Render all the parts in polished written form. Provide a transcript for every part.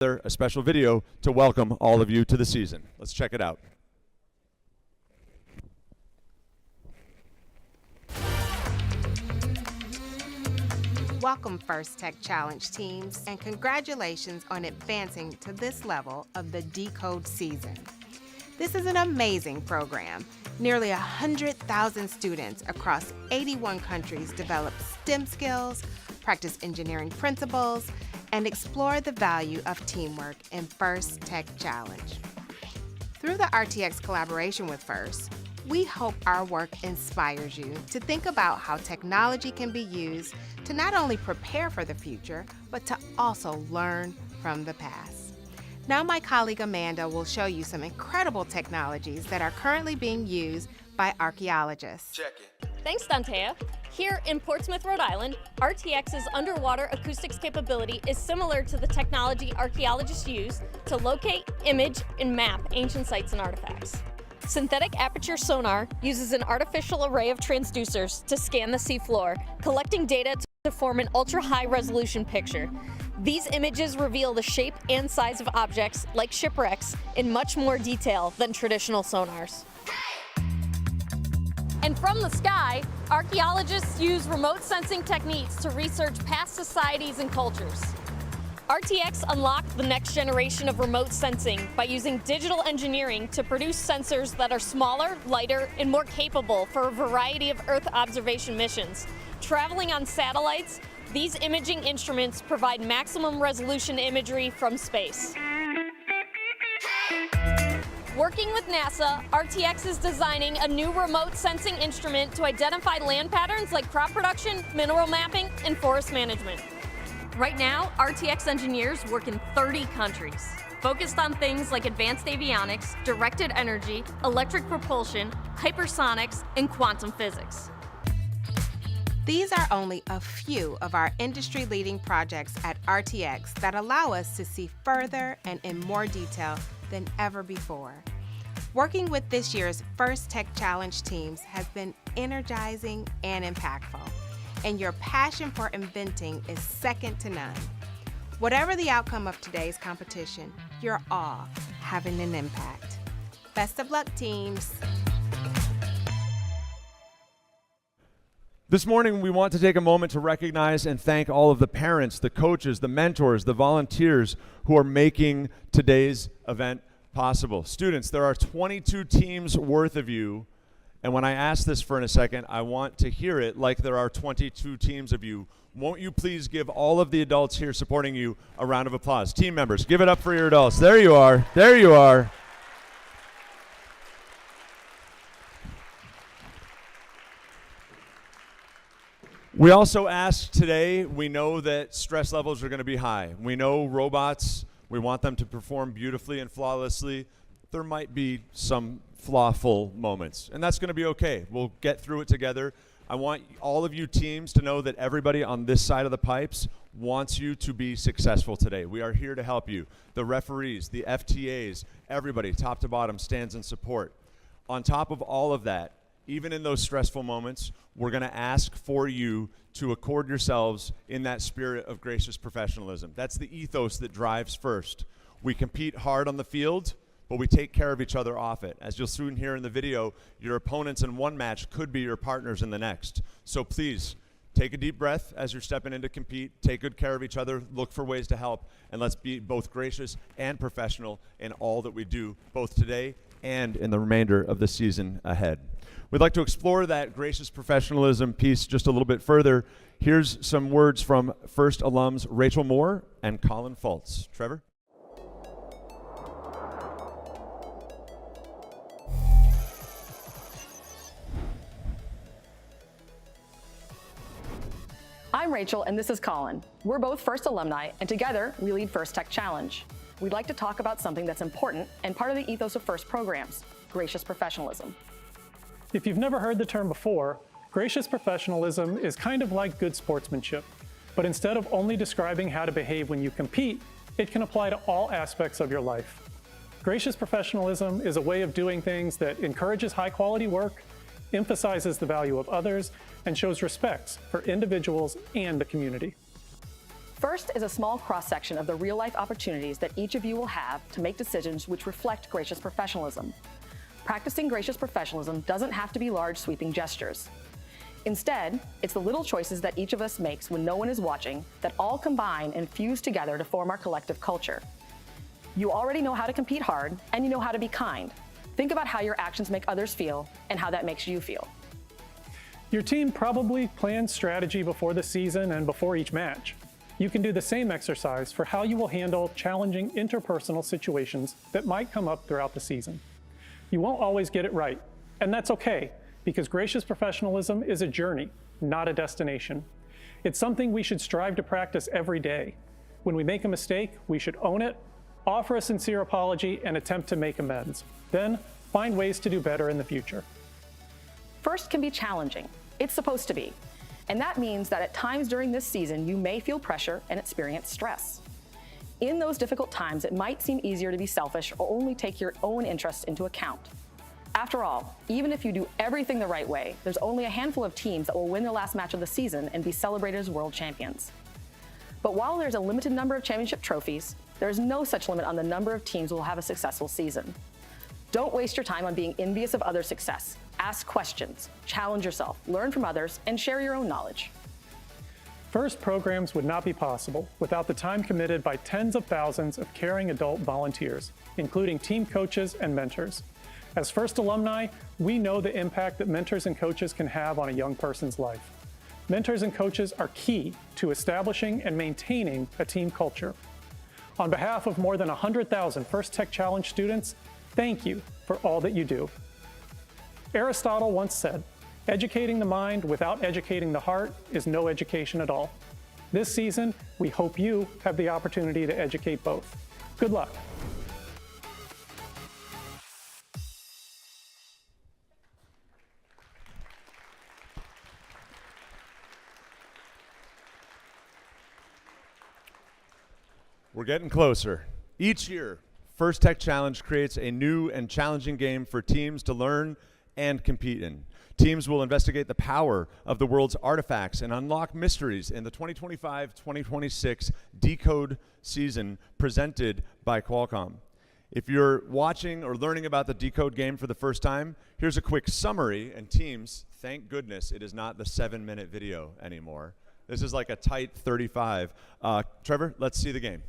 a special video to welcome all of you to the season. Let's check it out. Welcome First Tech Challenge teams, and congratulations on advancing to this level of the DECODE season. This is an amazing program. Nearly 100,000 students across 81 countries develop STEM skills, practice engineering principles, and explore the value of teamwork in First Tech Challenge. Through the RTX collaboration with FIRST, we hope our work inspires you to think about how technology can be used to not only prepare for the future, but to also learn from the past. Now my colleague Amanda will show you some incredible technologies that are currently being used by archaeologists. Check it. Thanks, Dantea. Here in Portsmouth, Rhode Island, RTX's underwater acoustics capability is similar to the technology archaeologists use to locate, image, and map ancient sites and artifacts. Synthetic aperture sonar uses an artificial array of transducers to scan the seafloor, collecting data to form an ultra-high resolution picture. These images reveal the shape and size of objects, like shipwrecks, in much more detail than traditional sonars. And from the sky, archaeologists use remote sensing techniques to research past societies and cultures. RTX unlocked the next generation of remote sensing by using digital engineering to produce sensors that are smaller, lighter, and more capable for a variety of Earth observation missions. Traveling on satellites, these imaging instruments provide maximum resolution imagery from space. Working with NASA, RTX is designing a new remote sensing instrument to identify land patterns like crop production, mineral mapping, and forest management. Right now, RTX engineers work in 30 countries, focused on things like advanced avionics, directed energy, electric propulsion, hypersonics, and quantum physics. These are only a few of our industry-leading projects at RTX that allow us to see further and in more detail than ever before. Working with this year's First Tech Challenge teams has been energizing and impactful, and your passion for inventing is second to none. Whatever the outcome of today's competition, you're all having an impact. Best of luck, teams. This morning, we want to take a moment to recognize and thank all of the parents, the coaches, the mentors, the volunteers who are making today's event possible. Students, there are 22 teams worth of you, and when I ask this for in a second, I want to hear it like there are 22 teams of you. Won't you please give all of the adults here supporting you a round of applause? Team members, give it up for your adults. There you are. There you are. We also asked today, we know that stress levels are going to be high. We know robots, we want them to perform beautifully and flawlessly. There might be some flawful moments, and that's going to be okay. We'll get through it together. I want all of you teams to know that everybody on this side of the pipes wants you to be successful today. We are here to help you. The referees, the FTAs, everybody, top to bottom, stands in support. On top of all of that, even in those stressful moments, we're going to ask for you to accord yourselves in that spirit of gracious professionalism. That's the ethos that drives FIRST. We compete hard on the field, but we take care of each other off it. As you'll soon hear in the video, your opponents in one match could be your partners in the next. So please, take a deep breath as you're stepping in to compete. Take good care of each other. Look for ways to help. And let's be both gracious and professional in all that we do, both today and in the remainder of the season ahead. We'd like to explore that gracious professionalism piece just a little bit further. Here's some words from FIRST alums Rachel Moore and Colin Fultz. Trevor? I'm Rachel and this is Colin. We're both FIRST alumni and together we lead First Tech Challenge. We'd like to talk about something that's important and part of the ethos of FIRST programs, gracious professionalism. If you've never heard the term before, gracious professionalism is kind of like good sportsmanship. But instead of only describing how to behave when you compete, it can apply to all aspects of your life. Gracious professionalism is a way of doing things that encourages high-quality work, emphasizes the value of others, and shows respect for individuals and the community. First is a small cross-section of the real-life opportunities that each of you will have to make decisions which reflect gracious professionalism. Practicing gracious professionalism doesn't have to be large, sweeping gestures. Instead, it's the little choices that each of us makes when no one is watching that all combine and fuse together to form our collective culture. You already know how to compete hard, and you know how to be kind. Think about how your actions make others feel and how that makes you feel. Your team probably plans strategy before the season and before each match. You can do the same exercise for how you will handle challenging interpersonal situations that might come up throughout the season. You won't always get it right, and that's okay, because gracious professionalism is a journey, not a destination. It's something we should strive to practice every day. When we make a mistake, we should own it, offer a sincere apology, and attempt to make amends. Then, find ways to do better in the future. First can be challenging. It's supposed to be. And that means that at times during this season, you may feel pressure and experience stress. In those difficult times, it might seem easier to be selfish or only take your own interests into account. After all, even if you do everything the right way, there's only a handful of teams that will win their last match of the season and be celebrated as world champions. But while there's a limited number of championship trophies, there's no such limit on the number of teams who will have a successful season. Don't waste your time on being envious of others' success. Ask questions, challenge yourself, learn from others, and share your own knowledge. First programs would not be possible without the time committed by tens of thousands of caring adult volunteers, including team coaches and mentors. As First alumni, we know the impact that mentors and coaches can have on a young person's life. Mentors and coaches are key to establishing and maintaining a team culture. On behalf of more than 100,000 First Tech Challenge students, thank you for all that you do. Aristotle once said, "Educating the mind without educating the heart is no education at all." This season, we hope you have the opportunity to educate both. Good luck. We're getting closer. Each year, First Tech Challenge creates a new and challenging game for teams to learn and compete in. Teams will investigate the power of the world's artifacts and unlock mysteries in the 2025-2026 DECODE season presented by Qualcomm. If you're watching or learning about the DECODE game for the first time, here's a quick summary. And teams, thank goodness it is not the 7-minute video anymore. This is like a tight 35. Trevor, let's see the game.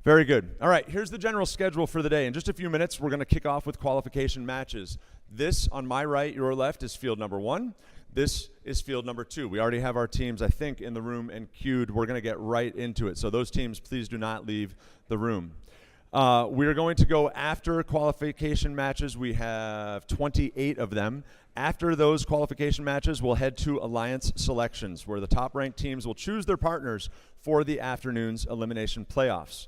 Very good. All right, here's the general schedule for the day. In just a few minutes, we're going to kick off with qualification matches. This, on my right, your left, is field number 1. This is field number 2. We already have our teams, I think, in the room and queued. We're going to get right into it. So those teams, please do not leave the room. We're going to go after qualification matches. We have 28 of them. After those qualification matches, we'll head to alliance selections, where the top-ranked teams will choose their partners for the afternoon's elimination playoffs.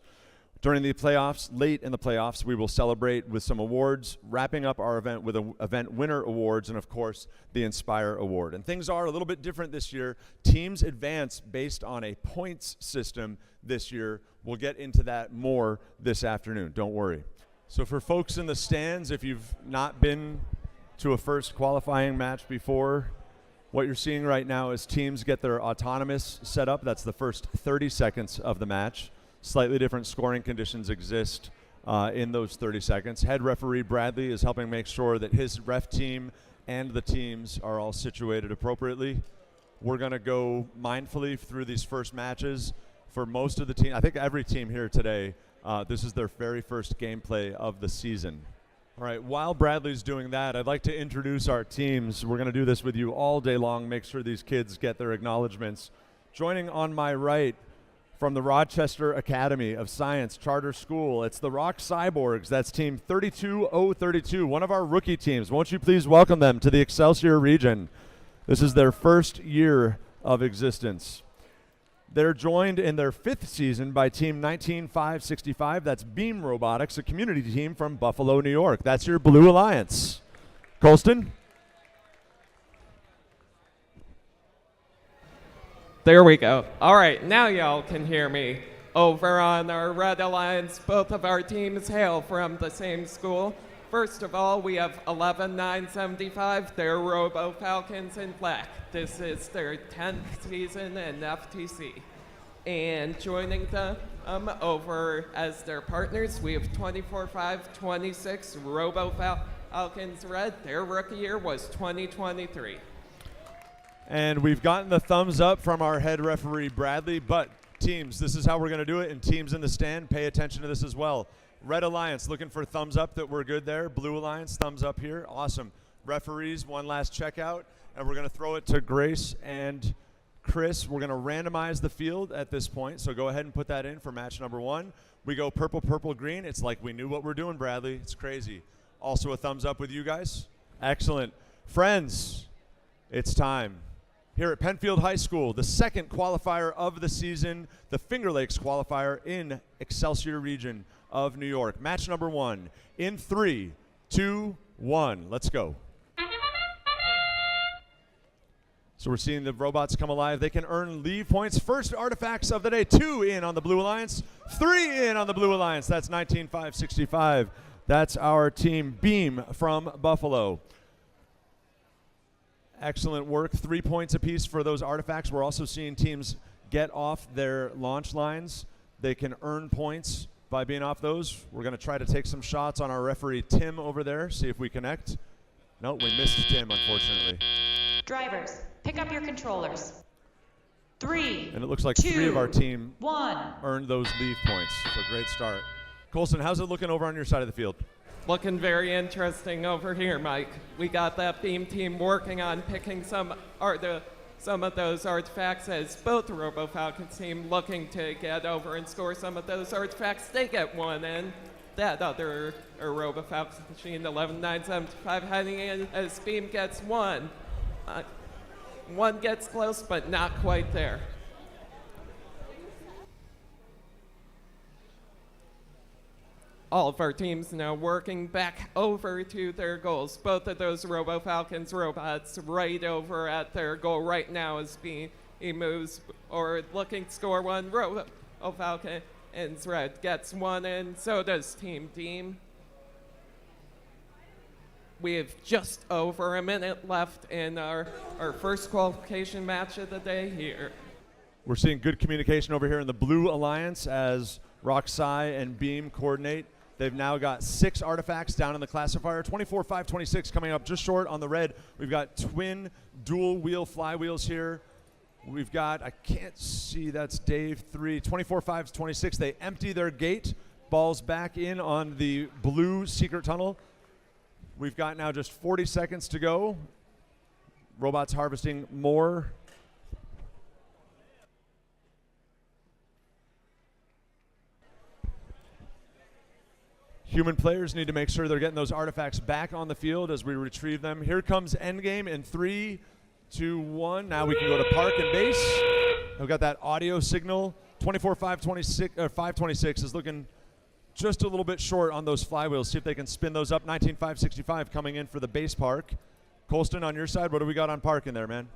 During the playoffs, late in the playoffs, we will celebrate with some awards, wrapping up our event with event winner awards and, of course, the Inspire Award. And things are a little bit different this year. Teams advance based on a points system this year. We'll get into that more this afternoon. Don't worry. So for folks in the stands, if you've not been to a first qualifying match before, what you're seeing right now is teams get their autonomous set up. That's the first 30 seconds of the match. Slightly different scoring conditions exist in those 30 seconds. Head referee Bradley is helping make sure that his ref team and the teams are all situated appropriately. We're going to go mindfully through these first matches. For most of the team, I think every team here today, this is their very first gameplay of the season. All right, while Bradley's doing that, I'd like to introduce our teams. We're going to do this with you all day long, make sure these kids get their acknowledgments. Joining on my right from the Rochester Academy of Science Charter School, it's the Rock Cyborgs. That's team 32032, one of our rookie teams. Won't you please welcome them to the Excelsior region? This is their first year of existence. They're joined in their 5th season by Team 19565. That's Beam Robotics, a community team from Buffalo, New York. That's your Blue Alliance. Colston? There we go. All right, now y'all can hear me. Over on our Red Alliance, both of our teams hail from the same school. First of all, we have 11975. They're Robo Falcons in black. This is their 10th season in FTC. And joining them over as their partners, we have 24526 Robo Falcons red. Their rookie year was 2023. And we've gotten the thumbs up from our head referee, Bradley, but teams, this is how we're going to do it, and teams in the stand, pay attention to this as well. Red Alliance looking for thumbs up that we're good there. Blue Alliance, thumbs up here. Awesome. Referees, one last checkout, and we're going to throw it to Grace and Chris. We're going to randomize the field at this point, so go ahead and put that in for match number 1. We go purple, purple, green. It's like we knew what we're doing, Bradley. It's crazy. Also a thumbs up with you guys. Excellent. Friends, it's time. Here at Penfield High School, the second qualifier of the season, the Finger Lakes qualifier in Excelsior region of New York. Match number 1 in 3, 2, 1. Let's go. So we're seeing the robots come alive. They can earn leave points. First artifacts of the day, 2 in on the Blue Alliance, 3 in on the Blue Alliance. That's 19565. That's our team Beam from Buffalo. Excellent work. 3 points apiece for those artifacts. We're also seeing teams get off their launch lines. They can earn points by being off those. We're going to try to take some shots on our referee, Tim, over there, see if we connect. No, we missed Tim, unfortunately. Drivers, pick up your controllers. 3, and it looks like 2, 3 of our team 1. earned those leave points. So great start. Colson, how's it looking over on your side of the field? Looking very interesting over here, Mike. We got that Beam team working on picking some of those artifacts, as both Robo Falcons team looking to get over and score some of those artifacts. They get 1 in. That other Robo Falcons machine, 11975, heading in as Beam gets 1. 1 gets close, but not quite there. All of our teams now working back over to their goals. Both of those Robo Falcons robots right over at their goal right now as he moves or looking to score 1. Robo Falcons red gets 1 in. So does Team Deem. We have just over a minute left in our first qualification match of the day here. We're seeing good communication over here in the Blue Alliance as Roxai and Beam coordinate. They've now got 6 artifacts down in the classifier. 24-5-26 coming up just short on the red. We've got twin dual wheel flywheels here. We've got, I can't see, that's Dave 3. 24-5-26, they empty their gate. Balls back in on the blue secret tunnel. We've got now just 40 seconds to go. Robots harvesting more. Human players need to make sure they're getting those artifacts back on the field as we retrieve them. Here comes endgame in 3, 2, 1. Now we can go to park and base. We've got that audio signal. 24-5-26 is looking just a little bit short on those flywheels. See if they can spin those up. 19565 coming in for the base park. Colston, on your side, what do we got on parking there, man?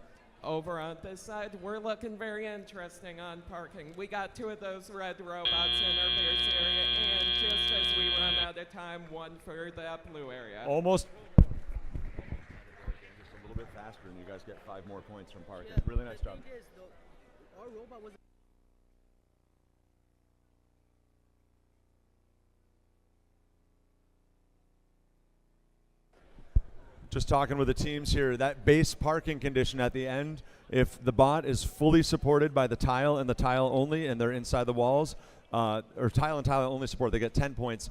Over on this side, we're looking very interesting on parking. We got 2 of those red robots in our base area, and just as we run out of time, 1 for that blue area. Almost. Just a little bit faster, and you guys get 5 more points from parking. Really nice job. Our robot was just talking with the teams here, that base parking condition at the end, if the bot is fully supported by the tile and the tile only, and they're inside the walls, or tile and tile only support, they get 10 points.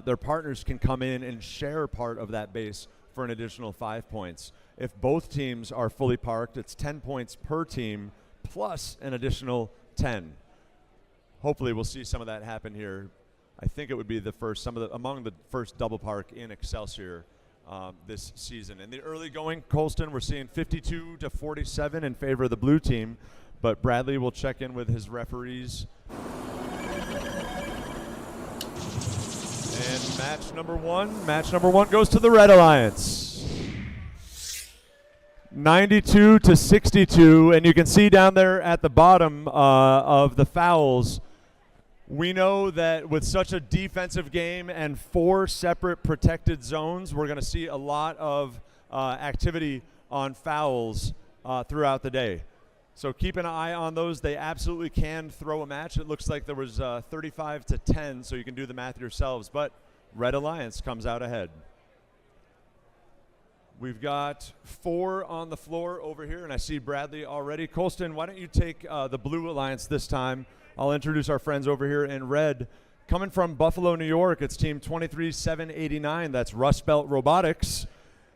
Their partners can come in and share part of that base for an additional 5 points. If both teams are fully parked, it's 10 points per team plus an additional 10. Hopefully we'll see some of that happen here. I think it would be among the first double park in Excelsior this season. In the early going, Colston, we're seeing 52-47 in favor of the blue team, but Bradley will check in with his referees. And match number one goes to the Red Alliance. 92-62, and you can see down there at the bottom of the fouls, we know that with such a defensive game and 4 separate protected zones, we're going to see a lot of activity on fouls throughout the day. So keep an eye on those. They absolutely can throw a match. It looks like there was 35-10, so you can do the math yourselves. But Red Alliance comes out ahead. We've got 4 on the floor over here, and I see Bradley already. Colston, why don't you take the Blue Alliance this time? I'll introduce our friends over here in red. Coming from Buffalo, New York, it's team 23789. That's Rust Belt Robotics.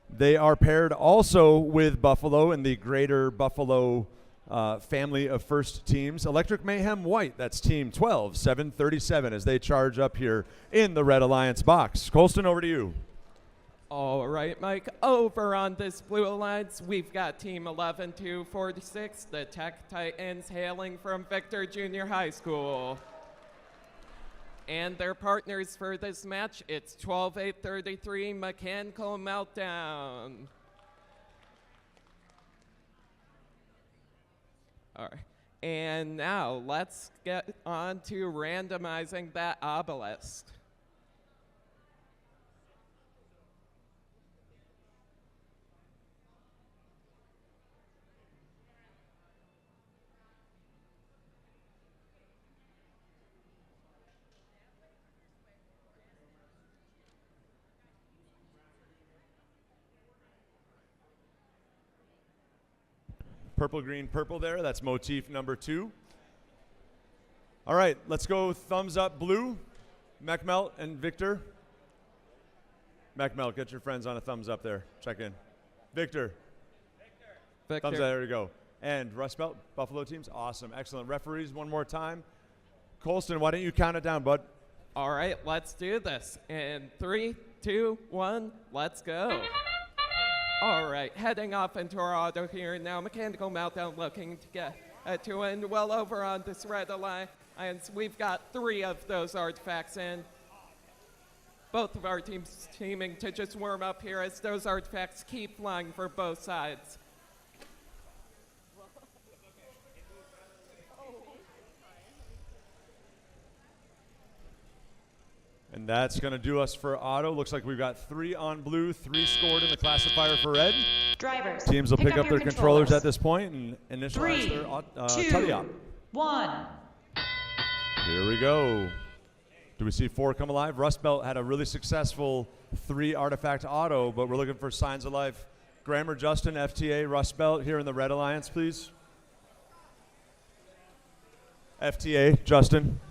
They are paired also with Buffalo in the greater Buffalo family of first teams. Electric Mayhem White, that's team 12737 as they charge up here in the Red Alliance box. Colston, over to you. All right, Mike. Over on this Blue Alliance, we've got Team 11246, the Tech Titans, hailing from Victor Junior High School. And their partners for this match, it's 12833 Mechanical Meltdown. All right. And now let's get on to randomizing that obelisk. Purple, green, purple there. That's motif number 2. All right, let's go thumbs up blue. Mechmelt and Victor. Mechmelt, get your friends on a thumbs up there. Check in. Victor. Victor. Thumbs up, there we go. And Rust Belt, Buffalo teams, awesome. Excellent. Referees, one more time. Colston, why don't you count it down, bud? All right, let's do this. In 3, 2, 1, let's go. All right, heading off into our auto here now. Mechanical Meltdown looking to get to end well over on this Red Alliance. We've got 3 of those artifacts in. Both of our teams teaming to just warm up here as those artifacts keep flying for both sides. And that's going to do us for auto. Looks like we've got 3 on blue, 3 scored in the classifier for red. Drivers, teams will pick up their controllers at this point and initialize 3, their 2, tutty op. 1. Here we go. Do we see 4 come alive? Rust Belt had a really successful 3 artifact auto, but we're looking for signs of life. Grammer Justin, FTA, Rust Belt here in the Red Alliance, please. FTA, Justin.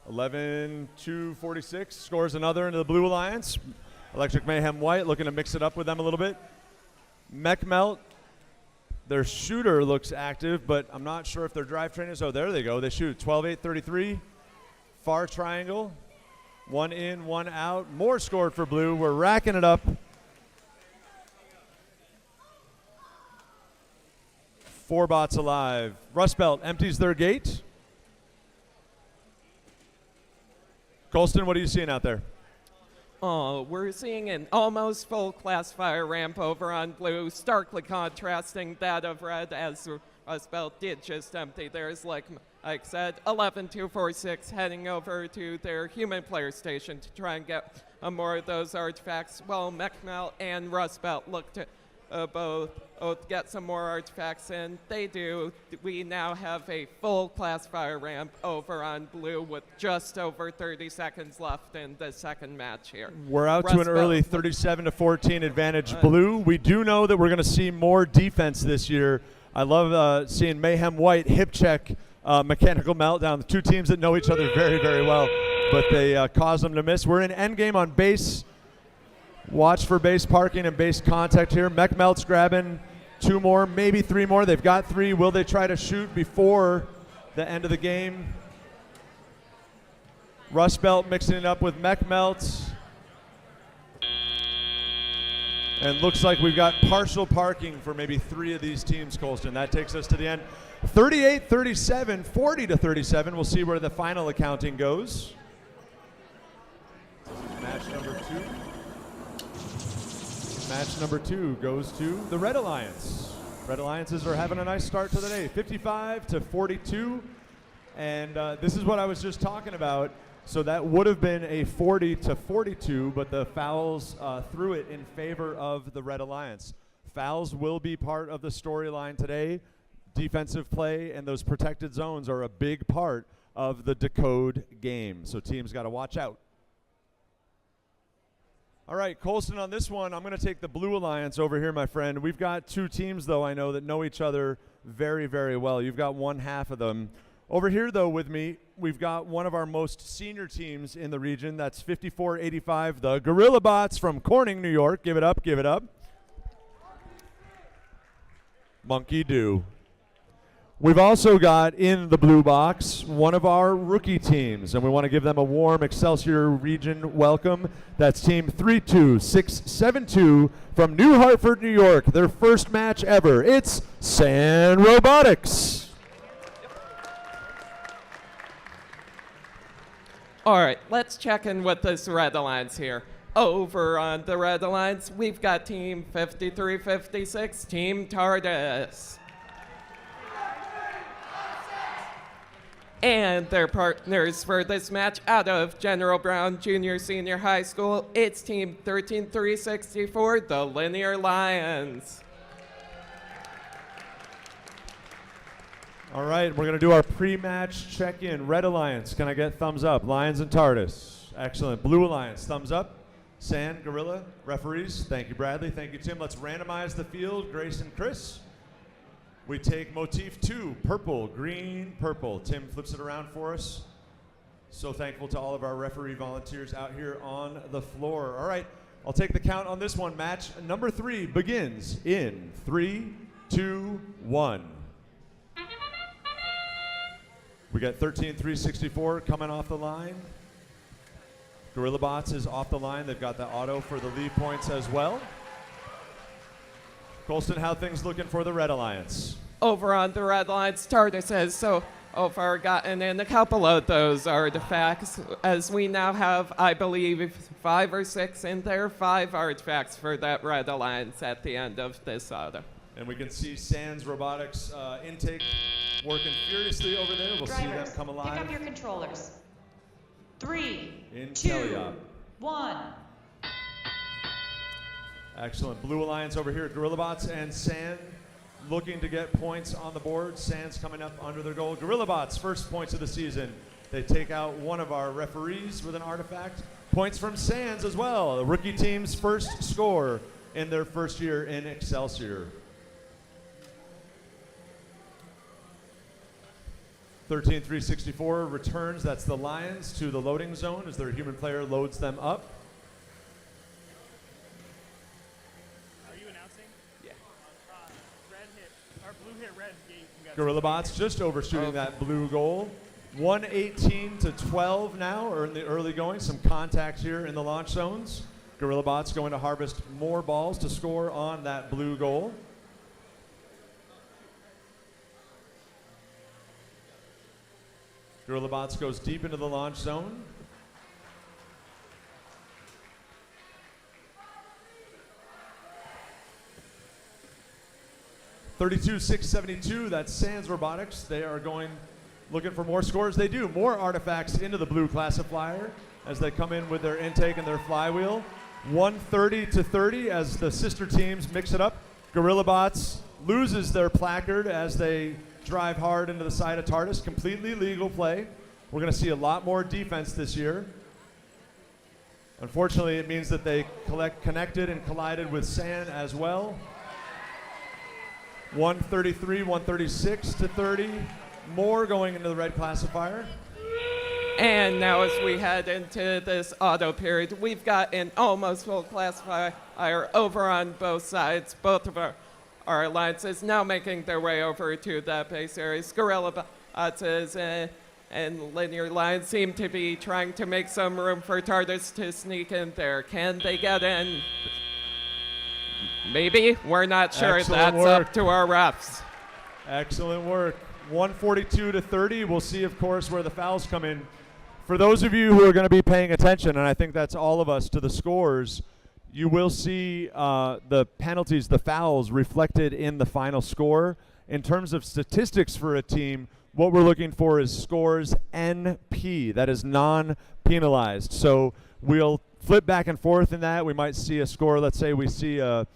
(11-246) scores another into the Blue Alliance. Electric Mayhem White looking to mix it up with them a little bit. Mechmelt, their shooter looks active, but I'm not sure if their drivetrain is. Oh, there they go. They shoot 12-8-33. Far triangle. 1 in, 1 out. More scored for blue. We're racking it up. Four bots alive. Rust Belt empties their gate. Colston, what are you seeing out there? Oh, we're seeing an almost full classifier ramp over on blue, starkly contrasting that of red, as Rust Belt did just empty theirs. Like I said, 11-246 heading over to their human player station to try and get more of those artifacts, while Mechmelt and Rust Belt look to both get some more artifacts in. They do. We now have a full classifier ramp over on blue with just over 30 seconds left in the second match here. We're out to an Rust early Belt. 37-14 advantage blue. We do know that we're going to see more defense this year. I love seeing Mayhem White hip check Mechanical Meltdown. The two teams that know each other very, very well, but they cause them to miss. We're in endgame on base. Watch for base parking and base contact here. Mech Melt's grabbing 2 more, maybe 3 more. They've got 3. Will they try to shoot before the end of the game? Rust Belt mixing it up with Mech Melt. And looks like we've got partial parking for maybe 3 of these teams, Colston. That takes us to the end. 38-37, 40-37. We'll see where the final accounting goes. Match number 2. Match number 2 goes to the Red Alliance. Red Alliances are having a nice start to the day. 55-42. And this is what I was just talking about. So that would have been a 40-42, but the fouls threw it in favor of the Red Alliance. Fouls will be part of the storyline today. Defensive play and those protected zones are a big part of the DECODE game. So teams got to watch out. All right, Colston, on this one, I'm going to take the Blue Alliance over here, my friend. We've got 2 teams, though, I know, that know each other very, very well. You've got one half of them. Over here, though, with me, we've got one of our most senior teams in the region. That's 54-85, the Gorilla Bots from Corning, New York. Give it up, give it up. Monkey do. We've also got in the blue box one of our rookie teams, and we want to give them a warm Excelsior region welcome. That's team 32672 from New Hartford, New York. Their first match ever. It's Sand Robotics. All right, let's check in with this Red Alliance here. Over on the Red Alliance, we've got team 5356, Team TARDIS. And their partners for this match out of General Brown Junior Senior High School, it's team 13364, the Linear Lions. All right, we're going to do our pre-match check-in. Red Alliance, can I get thumbs up? Lions and TARDIS. Excellent. Blue Alliance, thumbs up. Sand, Gorilla, referees. Thank you, Bradley. Thank you, Tim. Let's randomize the field. Grace and Chris. We take motif 2, purple, green, purple. Tim flips it around for us. So thankful to all of our referee volunteers out here on the floor. All right, I'll take the count on this one. Match number 3 begins in 3, 2, 1. We got 13-364 coming off the line. Gorilla Bots is off the line. They've got the auto for the lead points as well. Colston, how things looking for the Red Alliance? Over on the Red Alliance, TARDIS has so far gotten in a couple of those artifacts, as we now have, I believe, 5 or 6 in there, 5 artifacts for that Red Alliance at the end of this auto. And we can see Sands Robotics intake working furiously over there. We'll see them come alive. Pick up your controllers. 3, In 2, Teleop. 1. Excellent. Blue Alliance over here at Gorilla Bots and Sand looking to get points on the board. Sand's coming up under their goal. Gorilla Bots, first points of the season. They take out one of our referees with an artifact. Points from Sands as well. The rookie team's first score in their first year in Excelsior. 13-364 returns. That's the Lions to the loading zone as their human player loads them up. Gorilla Bots just overshooting that blue goal. 118-12 now, or in the early going. Some contact here in the launch zones. Gorilla Bots going to harvest more balls to score on that blue goal. Gorilla Bots goes deep into the launch zone. (32-672). That's Sands Robotics. They are going, looking for more scores. They do. More artifacts into the blue classifier as they come in with their intake and their flywheel. 130-30 as the sister teams mix it up. GorillaBots loses their placard as they drive hard into the side of TARDIS. Completely legal play. We're going to see a lot more defense this year. Unfortunately, it means that they connected and collided with sand as well. 133, 136 to 30. More going into the red classifier. And now as we head into this auto period, we've got an almost full classifier over on both sides. Both of our alliances now making their way over to the base areas. GorillaBots and Linear Lines seem to be trying to make some room for TARDIS to sneak in there. Can they get in? Maybe. We're not sure. Excellent That's work. up to our refs. Excellent work. 142 to 30. We'll see, of course, where the fouls come in. For those of you who are going to be paying attention, and I think that's all of us, to the scores, you will see the penalties, the fouls, reflected in the final score. In terms of statistics for a team, what we're looking for is scores NP, that is non-penalized. So we'll flip back and forth in that. We might see a score, let's say we see a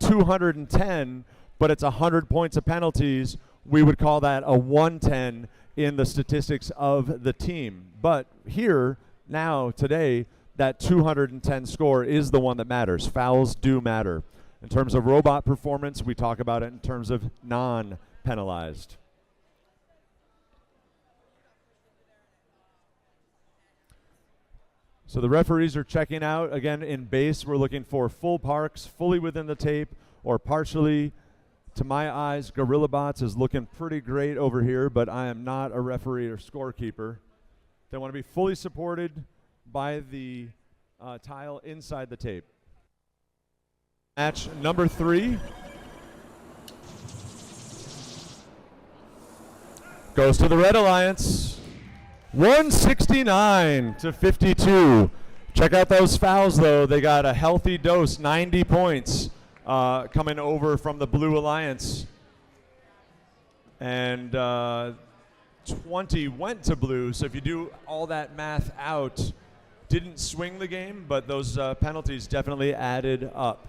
210, but it's 100 points of penalties. We would call that a 110 in the statistics of the team. But here, now, today, that 210 score is the one that matters. Fouls do matter. In terms of robot performance, we talk about it in terms of non-penalized. So the referees are checking out. Again, in base, we're looking for full parks, fully within the tape, or partially. To my eyes, GorillaBots is looking pretty great over here, but I am not a referee or scorekeeper. They want to be fully supported by the tile inside the tape. Match number 3 goes to the Red Alliance. 169 to 52. Check out those fouls, though. They got a healthy dose, 90 points coming over from the Blue Alliance. And 20 went to Blue. So if you do all that math out, didn't swing the game, but those penalties definitely added up.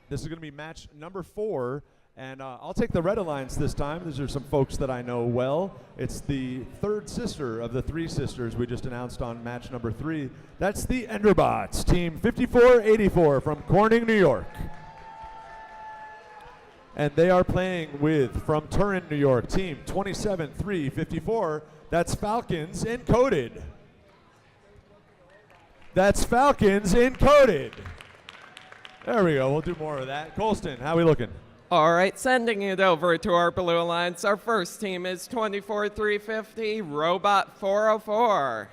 This is going to be match number 4. And I'll take the Red Alliance this time. These are some folks that I know well. It's the third sister of the 3 sisters we just announced on match number 3. That's the Enderbots, team 5484 from Corning, New York. And they are playing with, from Turin, New York, team 27354. That's Falcons Encoded. That's Falcons Encoded. There we go. We'll do more of that. Colston, how we looking? All right, sending it over to our Blue Alliance. Our first team is 24350, Robot 404.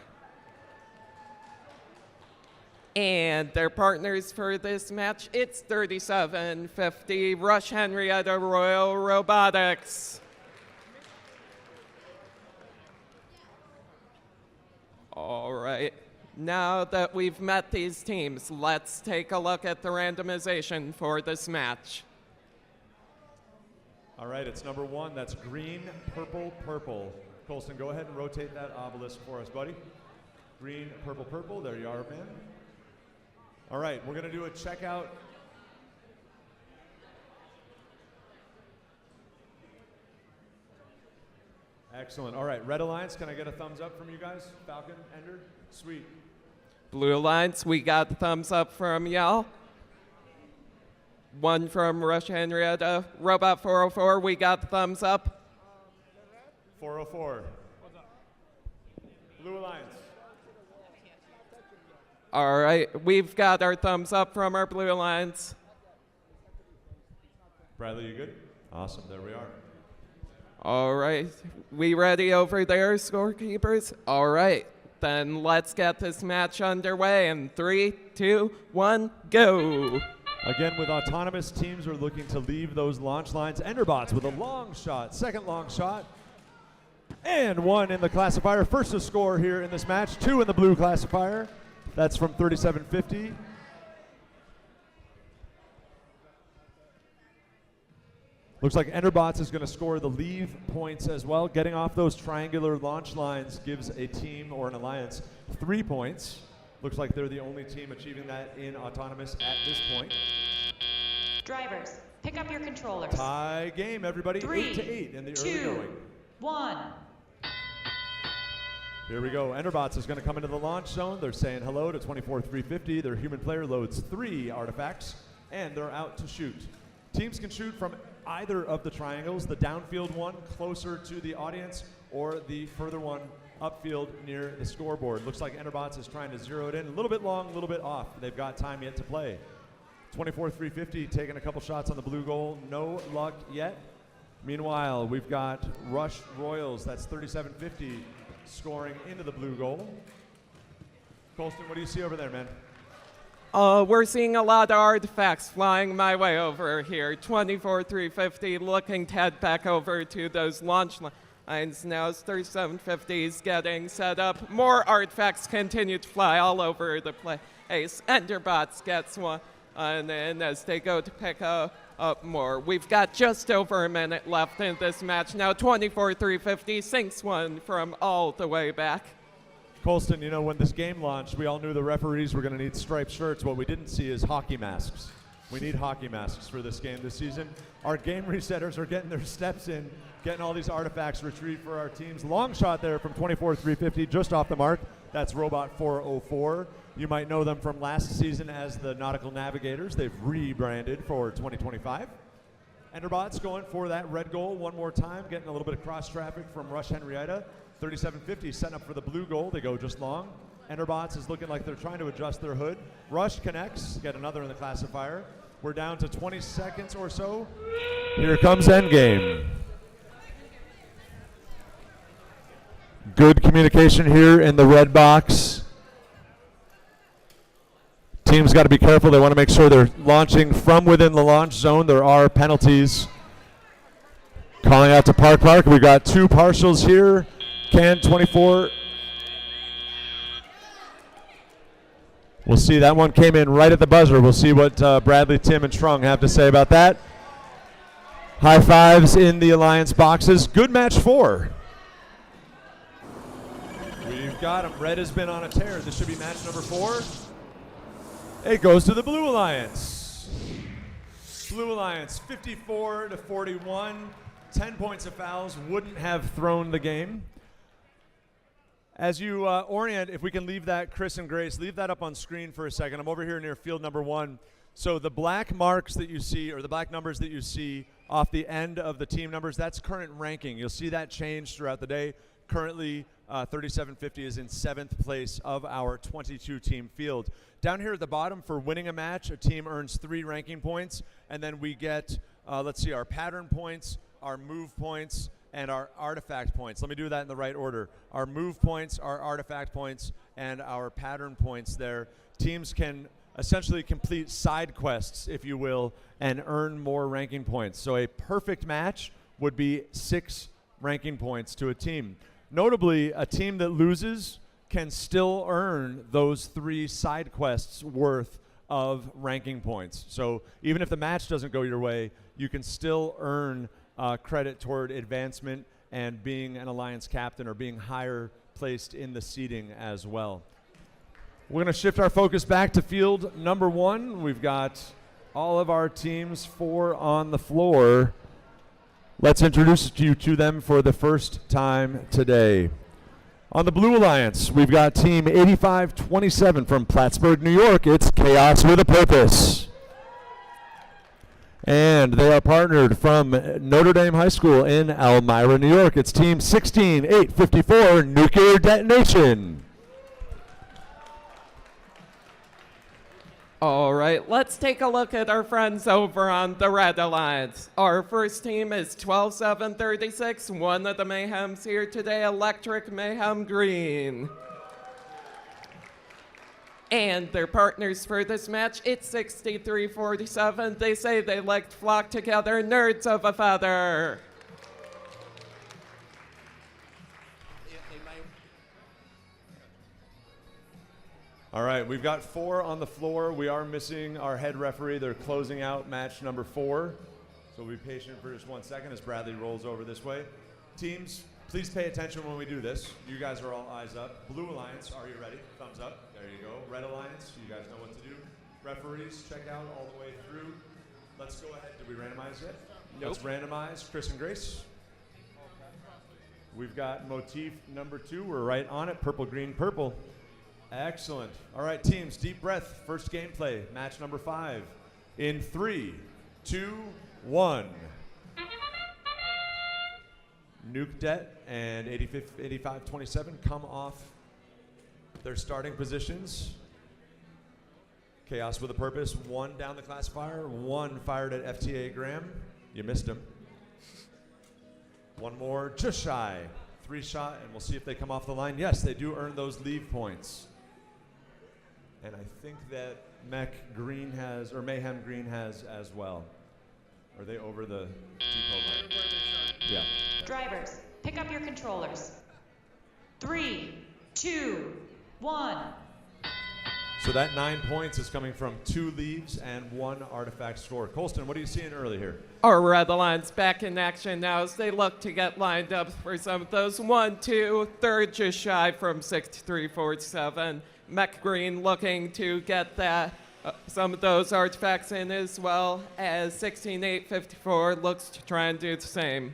And their partners for this match, it's 3750, Rush Henrietta Royal Robotics. All right, now that we've met these teams, let's take a look at the randomization for this match. All right, it's number 1. That's green, purple, purple. Colston, go ahead and rotate that obelisk for us, buddy. Green, purple, purple. There you are, man. All right, we're going to do a checkout. Excellent. All right, Red Alliance, can I get a thumbs up from you guys? Falcon, Ender? Sweet. Blue Alliance, we got the thumbs up from y'all. 1 from Rush Henrietta. Robot 404, we got the thumbs up. 404. Blue Alliance. All right, we've got our thumbs up from our Blue Alliance. Bradley, you good? Awesome, there we are. All right, we ready over there, scorekeepers? All right, then let's get this match underway in 3, 2, 1, go. Again, with autonomous teams, we're looking to leave those launch lines. Enderbots with a long shot, second long shot, and 1 in the classifier. First to score here in this match, 2 in the blue classifier. That's from 3750. Looks like Enderbots is going to score the leave points as well. Getting off those triangular launch lines gives a team or an alliance 3 points. Looks like they're the only team achieving that in autonomous at this point. Drivers, pick up your controllers. Tie game, everybody. 3, 8-8 in the early 2, going. 1. Here we go. Enderbots is going to come into the launch zone. They're saying hello to 24-350. Their human player loads 3 artifacts, and they're out to shoot. Teams can shoot from either of the triangles, the downfield one closer to the audience, or the further one upfield near the scoreboard. Looks like Enderbots is trying to zero it in. A little bit long, a little bit off. They've got time yet to play. 24-350 taking a couple shots on the blue goal. No luck yet. Meanwhile, we've got Rush Royals. That's 37-50 scoring into the blue goal. Colston, what do you see over there, man? We're seeing a lot of artifacts flying my way over here. 24-350 looking to head back over to those launch lines now as 37-50 is getting set up. More artifacts continue to fly all over the place. Enderbots gets one in as they go to pick up more. We've got just over a minute left in this match. Now 24-350 sinks one from all the way back. Colston, you know, when this game launched, we all knew the referees were going to need striped shirts. What we didn't see is hockey masks. We need hockey masks for this game this season. Our game resetters are getting their steps in, getting all these artifacts retrieved for our teams. Long shot there from 24-350, just off the mark. That's Robot 404. You might know them from last season as the Nautical Navigators. They've rebranded for 2025. Enderbots going for that red goal one more time, getting a little bit of cross traffic from Rush Henrietta. 37-50 setting up for the blue goal. They go just long. Enderbots is looking like they're trying to adjust their hood. Rush connects, get another in the classifier. We're down to 20 seconds or so. Here comes Endgame. Good communication here in the red box. Team's got to be careful. They want to make sure they're launching from within the launch zone. There are penalties. Calling out to Park. We've got 2 partials here. Can 24. We'll see. That one came in right at the buzzer. We'll see what Bradley, Tim, and Trung have to say about that. High fives in the Alliance boxes. Good match 4. We've got him. Red has been on a tear. This should be match number 4. It goes to the Blue Alliance. Blue Alliance 54-41. 10 points of fouls wouldn't have thrown the game. As you orient, if we can leave that, Chris and Grace, leave that up on screen for a second. I'm over here near field number 1. So the black marks that you see, or the black numbers that you see off the end of the team numbers, that's current ranking. You'll see that change throughout the day. Currently, 3750 is in 7th place of our 22-team field. Down here at the bottom, for winning a match, a team earns 3 ranking points, and then we get, let's see, our pattern points, our move points, and our artifact points. Let me do that in the right order. Our move points, our artifact points, and our pattern points there. Teams can essentially complete side quests, if you will, and earn more ranking points. So a perfect match would be 6 ranking points to a team. Notably, a team that loses can still earn those 3 side quests worth of ranking points. So even if the match doesn't go your way, you can still earn credit toward advancement and being an Alliance captain or being higher placed in the seeding as well. We're going to shift our focus back to field number 1. We've got all of our teams 4 on the floor. Let's introduce you to them for the first time today. On the Blue Alliance, we've got team 8527 from Plattsburgh, New York. It's Chaos with a Purpose. And they are partnered from Notre Dame High School in Elmira, New York. It's team 16854, Nuclear Detonation. All right, let's take a look at our friends over on the Red Alliance. Our first team is 12736, one of the Mayhems here today, Electric Mayhem Green. And their partners for this match, it's 6347. They say they like to flock together, nerds of a feather. All right, we've got 4 on the floor. We are missing our head referee. They're closing out match number 4. So we'll be patient for just 1 second as Bradley rolls over this way. Teams, please pay attention when we do this. You guys are all eyes up. Blue Alliance, are you ready? Thumbs up. There you go. Red Alliance, you guys know what to do. Referees, check out all the way through. Let's go ahead. Did we randomize yet? Nope. Let's randomize Chris and Grace. We've got motif number 2. We're right on it. Purple, green, purple. Excellent. All right, teams, deep breath. First gameplay, match number 5. In 3, 2, 1. Nuke Det and 8527 come off their starting positions. Chaos with a purpose. 1 down the classifier. 1 fired at FTA Graham. You missed him. 1 more, just shy. 3 shot, and we'll see if they come off the line. Yes, they do earn those leave points. And I think that Mayhem Green has as well. Are they over the depot line? Yeah. Drivers, pick up your controllers. 3, 2, 1. So that 9 points is coming from 2 leaves and 1 artifact score. Colston, what are you seeing early here? Our Red Alliance back in action now as they look to get lined up for some of those 1, 2, third just shy from 6347. Mech Green looking to get that some of those artifacts in as well as 16854 looks to try and do the same.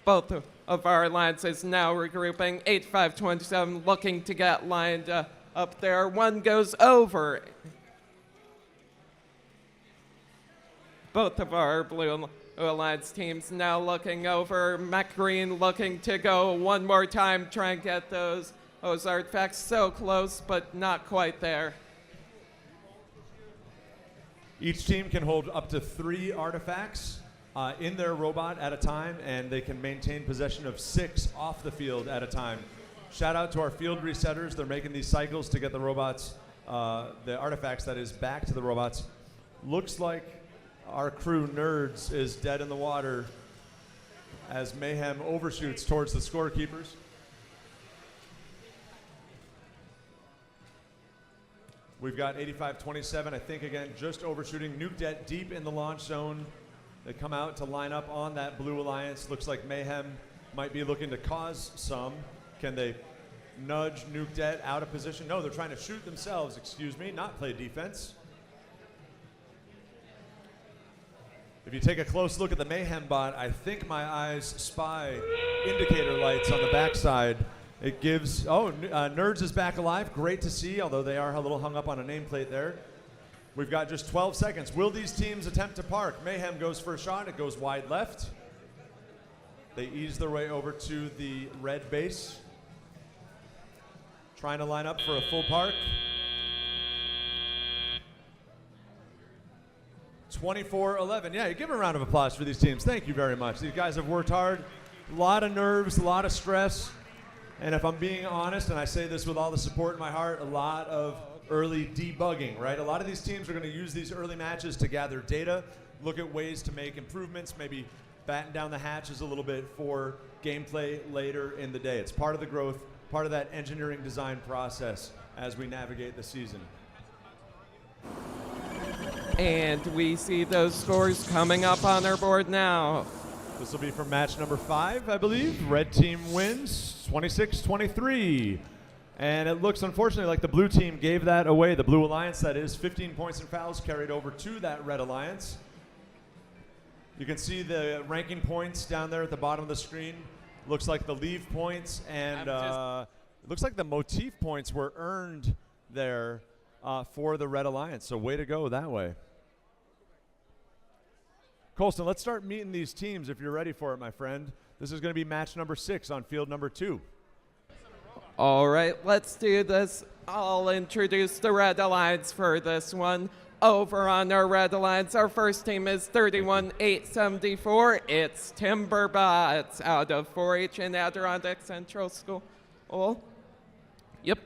Both of our alliances now regrouping. 8527 looking to get lined up there. 1 goes over. Both of our Blue Alliance teams now looking over. Mech Green looking to go 1 more time, try and get those artifacts. So close, but not quite there. Each team can hold up to 3 artifacts in their robot at a time, and they can maintain possession of 6 off the field at a time. Shout out to our field resetters. They're making these cycles to get the robots, the artifacts that is back to the robots. Looks like our crew Nerds is dead in the water as Mayhem overshoots towards the scorekeepers. We've got 8527, I think, again, just overshooting. Nuke Det deep in the launch zone. They come out to line up on that Blue Alliance. Looks like Mayhem might be looking to cause some. Can they nudge Nuke Det out of position? No, they're trying to shoot themselves, excuse me, not play defense. If you take a close look at the Mayhem bot, I think my eyes spy indicator lights on the backside. It gives, Nerds is back alive. Great to see, although they are a little hung up on a nameplate there. We've got just 12 seconds. Will these teams attempt to park? Mayhem goes for a shot. It goes wide left. They ease their way over to the red base. Trying to line up for a full park. 24-11. Yeah, give a round of applause for these teams. Thank you very much. These guys have worked hard. A lot of nerves, a lot of stress. And if I'm being honest, and I say this with all the support in my heart, a lot of early debugging, right? A lot of these teams are going to use these early matches to gather data, look at ways to make improvements, maybe batten down the hatches a little bit for gameplay later in the day. It's part of the growth, part of that engineering design process as we navigate the season. And we see those scores coming up on our board now. This will be for match number 5, I believe. Red team wins 26-23. And it looks, unfortunately, like the blue team gave that away. The Blue Alliance, that is, 15 points and fouls carried over to that Red Alliance. You can see the ranking points down there at the bottom of the screen. Looks like the leave points and it looks like the motif points were earned there for the Red Alliance. So way to go that way. Colston, let's start meeting these teams if you're ready for it, my friend. This is going to be match number 6 on field number 2. All right, let's do this. I'll introduce the Red Alliance for this one. Over on our Red Alliance, our first team is 31874. It's Timberbots out of 4-H in Adirondack Central School. Yep.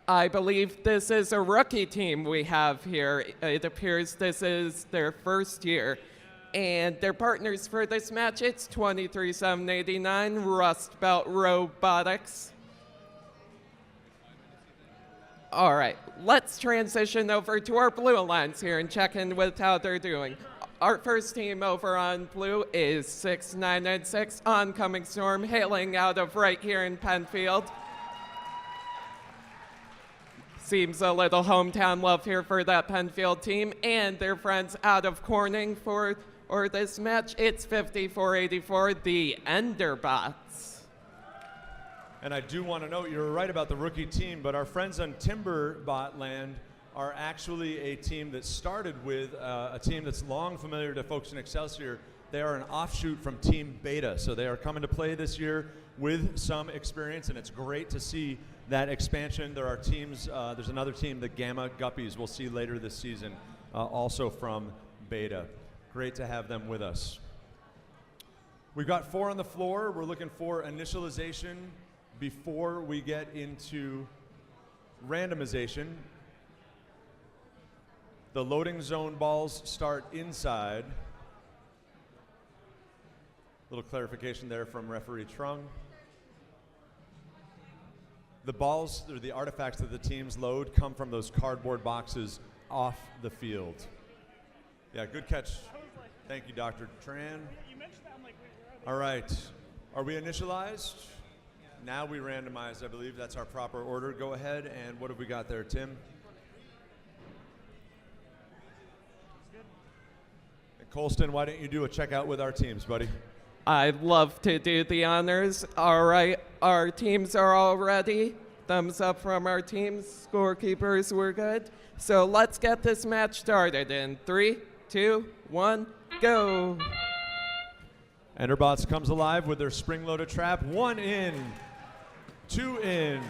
I believe this is a rookie team we have here. It appears this is their first year. And their partners for this match, it's 23789 Rust Belt Robotics. All right, let's transition over to our Blue Alliance here and check in with how they're doing. Our first team over on Blue is 6996 Oncoming Storm, hailing out of right here in Penfield. Seems a little hometown love here for that Penfield team and their friends out of Corning for this match. It's 54-84, the Enderbots. And I do want to note, you're right about the rookie team, but our friends on Timberbot land are actually a team that started with a team that's long familiar to folks in Excelsior. They are an offshoot from Team Beta, so they are coming to play this year with some experience, and it's great to see that expansion. There are teams, there's another team, the Gamma Guppies, we'll see later this season, also from Beta. Great to have them with us. We've got 4 on the floor. We're looking for initialization before we get into randomization. The loading zone balls start inside. Little clarification there from referee Trung. The balls, or the artifacts that the teams load, come from those cardboard boxes off the field. Yeah, good catch. Thank you, Dr. Tran. All right. Are we initialized? Now we randomize, I believe. That's our proper order. Go ahead, and what have we got there, Tim? And Colston, why don't you do a checkout with our teams, buddy? I'd love to do the honors. All right, our teams are all ready. Thumbs up from our teams. Scorekeepers, we're good. So let's get this match started in 3, 2, 1, go. Enderbots comes alive with their spring-loaded trap. 1 in, 2 in,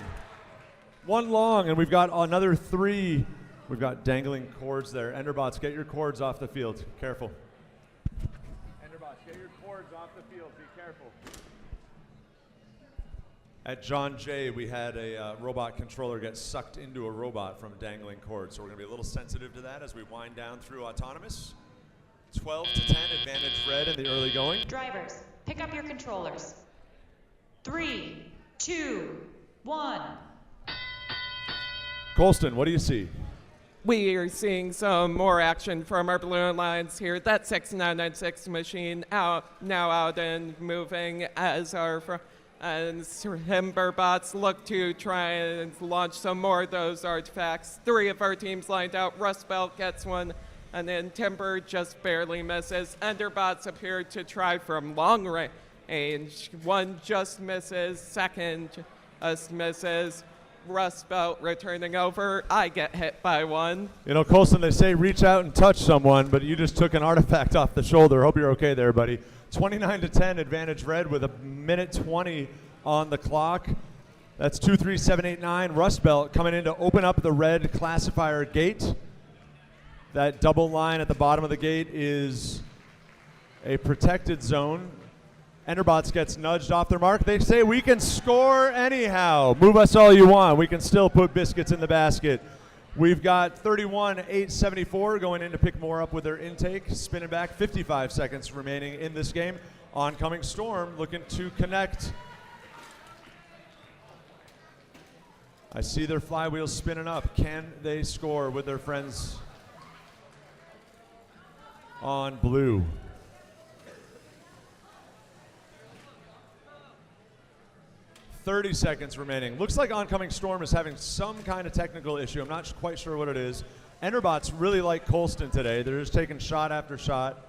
1 long, and we've got another 3. We've got dangling cords there. Enderbots, get your cords off the field. Careful. Enderbots, get your cords off the field. Be careful. At John Jay, we had a robot controller get sucked into a robot from dangling cords, so we're going to be a little sensitive to that as we wind down through autonomous. 12 to 10, advantage red in the early going. Drivers, pick up your controllers. 3, 2, 1. Colston, what do you see? We are seeing some more action from our balloon lines here. That 6996 machine now out and moving as our and Timberbots look to try and launch some more of those artifacts. 3 of our teams lined out. Rust Belt gets one, and then Timber just barely misses. Enderbots appear to try from long range. 1 just misses. 2nd just misses. Rust Belt returning over. I get hit by 1. You know, Colston, they say reach out and touch someone, but you just took an artifact off the shoulder. Hope you're okay there, buddy. 29 to 10, advantage red with a minute 20 on the clock. That's 23789. Rust Belt coming in to open up the red classifier gate. That double line at the bottom of the gate is a protected zone. Enderbots gets nudged off their mark. They say we can score anyhow. Move us all you want. We can still put biscuits in the basket. We've got 31-874 going in to pick more up with their intake. Spinning back, 55 seconds remaining in this game. Oncoming Storm looking to connect. I see their flywheels spinning up. Can they score with their friends on blue? .30 seconds remaining. Looks like Oncoming Storm is having some kind of technical issue. I'm not quite sure what it is. Enderbots really like Colston today. They're just taking shot after shot.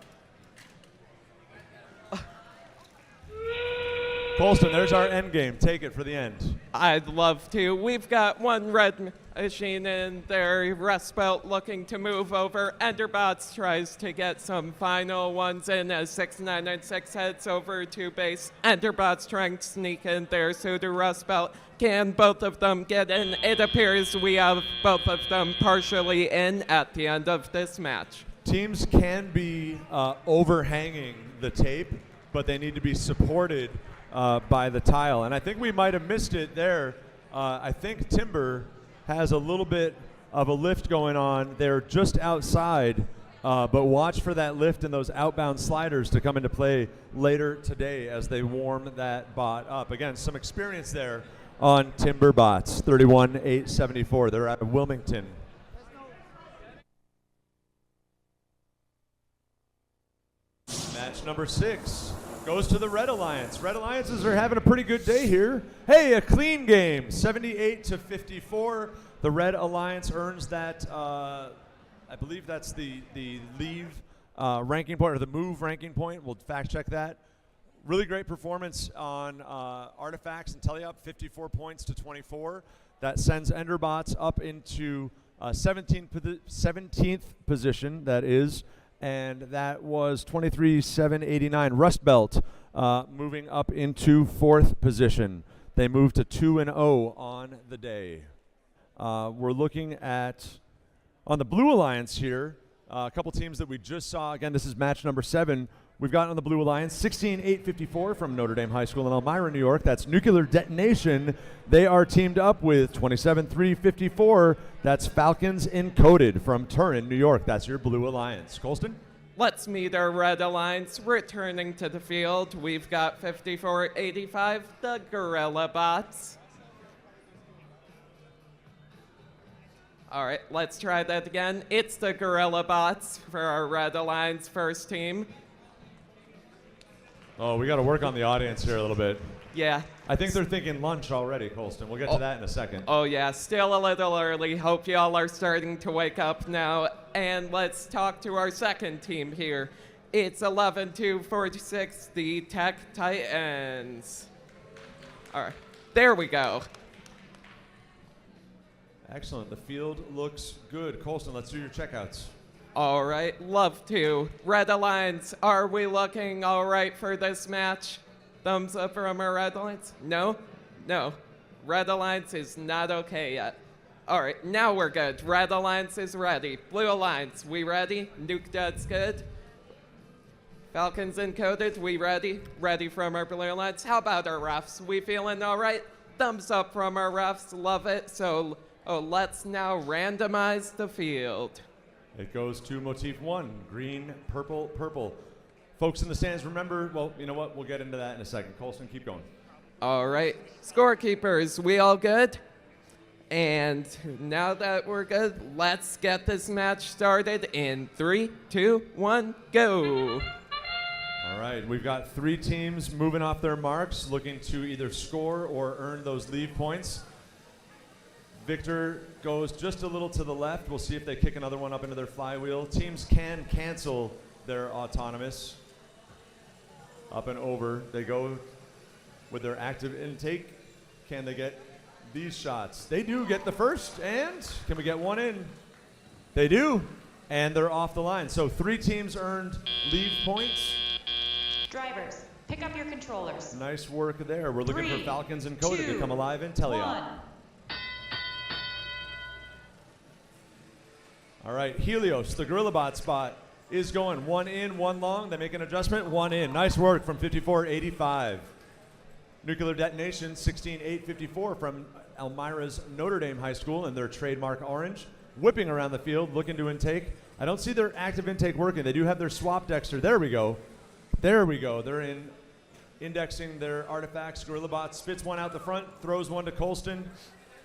Colston, there's our end game. Take it for the end. I'd love to. We've got 1 red machine in there. Rust Belt looking to move over. Enderbots tries to get some final ones in as 6996 heads over to base. Enderbots trying to sneak in there. So do Rust Belt. Can both of them get in? It appears we have both of them partially in at the end of this match. Teams can be overhanging the tape, but they need to be supported by the tile. And I think we might have missed it there. I think Timber has a little bit of a lift going on. They're just outside, but watch for that lift and those outbound sliders to come into play later today as they warm that bot up. Again, some experience there on Timber bots. 31-874. They're out of Wilmington. Match number 6 Goes to the Red Alliance. Red Alliances are having a pretty good day here. Hey, a clean game, 78-54. The Red Alliance earns that, I believe that's the leave ranking point, or the move ranking point. We'll fact check that. Really great performance on Artifacts and Teleup, 54 points to 24. That sends Enderbots up into 17th position, that is. And that was 23-7-89. Rust Belt moving up into 4th position. They moved to 2-0 on the day. We're looking at, on the Blue Alliance here, a couple teams that we just saw. Again, this is match number 7. We've got on the Blue Alliance 16-8-54 from Notre Dame High School in Elmira, New York. That's Nuclear Detonation. They are teamed up with 27-3-54. That's Falcons Encoded from Turin, New York. That's your Blue Alliance. Colston? Let's meet our Red Alliance. Returning to the field, we've got 54-85, the Gorilla Bots. All right, let's try that again. It's the Gorilla Bots for our Red Alliance first team. Oh, we got to work on the audience here a little bit. Yeah. I think they're thinking lunch already, Colston. We'll get to that in a second. Oh, yeah, still a little early. Hope y'all are starting to wake up now. And let's talk to our second team here. It's 11-2-46, the Tech Titans. All right, there we go. Excellent. The field looks good. Colston, let's do your checkouts. All right, love to. Red Alliance, are we looking all right for this match? Thumbs up from our Red Alliance? No? No. Red Alliance is not okay yet. All right, now we're good. Red Alliance is ready. Blue Alliance, we ready? Nuke Dead's good. Falcons Encoded, we ready? Ready from our Blue Alliance. How about our refs? We feeling all right? Thumbs up from our refs, love it. So, let's now randomize the field. It goes to motif 1, green, purple, purple. Folks in the stands, remember, well, you know what? We'll get into that in a second. Colston, keep going. All right. Scorekeepers, we all good? And now that we're good, let's get this match started in 3, 2, 1, go. All right. We've got 3 teams moving off their marks, looking to either score or earn those leave points. Victor goes just a little to the left. We'll see if they kick another one up into their flywheel. Teams can cancel their autonomous. Up and over. They go with their active intake. Can they get these shots? They do get the first. And can we get one in? They do. And they're off the line. So 3 teams earned leave points. Drivers, pick up your controllers. Nice work there. We're looking for Falcons Encoded to come alive in Teleup. 1. All right, Helios, the Gorilla Bot spot, is going 1 in, 1 long. They make an adjustment, 1 in. Nice work from 54-85. Nuclear Detonation, 16-8-54 from Elmira's Notre Dame High School in their trademark orange. Whipping around the field, looking to intake. I don't see their active intake working. They do have their swap dexter. There we go. There we go. They're indexing their artifacts. Gorilla Bot spits one out the front, throws one to Colston.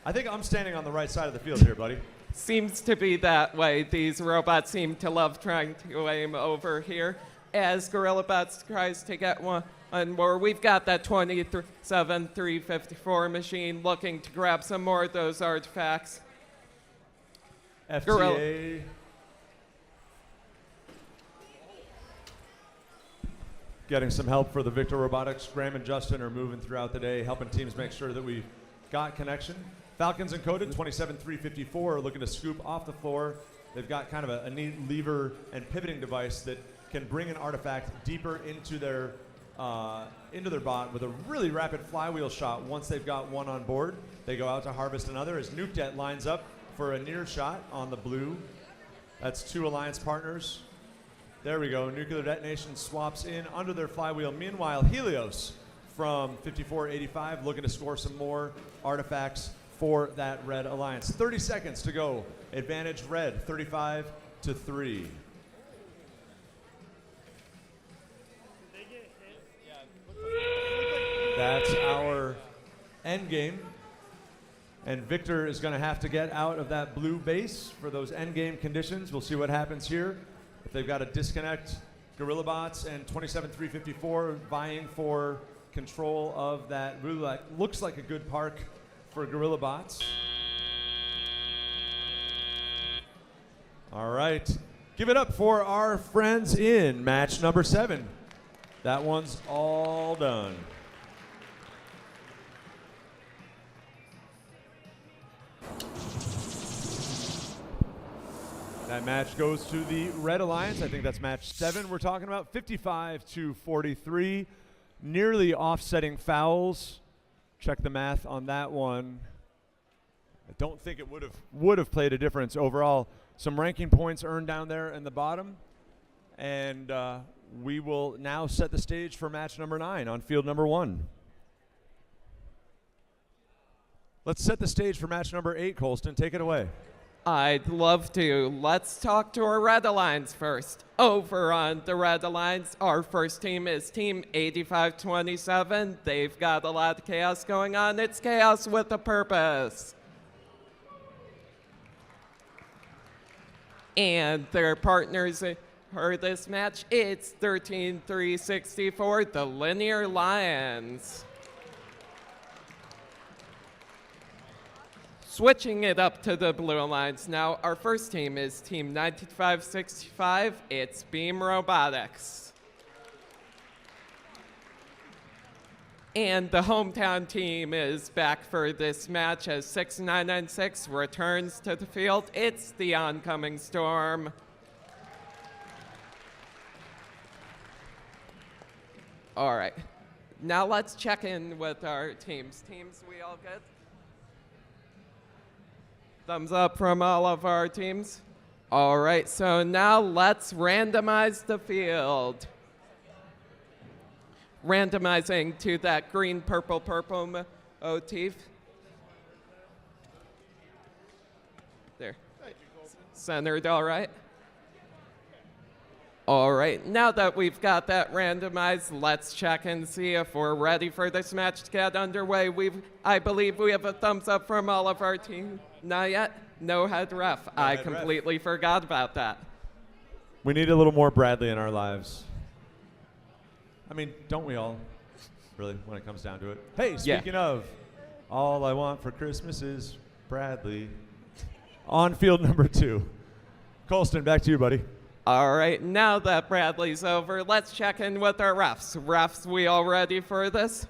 I think I'm standing on the right side of the field here, buddy. Seems to be that way. These robots seem to love trying to aim over here. As Gorilla Bots tries to get one more, we've got that 27-354 machine looking to grab some more of those artifacts. FTA. Getting some help for the Victor Robotics. Graham and Justin are moving throughout the day, helping teams make sure that we've got connection. Falcons Encoded, 27-354, looking to scoop off the floor. They've got kind of a neat lever and pivoting device that can bring an artifact deeper into their bot with a really rapid flywheel shot. Once they've got one on board, they go out to harvest another as NukeDet lines up for a near shot on the blue. That's 2 alliance partners. There we go. Nuclear Detonation swaps in under their flywheel. Meanwhile, Helios from 54-85 looking to score some more artifacts for that Red Alliance. 30 seconds to go. Advantage Red, 35-3. That's our end game. And Victor is going to have to get out of that blue base for those end game conditions. We'll see what happens here. If they've got a disconnect Gorilla Bots and 27-354 vying for control of that really looks like a good park for Gorilla Bots. All right, give it up for our friends in match number 7. That one's all done. That match goes to the Red Alliance. I think that's match 7 we're talking about. 55-43. Nearly offsetting fouls. Check the math on that one. I don't think it would have played a difference overall. Some ranking points earned down there in the bottom. And we will now set the stage for match number 9 on field number 1. Let's set the stage for match number 8, Colston. Take it away. I'd love to. Let's talk to our Red Alliance first. Over on the Red Alliance, our first team is Team 8527. They've got a lot of chaos going on. It's chaos with a purpose. And their partners for this match, it's 13-3-64, the Linear Lions. Switching it up to the Blue Alliance now, our first team is Team 9565. It's Beam Robotics. And the hometown team is back for this match as 6996 returns to the field. It's the Oncoming Storm. All right, now let's check in with our teams. Teams, we all good? Thumbs up from all of our teams. All right, so now let's randomize the field. Randomizing to that green, purple, purple motif. There. Centered, all right. All right, now that we've got that randomized, let's check and see if we're ready for this match to get underway. I believe we have a thumbs up from all of our team. Not yet? No head ref. I completely forgot about that. We need a little more Bradley in our lives. I mean, don't we all? Really, when it comes down to it. Hey, speaking of, all I want for Christmas is Bradley. On field number 2. Colston, back to you, buddy. All right, now that Bradley's over, let's check in with our refs. Refs, we all ready for this?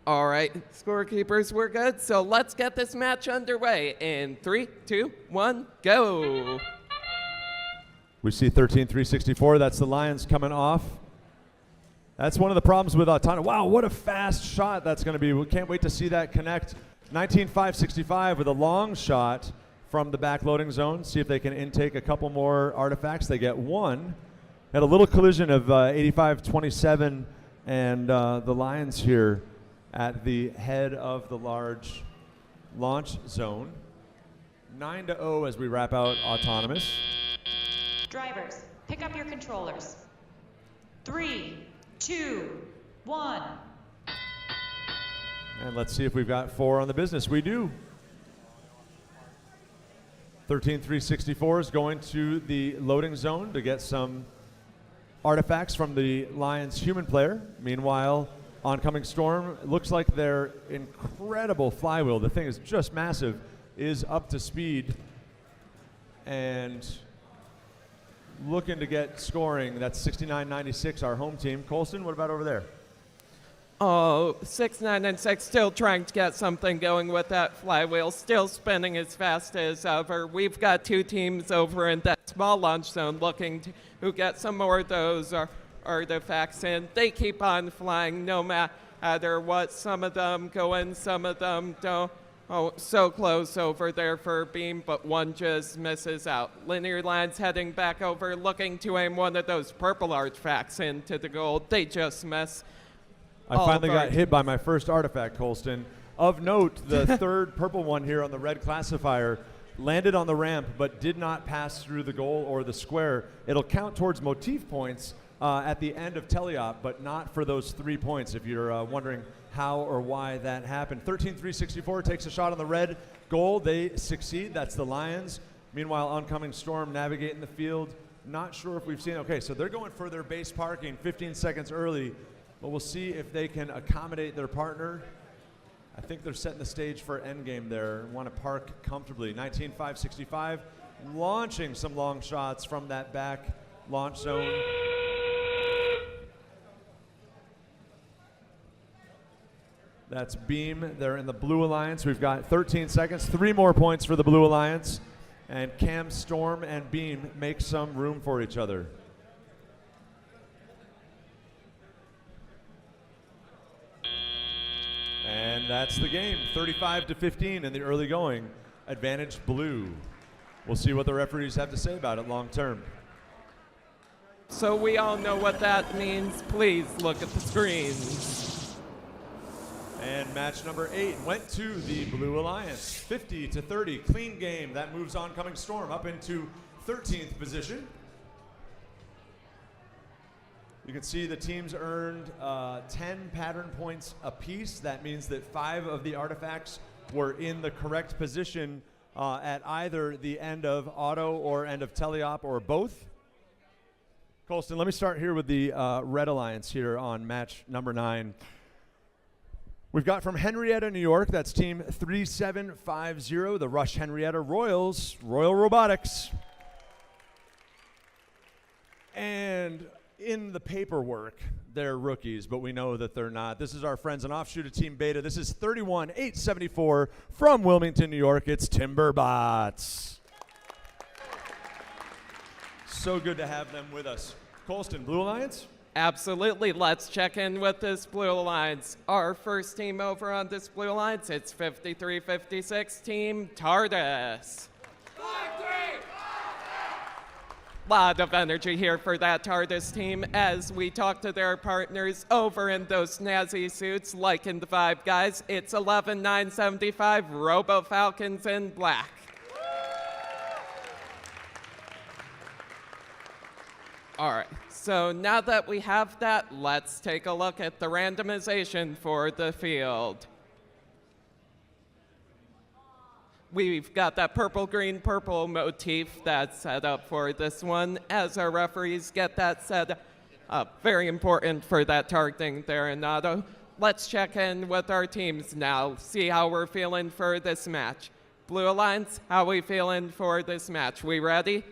All right, scorekeepers, we're good. So let's get this match underway in 3, 2, 1, go. We see 13-3-64. That's the Lions coming off. That's one of the problems with Autonomous. Wow, what a fast shot that's going to be. We can't wait to see that connect. 19-5-65 with a long shot from the back loading zone. See if they can intake a couple more artifacts. They get 1. Had a little collision of 85-27 and the Lions here at the head of the large launch zone. 9-0 as we wrap out Autonomous. Drivers, pick up your controllers. 3, 2, 1. And let's see if we've got 4 on the business. We do. 13-3-64 is going to the loading zone to get some artifacts from the Lions human player. Meanwhile, Oncoming Storm, it looks like their incredible flywheel, the thing is just massive, is up to speed and looking to get scoring. That's 69-96, our home team. Colston, what about over there? Oh, 6996 still trying to get something going with that flywheel, still spinning as fast as ever. We've got 2 teams over in that small launch zone looking to get some more of those artifacts in. They keep on flying no matter what. Some of them go in, some of them don't. Oh, so close over there for Beam, but one just misses out. Linear Lions heading back over, looking to aim one of those purple artifacts into the goal. They just miss. I finally got hit by my first artifact, Colston. Of note, the third purple one here on the red classifier landed on the ramp but did not pass through the goal or the square. It'll count towards motif points at the end of teleop, but not for those 3 points if you're wondering how or why that happened. 13-3-64 takes a shot on the red goal. They succeed. That's the Lions. Meanwhile, Oncoming Storm navigating the field Not sure if we've seen, okay, so they're going for their base parking 15 seconds early, but we'll see if they can accommodate their partner. I think they're setting the stage for endgame there. Want to park comfortably. 19.565, launching some long shots from that back launch zone. That's Beam. They're in the Blue Alliance. We've got 13 seconds, 3 more points for the Blue Alliance. And Cam, Storm, and Beam make some room for each other. And that's the game, 35-15 in the early going. Advantage Blue. We'll see what the referees have to say about it long term. So we all know what that means. Please look at the screens. And match number 8 went to the Blue Alliance, 50-30, clean game. That moves Oncoming Storm up into 13th position. You can see the teams earned 10 pattern points apiece. That means that 5 of the artifacts were in the correct position at either the end of auto or end of teleop or both. Colston, let me start here with the Red Alliance here on match number 9. We've got from Henrietta, New York, that's team 3750, the Rush Henrietta Royals, Royal Robotics. And in the paperwork, they're rookies, but we know that they're not. This is our friends and offshoot of Team Beta. This is 31874 from Wilmington, New York. It's Timberbots. So good to have them with us. Colston, Blue Alliance? Absolutely. Let's check in with this Blue Alliance. Our first team over on this Blue Alliance, it's 5356 Team TARDIS. Lot of energy here for that TARDIS team as we talk to their partners over in those snazzy suits like in the Five Guys. It's 11975 Robo Falcons in black. All right, so now that we have that, let's take a look at the randomization for the field. We've got that purple, green, purple motif that's set up for this one as our referees get that set up. Very important for that targeting there in auto. Let's check in with our teams now, see how we're feeling for this match. Blue Alliance, how we feeling for this match? We ready?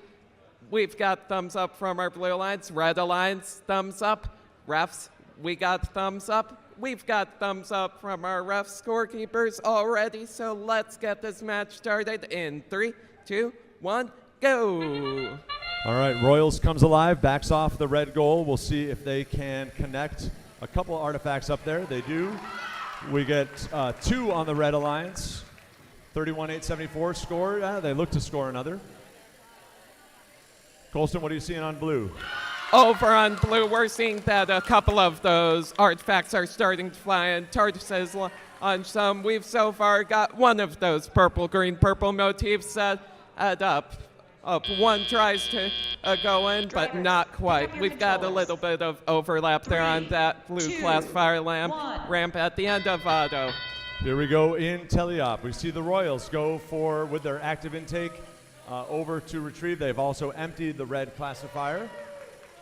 We've got thumbs up from our Blue Alliance. Red Alliance, thumbs up. Refs, we got thumbs up. We've got thumbs up from our ref scorekeepers already, so let's get this match started in 3, 2, 1, go! All right, Royals comes alive, backs off the red goal. We'll see if they can connect a couple artifacts up there. They do. We get 2 on the Red Alliance. 31-874 score. They look to score another. Colston, what are you seeing on blue? Over on blue, we're seeing that a couple of those artifacts are starting to fly, and TARDIS says on some. We've so far got one of those purple, green, purple motifs set up. One tries to go in, but not quite. We've got a little bit of overlap there on that blue Qualifier ramp at the end of auto. Here we go in teleop. We see the Royals go for, with their active intake, over to retrieve. They've also emptied the red classifier.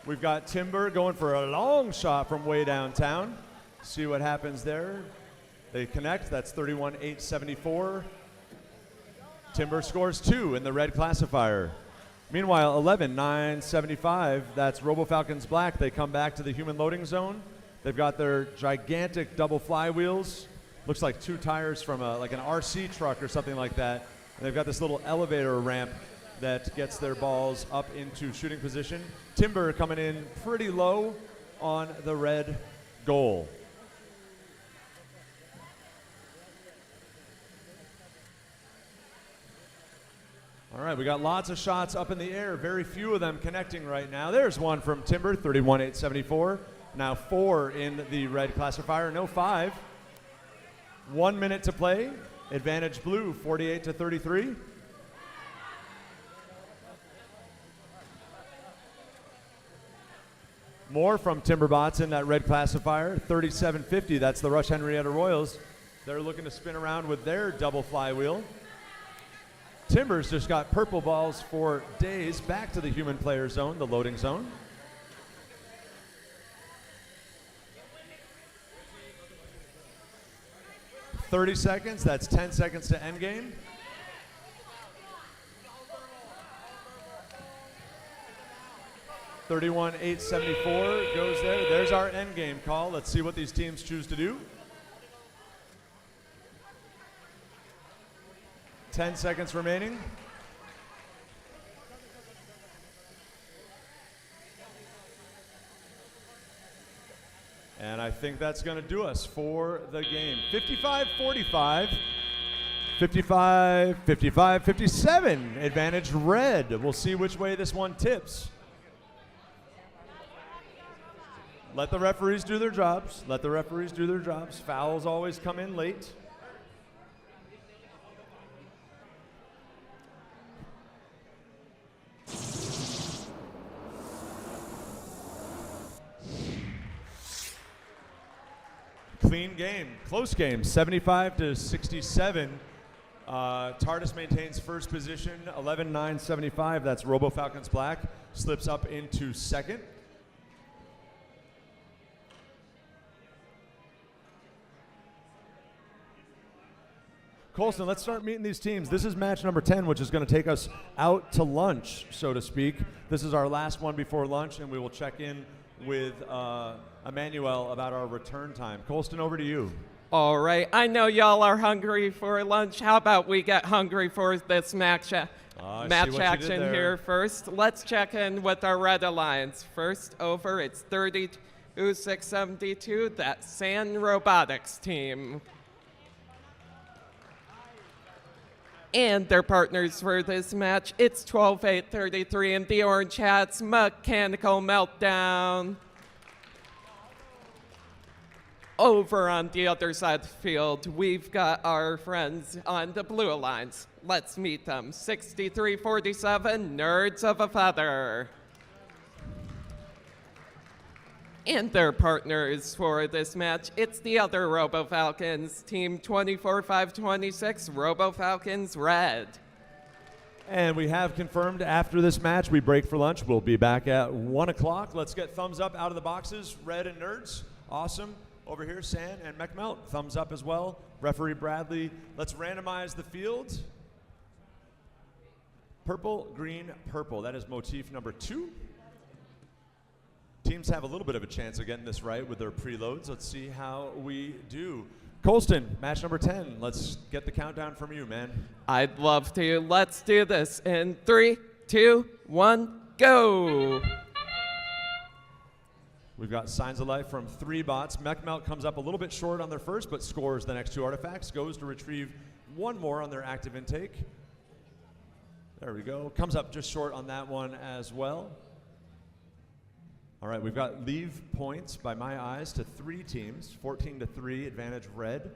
We've got Timber going for a long shot from way downtown. See what happens there. They connect. That's 31-874. Timber scores 2 in the red classifier. Meanwhile, 11-975. That's Robo Falcons black. They come back to the human loading zone. They've got their gigantic double flywheels. Looks like 2 tires from like an RC truck or something like that. And they've got this little elevator ramp that gets their balls up into shooting position. Timber coming in pretty low on the red goal. All right, we got lots of shots up in the air. Very few of them connecting right now. There's one from Timber, 31-874. Now 4 in the red classifier, no 5. 1 minute to play. Advantage blue, 48-33. More from Timberbots in that red classifier, 37-50. That's the Rush Henrietta Royals. They're looking to spin around with their double flywheel. Timbers just got purple balls for days. Back to the human player zone, the loading zone. "30 seconds, that's 10 seconds to end game. $31,874 goes there. There's our end game call. Let's see what these teams choose to do. 10 seconds remaining. And I think that's going to do us for the game. 55-45. 55, 55, 57. Advantage red. We'll see which way this one tips. Let the referees do their jobs. Let the referees do their jobs. Fouls always come in late. Clean game, close game, 75-67. Tardis maintains first position, 11,975. That's Robo Falcons Black. Slips up into second. Colston, let's start meeting these teams. This is match number 10, which is going to take us out to lunch, so to speak. This is our last one before lunch, and we will check in with Emmanuel about our return time. Colston, over to you. All right, I know y'all are hungry for lunch. How about we get hungry for this match action here first? Let's check in with our Red Alliance. First over, it's 32-672, that San Robotics team. And their partners for this match, it's 12-8-33 in the Orange Hats, Mechanical Meltdown. Over on the other side of the field, we've got our friends on the Blue Alliance. Let's meet them. 63-47, Nerds of a Feather. And their partners for this match, it's the other Robo Falcons, team 24-5-26, Robo Falcons Red. And we have confirmed after this match, we break for lunch. We'll be back at 1 o'clock. Let's get thumbs up out of the boxes, Red and Nerds. Awesome. Over here, San and McMelt, thumbs up as well. Referee Bradley, let's randomize the field. Purple, green, purple. That is motif number 2. Teams have a little bit of a chance of getting this right with their preloads. Let's see how we do. Colston, match number 10. Let's get the countdown from you, man. I'd love to. Let's do this in 3, 2, 1, go. We've got Signs of Life from 3 bots. MechMelt comes up a little bit short on their first, but scores the next 2 artifacts. Goes to retrieve 1 more on their active intake. There we go. Comes up just short on that one as well. All right, we've got leave points by my eyes to 3 teams, 14-3, advantage red.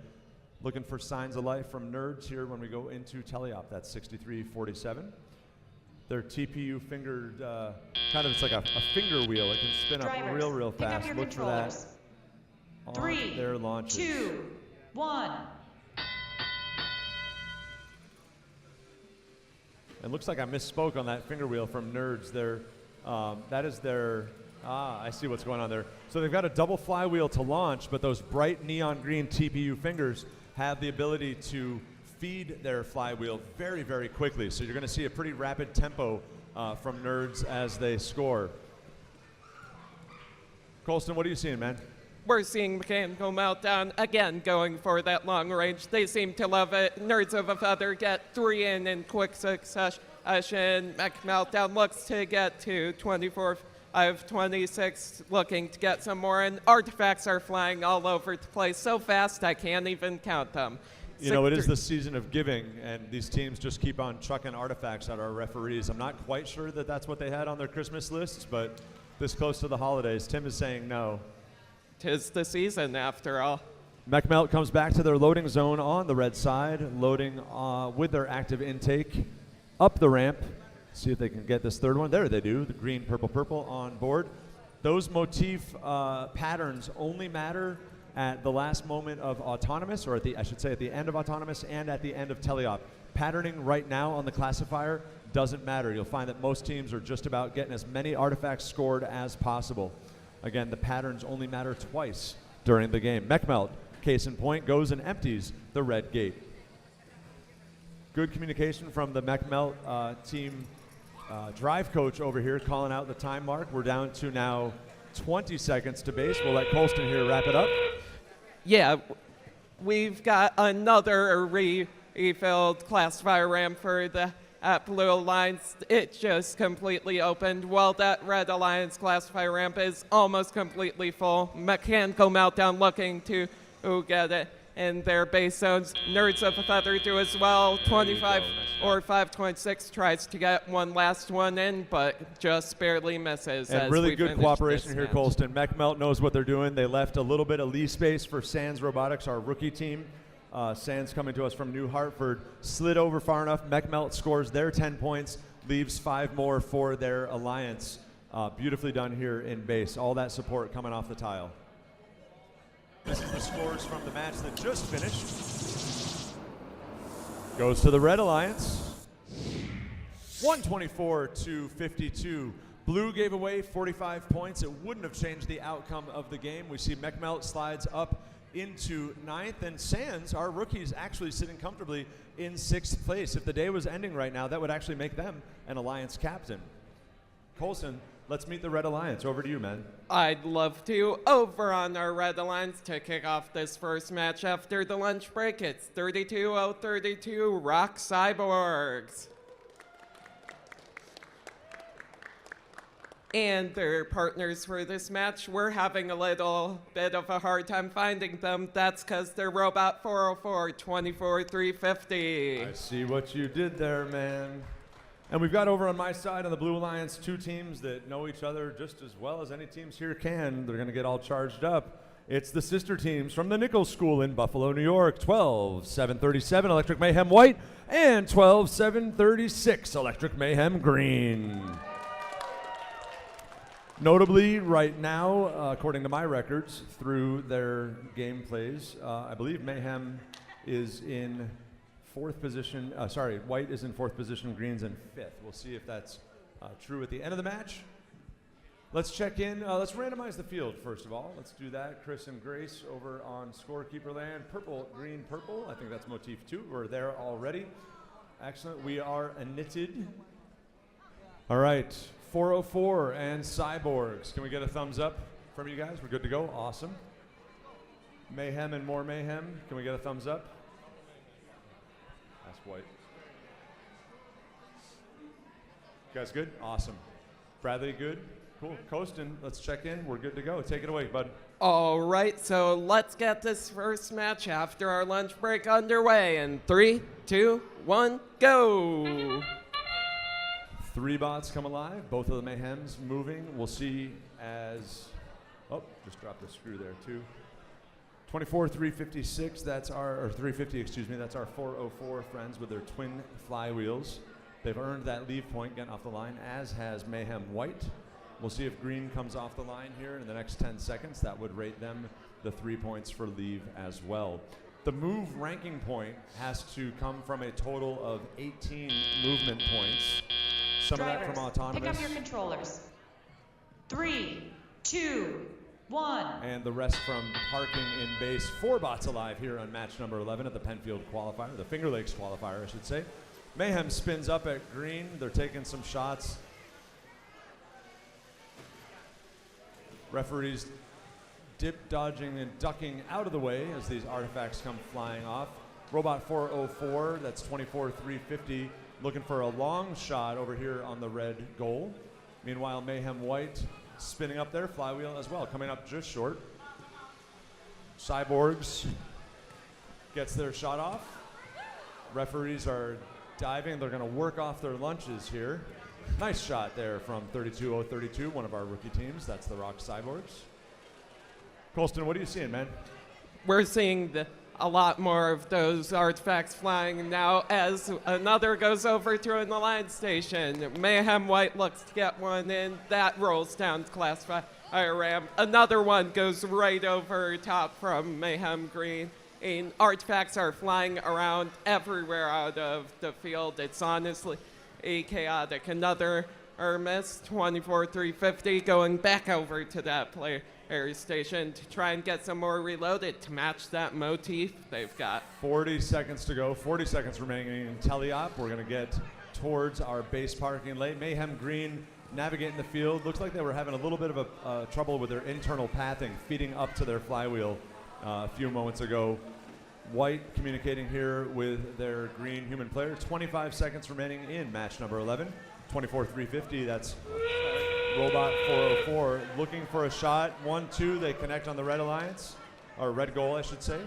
Looking for Signs of Life from Nerds here when we go into teleop. That's 63-47. Their TPU fingered, it's like a finger wheel. It can spin up real fast. Look for that on 3, their launches. 2, 1. It looks like I misspoke on that finger wheel from Nerds. That is their, I see what's going on there. So they've got a double flywheel to launch, but those bright neon green TPU fingers have the ability to feed their flywheel very, very quickly. So you're going to see a pretty rapid tempo from Nerds as they score. Colston, what are you seeing, man? We're seeing Mechanical Meltdown again going for that long range. They seem to love it. Nerds of a Feather get 3 in quick succession. Meltdown looks to get to 24-5-26, looking to get some more, and artifacts are flying all over the place so fast I can't even count them. You know, it is the season of giving, and these teams just keep on trucking artifacts at our referees. I'm not quite sure that that's what they had on their Christmas lists, but this close to the holidays, Tim is saying no. 'Tis the season, after all. MechMelt comes back to their loading zone on the red side, loading with their active intake up the ramp. See if they can get this third one. There they do, the green, purple, purple on board. Those motif patterns only matter at the last moment of Autonomous, or at the end of Autonomous and at the end of Teleop. Patterning right now on the classifier doesn't matter. You'll find that most teams are just about getting as many artifacts scored as possible. Again, the patterns only matter twice during the game. Mechmelt, case in point, goes and empties the red gate. Good communication from the Mechmelt team drive coach over here calling out the time mark. We're down to now 20 seconds to base. We'll let Colston here wrap it up. Yeah, we've got another refilled classifier ramp for the Blue Alliance. It just completely opened. Well, that Red Alliance classifier ramp is almost completely full. Mechanical Meltdown looking to get it in their base zones. Nerds of a Feather do as well. 25 or 526 tries to get one last one in, but just barely misses. And as really we good finish cooperation this here, match. Colston. Mechmelt knows what they're doing. They left a little bit of lee space for Sands Robotics, our rookie team. Sands coming to us from New Hartford, slid over far enough. Mechmelt scores their 10 points, leaves 5 more for their alliance. Beautifully done here in base. All that support coming off the tile. This is the scores from the match that just finished. Goes to the Red Alliance. 124-52. Blue gave away 45 points. It wouldn't have changed the outcome of the game. We see Mechmelt slides up into 9th, and Sands, our rookies, actually sitting comfortably in 6th place. If the day was ending right now, that would actually make them an alliance captain. Colson, let's meet the Red Alliance. Over to you, man. I'd love to. Over on our Red Alliance to kick off this first match after the lunch break, it's 32-0-32 Rock Cyborgs. And their partners for this match, we're having a little bit of a hard time finding them. That's because they're Robot 404, 24-350. I see what you did there, man. And we've got over on my side of the Blue Alliance 2 teams that know each other just as well as any teams here can. They're going to get all charged up. It's the sister teams from the Nichols School in Buffalo, New York. 12-737 Electric Mayhem White and 12-736 Electric Mayhem Green. Notably, right now, according to my records, through their game plays, I believe Mayhem is in 4th position. White is in 4th position, Green's in 5th. We'll see if that's true at the end of the match. Let's check in. Let's randomize the field, first of all. Let's do that. Chris and Grace over on scorekeeper land. Purple, green, purple. I think that's motif 2. We're there already. Excellent. We are knitted. All right. 404 and Cyborgs. Can we get a thumbs up from you guys? We're good to go. Awesome. Mayhem and more Mayhem. Can we get a thumbs up? That's White. You guys good? Awesome. Bradley, good? Cool. Coastin, let's check in. We're good to go. Take it away, bud. All right, so let's get this first match after our lunch break underway in 3, 2, 1, go! 3 bots come alive. Both of the Mayhems moving. We'll see as... Oh, just dropped a screw there, too. 24-356, that's our... Or 350, excuse me. That's our 404 friends with their twin flywheels. They've earned that leave point getting off the line, as has Mayhem White. We'll see if Green comes off the line here in the next 10 seconds. That would rate them the 3 points for leave as well. The move ranking point has to come from a total of 18 movement points. Some Drivers, of that from autonomous. pick up your controllers. 3, 2, 1. And the rest from parking in base. 4 bots alive here on match number 11 at the Penfield Qualifier, the Finger Lakes Qualifier, I should say. Mayhem spins up at green. They're taking some shots. Referees dip, dodging, and ducking out of the way as these artifacts come flying off. Robot 404, that's 24-350, looking for a long shot over here on the red goal. Meanwhile, Mayhem White spinning up their flywheel as well, coming up just short. Cyborgs gets their shot off. Referees are diving. They're going to work off their lunches here. Nice shot there from 32-0-32, one of our rookie teams. That's the Rock Cyborgs. Colston, what are you seeing, man? We're seeing a lot more of those artifacts flying now as another goes over to an alliance station. Mayhem White looks to get one in. That rolls down to classifier ramp. Another one goes right over top from Mayhem Green. and artifacts are flying around everywhere out of the field. It's honestly chaotic. Another miss, 24-350, going back over to that player station to try and get some more reloaded to match that motif they've got. 40 seconds to go, 40 seconds remaining in teleop. We're going to get towards our base parking lane. Mayhem Green navigating the field. Looks like they were having a little bit of a trouble with their internal pathing, feeding up to their flywheel a few moments ago. White communicating here with their green human player. 25 seconds remaining in match number 11. 24-350, that's Robot 404 looking for a shot. 1-2, they connect on the red alliance, or red goal, I should say.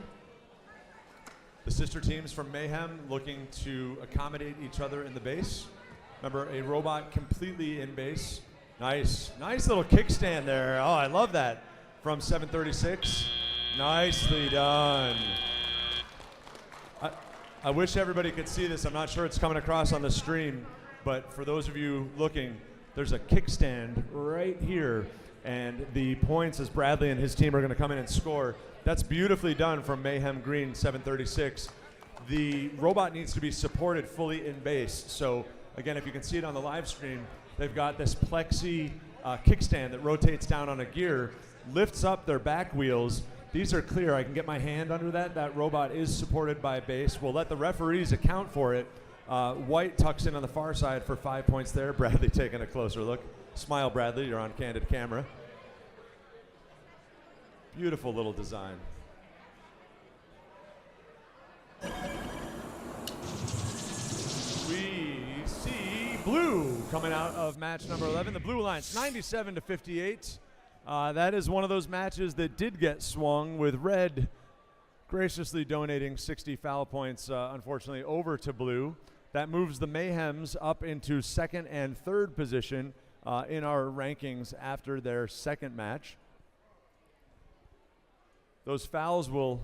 The sister teams from Mayhem looking to accommodate each other in the base. Remember, a robot completely in base. Nice little kickstand there. Oh, I love that from 736. Nicely done. I wish everybody could see this. I'm not sure it's coming across on the stream, but for those of you looking, there's a kickstand right here, and the points as Bradley and his team are going to come in and score. That's beautifully done from Mayhem Green 736. The robot needs to be supported fully in base. So again, if you can see it on the live stream, they've got this plexi kickstand that rotates down on a gear, lifts up their back wheels. These are clear. I can get my hand under that. That robot is supported by base. We'll let the referees account for it. White tucks in on the far side for 5 points there. Bradley taking a closer look. Smile, Bradley. You're on candid camera. Beautiful little design. We see blue coming out of match number 11. The Blue Alliance, 97-58. That is one of those matches that did get swung, with red graciously donating 60 foul points, unfortunately, over to blue. That moves the Mayhems up into second and third position in our rankings after their second match. Those fouls will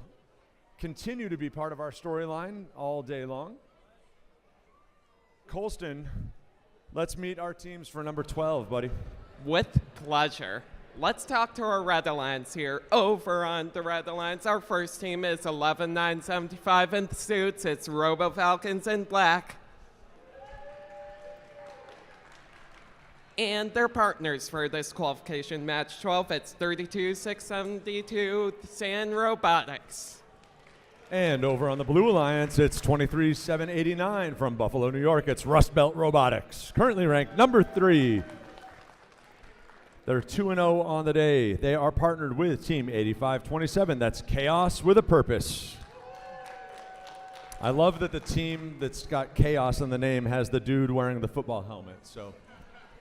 continue to be part of our storyline all day long. Colston, let's meet our teams for number 12, buddy. With pleasure. Let's talk to our Red Alliance here. Over on the Red Alliance, our first team is 11-975 in the suits. It's Robo Falcons in black. And their partners for this qualification match 12, it's 32-672 San Robotics. And over on the Blue Alliance, it's 23-789 from Buffalo, New York. It's Rust Belt Robotics, currently ranked number 3. They're 2-0 on the day. They are partnered with Team 8527. That's Chaos with a Purpose. I love that the team that's got Chaos in the name has the dude wearing the football helmet. So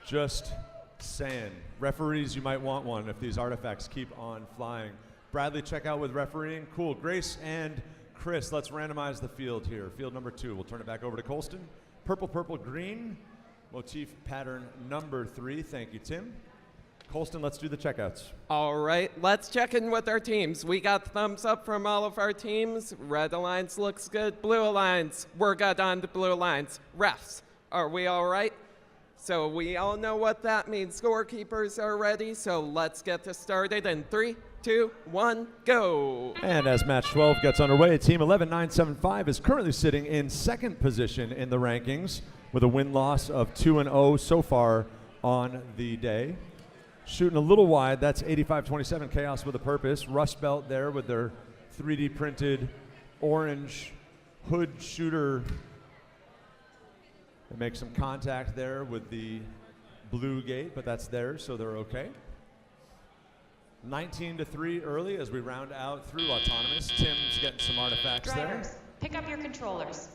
just saying. Referees, you might want one if these artifacts keep on flying. Bradley, check out with refereeing. Cool. Grace and Chris, let's randomize the field here. Field number 2. We'll turn it back over to Colston. Purple, purple, green. Motif pattern number 3. Thank you, Tim. Colston, let's do the checkouts. All right, let's check in with our teams. We got thumbs up from all of our teams. Red Alliance looks good. Blue Alliance, we're good on the Blue Alliance. Refs, are we all right? So we all know what that means. Scorekeepers are ready, so let's get this started in 3, 2, 1, go. And as match 12 gets underway, Team 11-975 is currently sitting in second position in the rankings with a win-loss of 2-0 so far on the day. Shooting a little wide, that's 8527 Chaos with a Purpose. Rust Belt there with their 3D printed orange hood shooter. They make some contact there with the blue gate, but that's theirs, so they're okay. 19-3 early as we round out through Autonomous. Tim's getting some artifacts Drivers, there. pick up your controllers.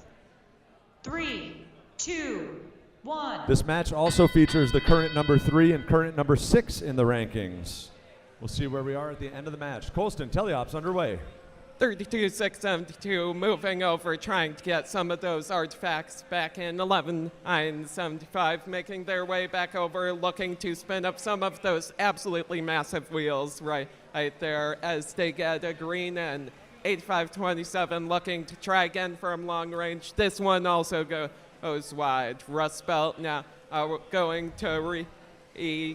3, 2, 1. This match also features the current number 3 and current number 6 in the rankings. We'll see where we are at the end of the match. Colston, teleops underway. 32-672, moving over, trying to get some of those artifacts back in. 11-975, making their way back over, looking to spin up some of those absolutely massive wheels right there as they get a green, and 8527 looking to try again from long range. This one also goes wide. Rust Belt now going to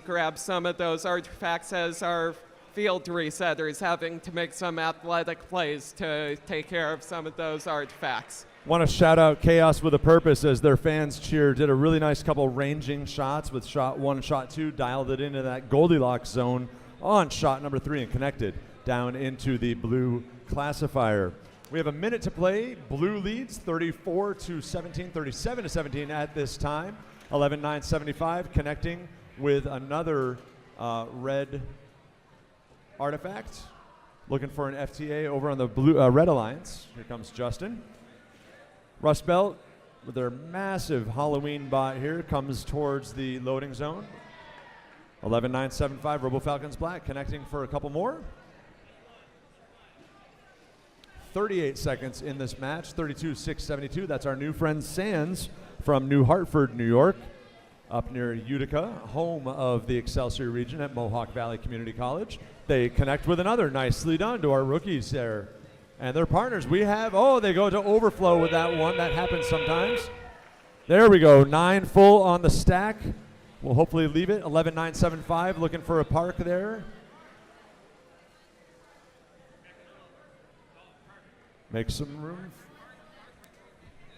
grab some of those artifacts as our field resetters having to make some athletic plays to take care of some of those artifacts. Want to shout out Chaos with a Purpose as their fans cheer. Did a really nice couple ranging shots with shot 1 and shot 2, dialed it into that Goldilocks zone on shot number 3 and connected down into the blue classifier. We have a minute to play. Blue leads 34-17, 37-17 at this time. 11-9-75 connecting with another red artifact. Looking for an FTA over on the blue Red Alliance. Here comes Justin. Rust Belt with their massive Halloween bot here comes towards the loading zone. 11-9-7-5 Robo Falcons Black connecting for a couple more. 38 seconds in this match, 32-6-72. That's our new friend Sands from New Hartford, New York, up near Utica, home of the Excelsior region at Mohawk Valley Community College. They connect with another, nicely done to our rookies there. And their partners, we have, they go to overflow with that one. That happens sometimes. There we go, 9 full on the stack. We'll hopefully leave it, 11-9-7-5, looking for a park there. Make some room.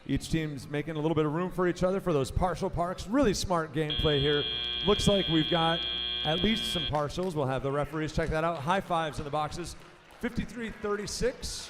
Each team's making a little bit of room for each other for those partial parks. Really smart gameplay here. Looks like we've got at least some partials. We'll have the referees check that out. High fives in the boxes. 53-36.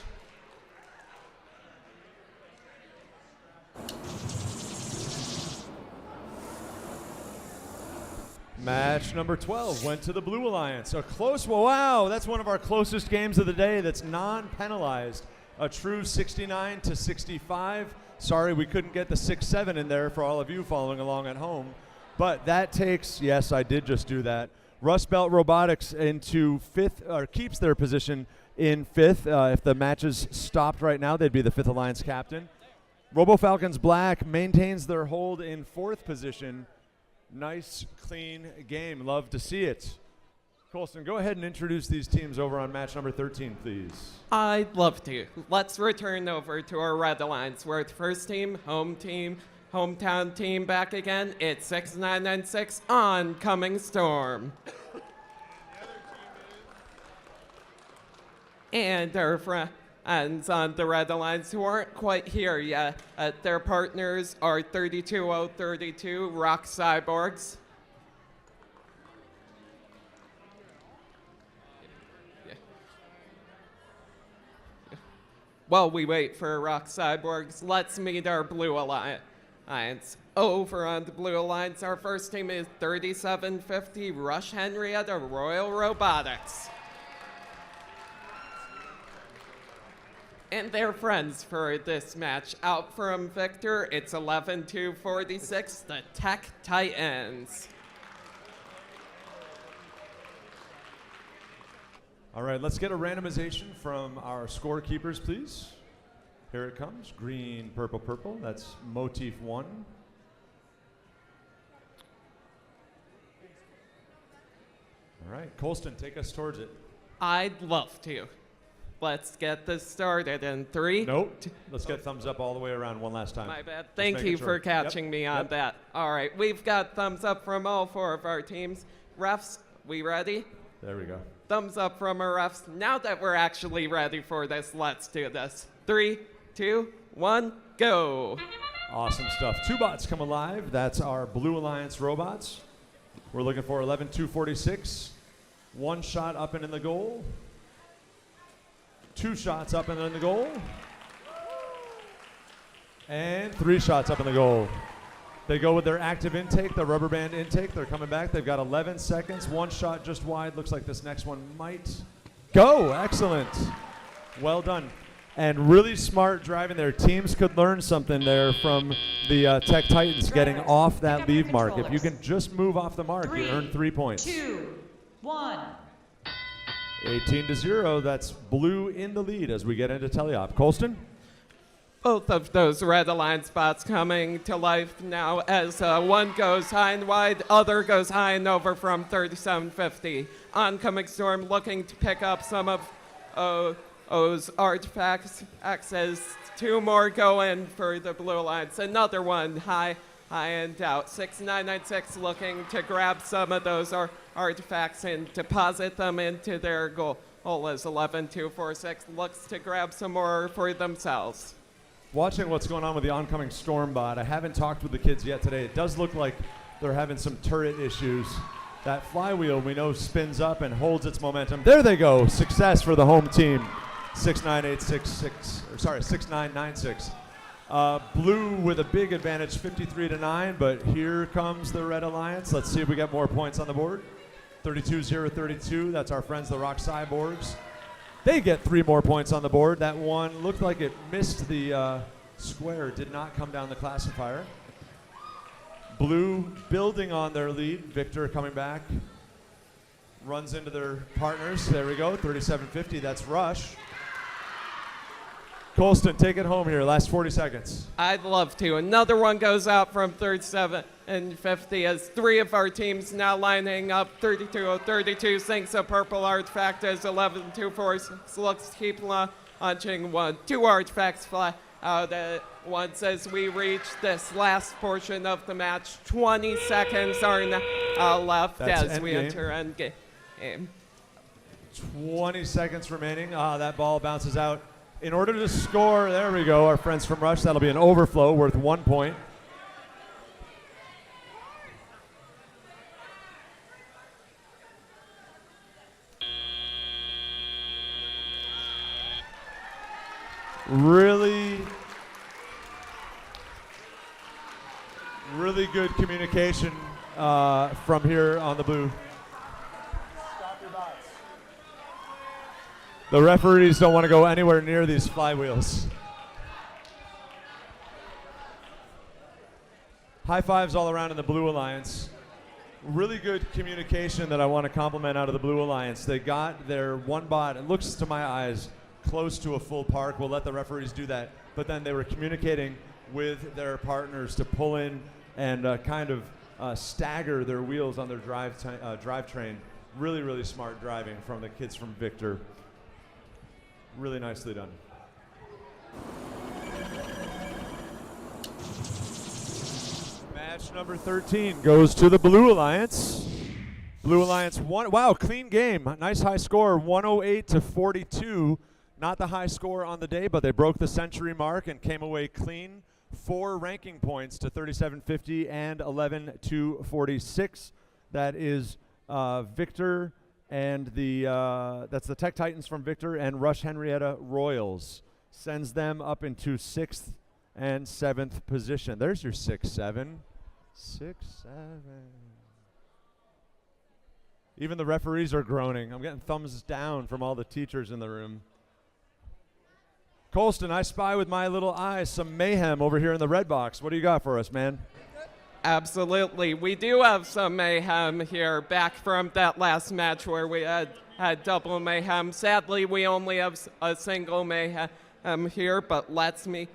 Match number 12 went to the Blue Alliance. A close, wow, that's one of our closest games of the day that's non-penalized. A true 69-65. Sorry we couldn't get the 6-7 in there for all of you following along at home. But that takes, yes, I did just do that. Rust Belt Robotics into 5th, or keeps their position in 5th. If the matches stopped right now, they'd be the 5th Alliance captain. Robo Falcons Black maintains their hold in 4th position. Nice, clean game. Love to see it. Colston, go ahead and introduce these teams over on match number 13, please. I'd love to. Let's return over to our Red Alliance. We're the first team, hometown team back again. It's 6996 Oncoming Storm. And our friends on the Red Alliance who aren't quite here yet, their partners are 32032 Rock Cyborgs. While we wait for Rock Cyborgs, let's meet our Blue Alliance. Over on the Blue Alliance, our first team is 3750 Rush Henrietta Royal Robotics. And they're friends for this match. Out from Victor, it's 11-2-46, the Tech Titans. All right, let's get a randomization from our scorekeepers, please. Here it comes, green, purple, purple. That's motif 1. All right, Colston, take us towards it. I'd love to. Let's get this started in 3. Nope. Let's get thumbs up all the way around one last time. My bad. Thank you for catching me on that. All right, we've got thumbs up from all 4 of our teams. Refs, we ready? There we go. Thumbs up from our refs. Now that we're actually ready for this, let's do this. 3, 2, 1, go. Awesome stuff. 2 bots come alive. That's our Blue Alliance robots. We're looking for 11-2-46. 1 shot up and in the goal. 2 shots up and in the goal. And 3 shots up in the goal. They go with their active intake, the rubber band intake. They're coming back. They've got 11 seconds. 1 shot just wide. Looks like this next one might go. Excellent. Well done. And really smart driving there. Teams could learn something there from the Tech Titans getting off that leave mark. If you can just move off the mark, you earn 3 points. 2, 1. 18-0. That's blue in the lead as we get into teleop. Colston? Both of those Red Alliance spots coming to life now as one goes high and wide, other goes high and over from 3750. Oncoming Storm looking to pick up some of those artifacts. Access 2 more go in for the Blue Alliance. Another one high and out. 6996 looking to grab some of those artifacts and deposit them into their goal. As 11-2-4-6 looks to grab some more for themselves. Watching what's going on with the oncoming storm bot, I haven't talked with the kids yet today. It does look like they're having some turret issues. That flywheel we know spins up and holds its momentum. There they go. Success for the home team. 6996. Blue with a big advantage, 53-9, but here comes the Red Alliance. Let's see if we get more points on the board. 32-0-32, that's our friends the Rock Cyborgs. They get 3 more points on the board. That one looked like it missed the square, did not come down the classifier. Blue building on their lead. Victor coming back. Runs into their partners. There we go, 37-50, that's Rush. Colston, take it home here, last 40 seconds. I'd love to. Another one goes out from 37-50 as 3 of our teams now lining up. 32-0-32 sinks a purple artifact as 11-2-4 looks to keep launching 2 artifacts fly out at once as we reach this last portion of the match. 20 seconds are now left as we enter end game. 20 seconds remaining. That ball bounces out. In order to score, there we go, our friends from Rush, that'll be an overflow worth 1 point. Really good communication from here on the blue. The referees don't want to go anywhere near these flywheels. High fives all around in the Blue Alliance. Really good communication that I want to compliment out of the Blue Alliance. They got their one bot, it looks to my eyes, close to a full park. We'll let the referees do that. But then they were communicating with their partners to pull in and kind of stagger their wheels on their drivetrain. Really, really smart driving from the kids from Victor. Really nicely done. Match number 13 goes to the Blue Alliance. Blue Alliance won. Wow, clean game. Nice high score, 108-42. Not the high score on the day, but they broke the century mark and came away clean. 4 ranking points to 37-50 and 11-46. That is Victor and that's the Tech Titans from Victor and Rush Henrietta Royals. Sends them up into 6th and 7th position. There's your 6-7. 6-7. Even the referees are groaning. I'm getting thumbs down from all the teachers in the room. Colston, I spy with my little eyes some mayhem over here in the red box. What do you got for us, man? Absolutely. We do have some mayhem here back from that last match where we had double mayhem. Sadly, we only have a single mayhem here, but let's meet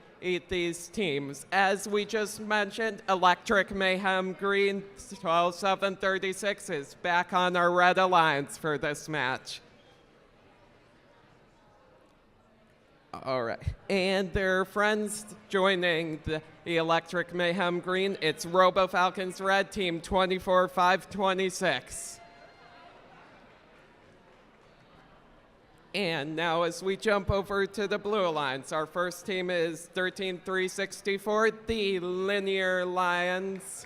these teams. As we just mentioned, Electric Mayhem Green 12-7-36 is back on our Red Alliance for this match. All right, and their friends joining the Electric Mayhem Green, it's Robo Falcons Red Team 24-5-26. And now as we jump over to the Blue Alliance, our first team is 13-3-64, the Linear Lions.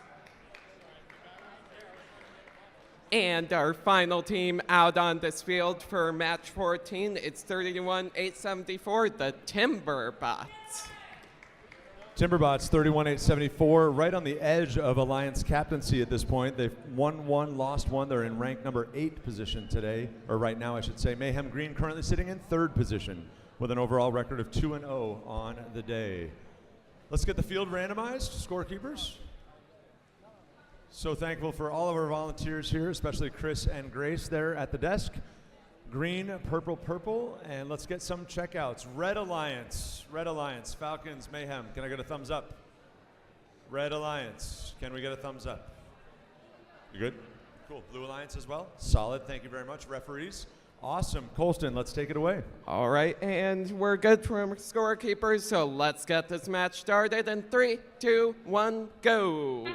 And our final team out on this field for match 14, it's 31-8-74, the Timberbots. Timberbots 31-8-74, right on the edge of Alliance captaincy at this point. They've won 1, lost 1. They're in rank number 8 position today, or right now I should say. Mayhem Green currently sitting in 3rd position with an overall record of 2-0 on the day. Let's get the field randomized, scorekeepers. So thankful for all of our volunteers here, especially Chris and Grace there at the desk. Green, purple, purple, and let's get some checkouts. Red Alliance, Falcons, Mayhem. Can I get a thumbs up? Red Alliance, can we get a thumbs up? You good? Cool. Blue Alliance as well. Solid. Thank you very much, referees. Awesome. Colston, let's take it away. All right, and we're good from scorekeepers, so let's get this match started in 3, 2, 1, go.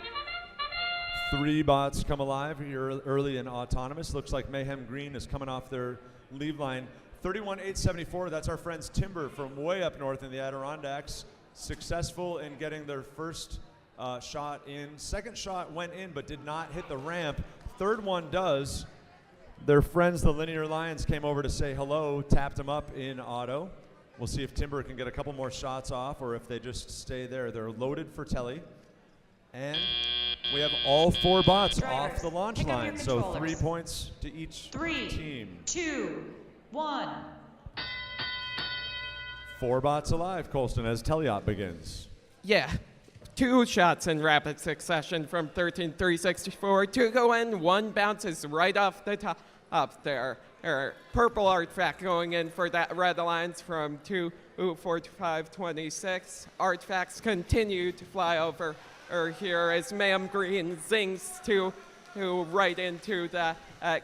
3 bots come alive here early and autonomous. Looks like Mayhem Green is coming off their leave line. 31,874, that's our friends Timber from way up north in the Adirondacks. Successful in getting their first shot in. Second shot went in but did not hit the ramp. Third one does. Their friends, the Linear Lions, came over to say hello, tapped them up in auto. We'll see if Timber can get a couple more shots off or if they just stay there. They're loaded for telly. And we have all 4 bots Drivers, off the launch pick up your line. So 3 controllers. points to each 3, team. 2, 1. 4 bots alive, Colston, as Teleop begins. Yeah, 2 shots in rapid succession from 13,364 to go in. 1 bounces right off the top there. Purple artifact going in for that red alliance from 24526. Artifacts continue to fly over here as Mayhem Green zings to right into that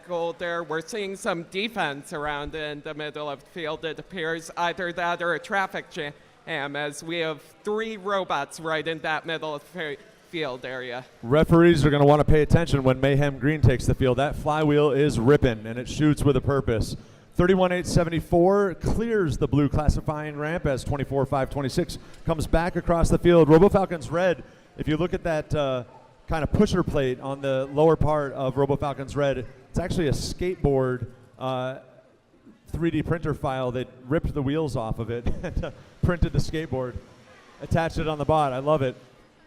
goal there. We're seeing some defense around in the middle of the field. It appears either that or a traffic jam, as we have 3 robots right in that middle of the field area. Referees are going to want to pay attention when Mayhem Green takes the field. That flywheel is ripping, and it shoots with a purpose. 31,874 clears the blue classifying ramp as 24,526 comes back across the field. RoboFalcons Red, if you look at that kind of pusher plate on the lower part of RoboFalcons Red, it's actually a skateboard 3D printer file that ripped the wheels off of it and printed the skateboard, attached it on the bot. I love it.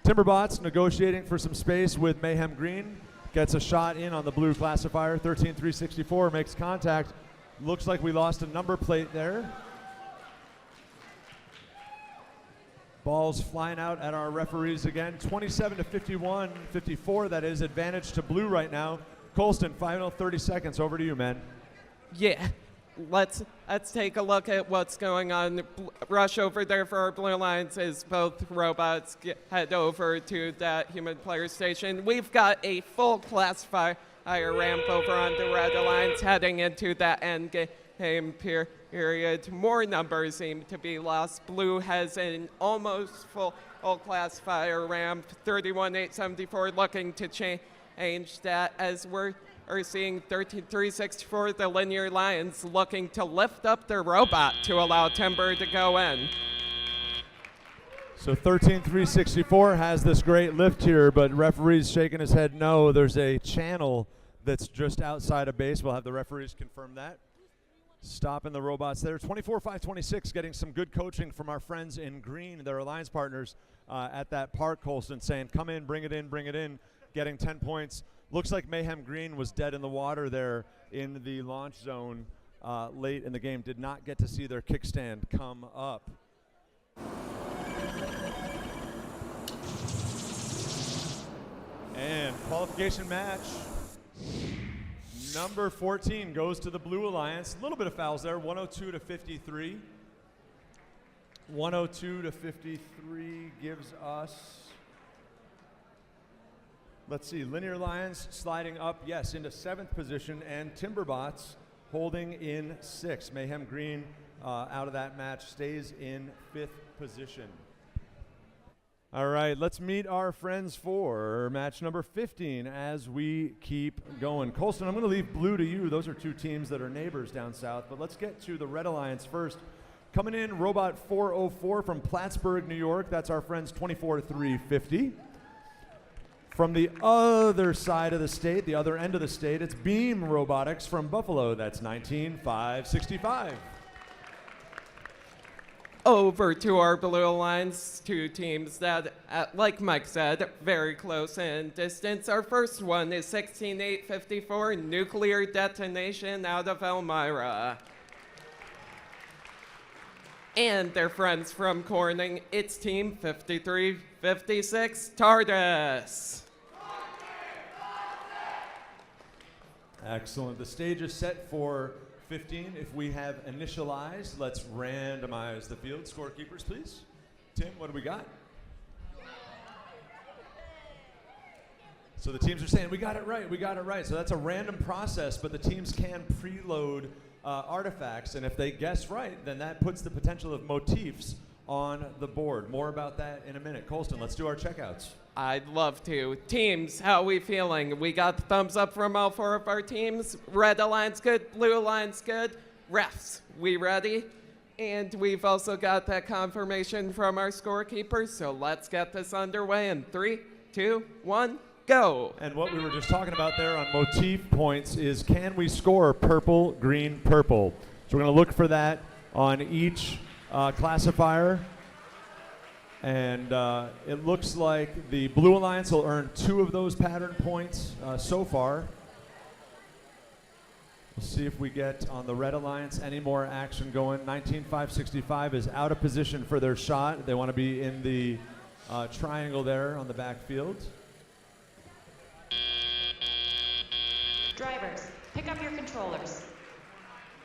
Timberbots negotiating for some space with Mayhem Green. Gets a shot in on the blue classifier. 13,364 makes contact. Looks like we lost a number plate there. Balls flying out at our referees again. 27 to 51, 54. That is advantage to blue right now. Colston, final 30 seconds. Over to you, man. Yeah, let's take a look at what's going on. Rush over there for our blue lines as both robots head over to that human player station. We've got a full classifier ramp over on the red alliance heading into that end game period. More numbers seem to be lost. Blue has an almost full classifier ramp. 31,874 looking to change that as we're seeing 13,364, the Linear Lions looking to lift up their robot to allow Timber to go in. So 13,364 has this great lift here, but referee's shaking his head no. There's a channel that's just outside of base. We'll have the referees confirm that. Stopping the robots there. 24,526 getting some good coaching from our friends in green, their alliance partners at that park, Colston, saying come in, bring it in, bring it in, getting 10 points. Looks like Mayhem Green was dead in the water there in the launch zone late in the game. Did not get to see their kickstand come up. And qualification match. Number 14 goes to the Blue Alliance. A little bit of fouls there, 102 to 53. 102 to 53 gives us, let's see, Linear Lions sliding up, yes, into 7th position, and Timberbots holding in 6th. Mayhem Green out of that match stays in 5th position. All right, let's meet our friends for match number 15 as we keep going. Colston, I'm going to leave blue to you. Those are 2 teams that are neighbors down south, but let's get to the Red Alliance first. Coming in, Robot 404 from Plattsburgh, New York. That's our friends 24,350. From the other side of the state, the other end of the state, it's Beam Robotics from Buffalo. That's 19,565. Over to our blue lines, 2 teams that, like Mike said, very close in distance. Our first one is 16,854, Nuclear Detonation out of Elmira. And their friends from Corning, it's team 5356, TARDIS. Excellent. The stage is set for 15. If we have initialized, let's randomize the field. Scorekeepers, please. Tim, what do we got? So the teams are saying, we got it right, we got it right. So that's a random process, but the teams can preload artifacts, and if they guess right, then that puts the potential of motifs on the board. More about that in a minute. Colston, let's do our checkouts. I'd love to. Teams, how we feeling? We got the thumbs up from all 4 of our teams. Red Alliance good, Blue Alliance good. Refs, we ready? And we've also got that confirmation from our scorekeeper, so let's get this underway in 3, 2, 1, go. And what we were just talking about there on motif points is, can we score purple, green, purple? So we're going to look for that on each classifier. And it looks like the Blue Alliance will earn 2 of those pattern points so far. We'll see if we get on the Red Alliance any more action going. 19-5-65 is out of position for their shot. They want to be in the triangle there on the backfield. Drivers, pick up your controllers.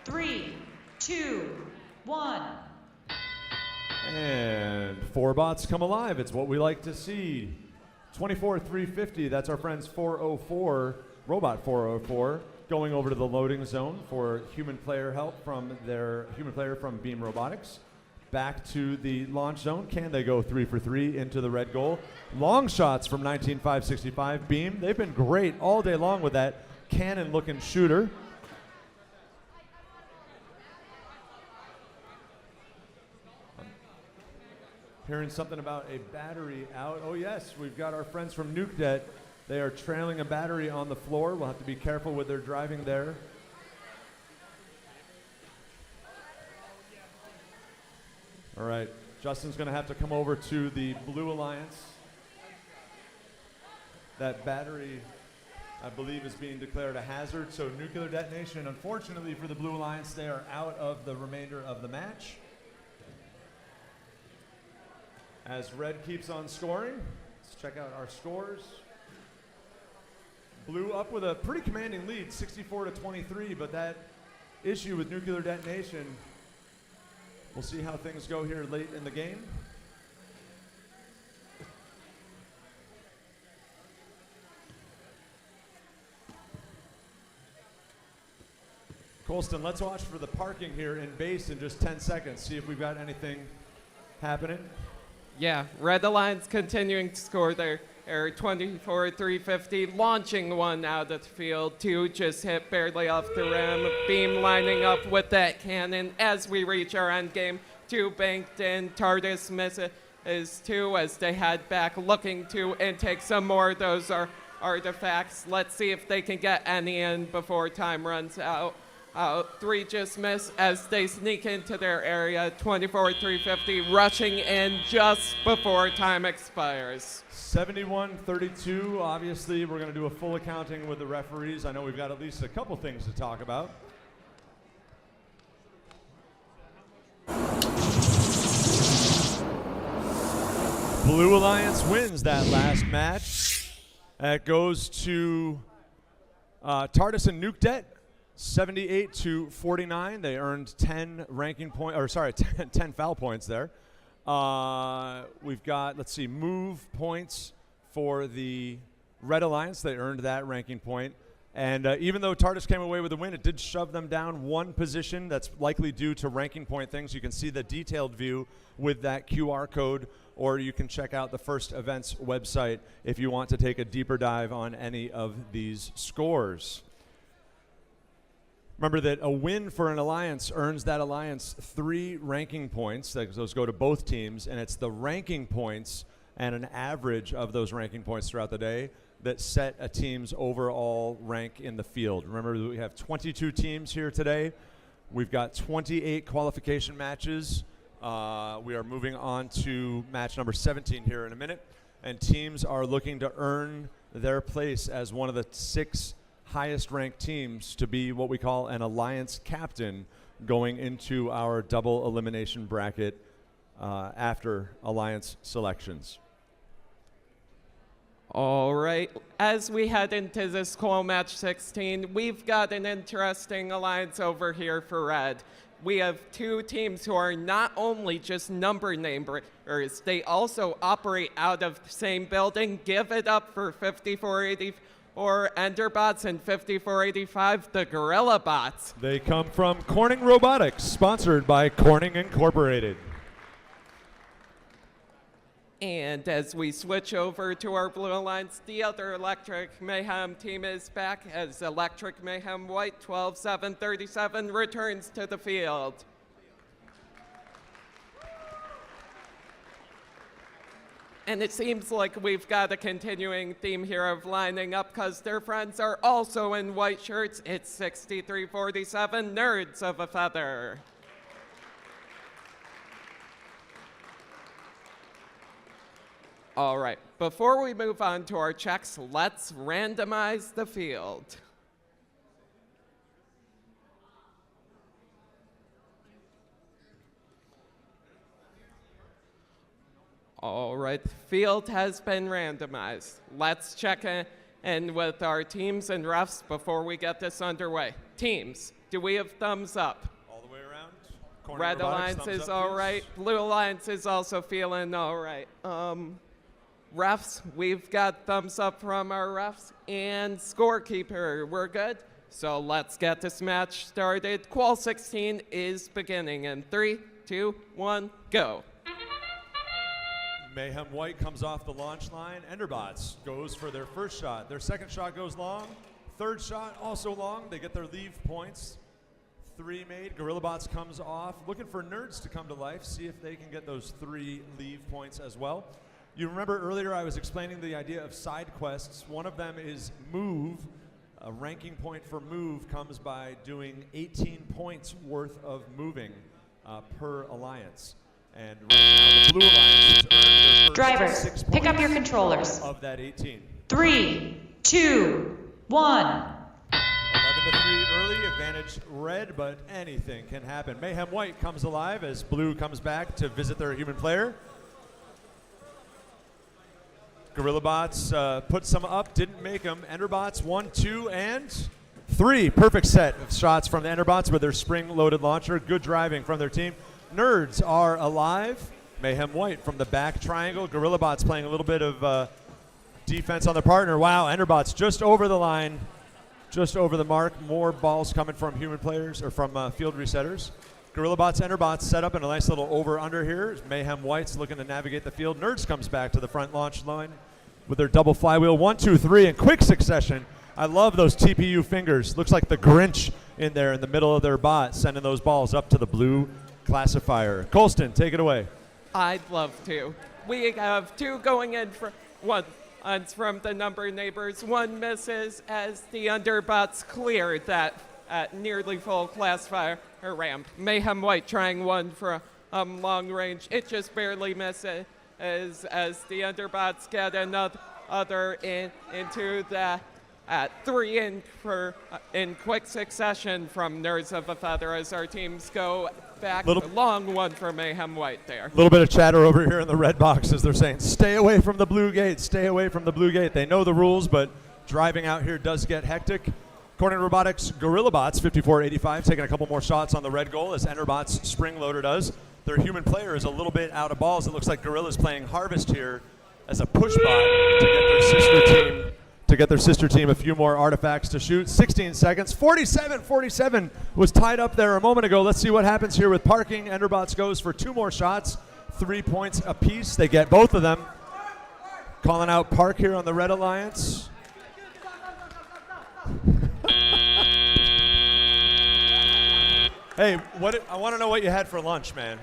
3, 2, 1. And 4 bots come alive. It's what we like to see. 24-350, that's our friends 404, Robot 404, going over to the loading zone for human player help from their human player from Beam Robotics. Back to the launch zone. Can they go 3 for 3 into the red goal? Long shots from 19-5-65 Beam. They've been great all day long with that cannon-looking shooter. Hearing something about a battery out. Oh yes, we've got our friends from DECODE. They are trailing a battery on the floor. We'll have to be careful with their driving there. All right, Justin's going to have to come over to the Blue Alliance. That battery, I believe, is being declared a hazard, so nuclear detonation. Unfortunately for the Blue Alliance, they are out of the remainder of the match. As Red keeps on scoring, let's check out our scores. Blue up with a pretty commanding lead, 64-23, but that issue with nuclear detonation, we'll see how things go here late in the game. Colston, let's watch for the parking here in base in just 10 seconds, see if we've got anything happening. Yeah, Red Alliance continuing to score their 24-350, launching one out of the field. 2 just hit barely off the rim. Beam lining up with that cannon as we reach our end game. 2 banked in. TARDIS misses 2 as they head back, looking to intake some more of those artifacts. Let's see if they can get any in before time runs out. 3 just miss as they sneak into their area. 24-350, rushing in just before time expires. 71-32. Obviously, we're going to do a full accounting with the referees. I know we've got at least a couple things to talk about. Blue Alliance wins that last match. That goes to TARDIS and DECODE. 78-49. They earned 10 ranking point, or sorry, 10 foul points there. We've got, let's see, move points for the Red Alliance. They earned that ranking point. And even though TARDIS came away with the win, it did shove them down 1 position. That's likely due to ranking point things. You can see the detailed view with that QR code, or you can check out the First Events website if you want to take a deeper dive on any of these scores. Remember that a win for an alliance earns that alliance 3 ranking points. Those go to both teams, and it's the ranking points and an average of those ranking points throughout the day that set a team's overall rank in the field. Remember that we have 22 teams here today. We've got 28 qualification matches. We are moving on to match number 17 here in a minute, and teams are looking to earn their place as one of the 6 highest ranked teams to be what we call an alliance captain going into our double elimination bracket after alliance selections. All right, as we head into this cool match 16, we've got an interesting alliance over here for Red. We have 2 teams who are not only just number namers, they also operate out of the same building. Give it up for 5484 Enderbots and 5485, the Gorilla Bots. They come from Corning Robotics, sponsored by Corning Incorporated. And as we switch over to our Blue Alliance, the other Electric Mayhem team is back as Electric Mayhem White 12-7-37 returns to the field. And it seems like we've got a continuing theme here of lining up because their friends are also in white shirts. It's 63-47, Nerds of a Feather. All right, before we move on to our checks, let's randomize the field. All right, the field has been randomized. Let's check in with our teams and refs before we get this underway. Teams, do we have thumbs up? All the way around. Corner Red Robotics, Alliance thumbs is up, all please. right. Blue Alliance is also feeling all right. Refs, we've got thumbs up from our refs. And scorekeeper, we're good? So let's get this match started. Qual 16 is beginning in 3, 2, 1, go. Mayhem White comes off the launch line. Enderbots goes for their first shot. Their second shot goes long. Third shot also long. They get their leave points. 3 made. GorillaBots comes off. Looking for Nerds to come to life. See if they can get those 3 leave points as well. You remember earlier I was explaining the idea of side quests. One of them is Move. A ranking point for Move comes by doing 18 points worth of moving per alliance. And right now the Blue Alliance has earned their first Drivers, 6 pick up points your controllers. of that 18. 3, 2, 1. 11 to 3 early, advantage red, but anything can happen. Mayhem White comes alive as Blue comes back to visit their human player. GorillaBots put some up, didn't make them. Enderbots 1, 2, and 3. Perfect set of shots from the Enderbots with their spring-loaded launcher. Good driving from their team. Nerds are alive. Mayhem White from the back triangle. GorillaBots playing a little bit of defense on their partner. Wow, Enderbots just over the line, just over the mark. More balls coming from human players or from field resetters. GorillaBots, Enderbots set up in a nice little over-under here. Mayhem White's looking to navigate the field. Nerds comes back to the front launch line with their double flywheel. 1, 2, 3 in quick succession. I love those TPU fingers. Looks like the Grinch in there in the middle of their bot, sending those balls up to the blue classifier. Colston, take it away. I'd love to. We have 2 going in for one. One's from the number neighbors. 1 misses as the underbots cleared that at nearly full classifier ramp. Mayhem White trying 1 for long range. It just barely misses as the underbots get another into the at 3 in quick succession from Nerds of a Feather as our teams go back. Long 1 for Mayhem White there. A little bit of chatter over here in the red box as they're saying, stay away from the blue gate, stay away from the blue gate. They know the rules, but driving out here does get hectic. Corning Robotics, GorillaBots, 54-85, taking a couple more shots on the red goal as Enderbots spring loader does. Their human player is a little bit out of balls. It looks like Gorilla's playing Harvest here as a push bot to get their sister team a few more artifacts to shoot. 16 seconds, 47-47 was tied up there a moment ago. Let's see what happens here with parking. Enderbots goes for 2 more shots, 3 points apiece. They get both of them. Calling out Park here on the Red Alliance. Hey, I want to know what you had for lunch, man.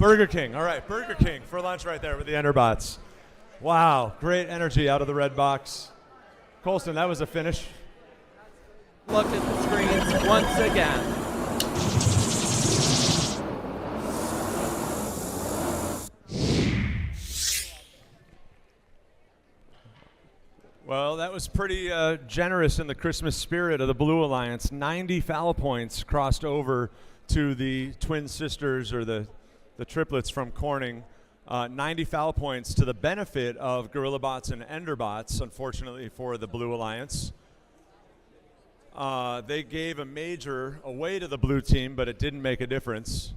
Burger King. All right, Burger King for lunch right there with the Enderbots. Wow, great energy out of the red box. Colston, that was a finish. Look at the screens once again. Well, that was pretty generous in the Christmas spirit of the Blue Alliance. 90 foul points crossed over to the twin sisters or the triplets from Corning. 90 foul points to the benefit of GorillaBots and Enderbots, unfortunately for the Blue Alliance. They gave a major away to the blue team, but it didn't make a difference.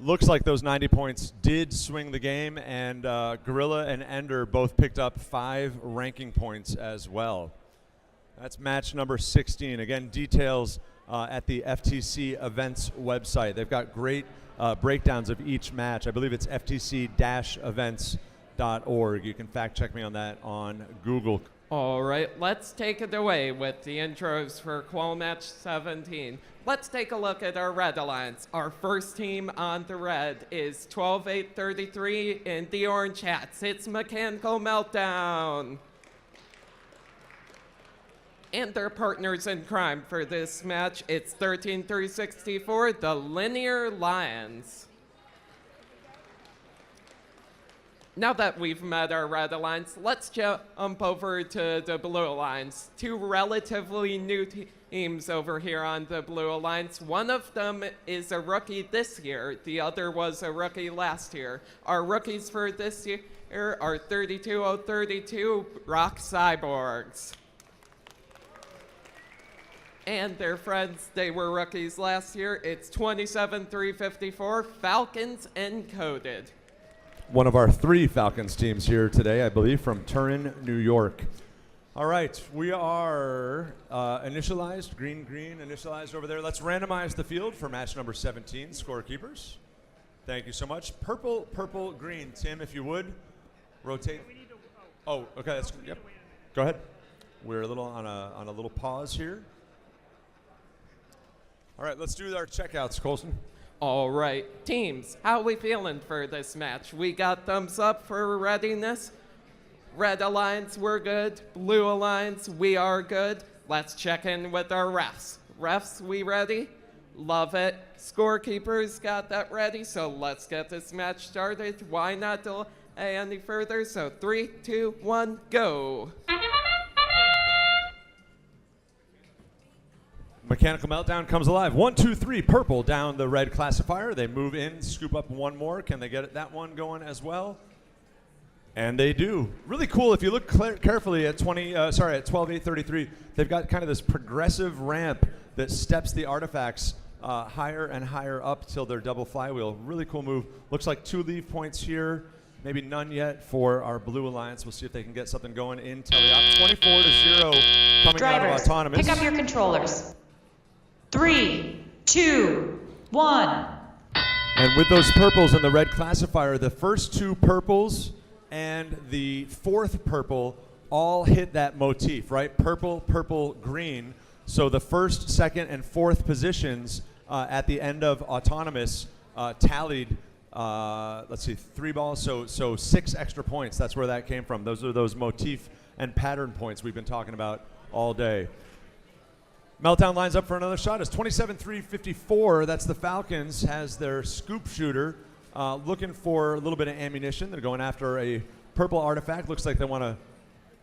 Looks like those 90 points did swing the game, and Gorilla and Ender both picked up 5 ranking points as well. That's match number 16. Again, details at the FTC events website. They've got great breakdowns of each match. I believe it's ftc-events.org. You can fact check me on that on Google. All right, let's take it away with the intros for Qual Match 17. Let's take a look at our Red Alliance. Our first team on the red is 12-8-33 in the orange hats. It's Mechanical Meltdown. And their partners in crime for this match, it's 13-3-64, the Linear Lions. Now that we've met our Red Alliance, let's jump over to the Blue Alliance. Two relatively new teams over here on the Blue Alliance. One of them is a rookie this year. The other was a rookie last year. Our rookies for this year are 32-0-32 Rock Cyborgs. And their friends, they were rookies last year. It's 27-3-54 Falcons Encoded. One of our 3 Falcons teams here today, I believe, from Turin, New York. All right, we are initialized, green, initialized over there. Let's randomize the field for match number 17, scorekeepers. Thank you so much. Purple, green. Tim, if you would, rotate. Oh, okay, that's, yep. Go ahead. We're a little on a little pause here. All right, let's do our checkouts, Colson. All right, teams, how are we feeling for this match? We got thumbs up for readiness. Red Alliance, we're good. Blue Alliance, we are good. Let's check in with our refs. Refs, we ready? Love it. Scorekeepers got that ready, so let's get this match started. Why not delay any further? So 3, 2, 1, go. Mechanical Meltdown comes alive. 1, 2, 3, purple down the red classifier. They move in, scoop up one more. Can they get that one going as well? And they do. Really cool. If you look carefully at 12-8-33, they've got kind of this progressive ramp that steps the artifacts higher and higher up till their double flywheel. Really cool move. Looks like 2 leave points here. Maybe none yet for our Blue Alliance. We'll see if they can get something going in teleop. 24-0 coming out of Autonomous. Pick up your controllers. 3, 2, 1. And with those purples in the red classifier, the first 2 purples and the 4th purple all hit that motif, right? Purple, purple, green. So the 1st, 2nd, and 4th positions at the end of Autonomous tallied, let's see, 3 balls, so 6 extra points. That's where that came from. Those are those motif and pattern points we've been talking about all day. Meltdown lines up for another shot. It's 27-3-54. That's the Falcons, has their scoop shooter looking for a little bit of ammunition. They're going after a purple artifact. Looks like they want to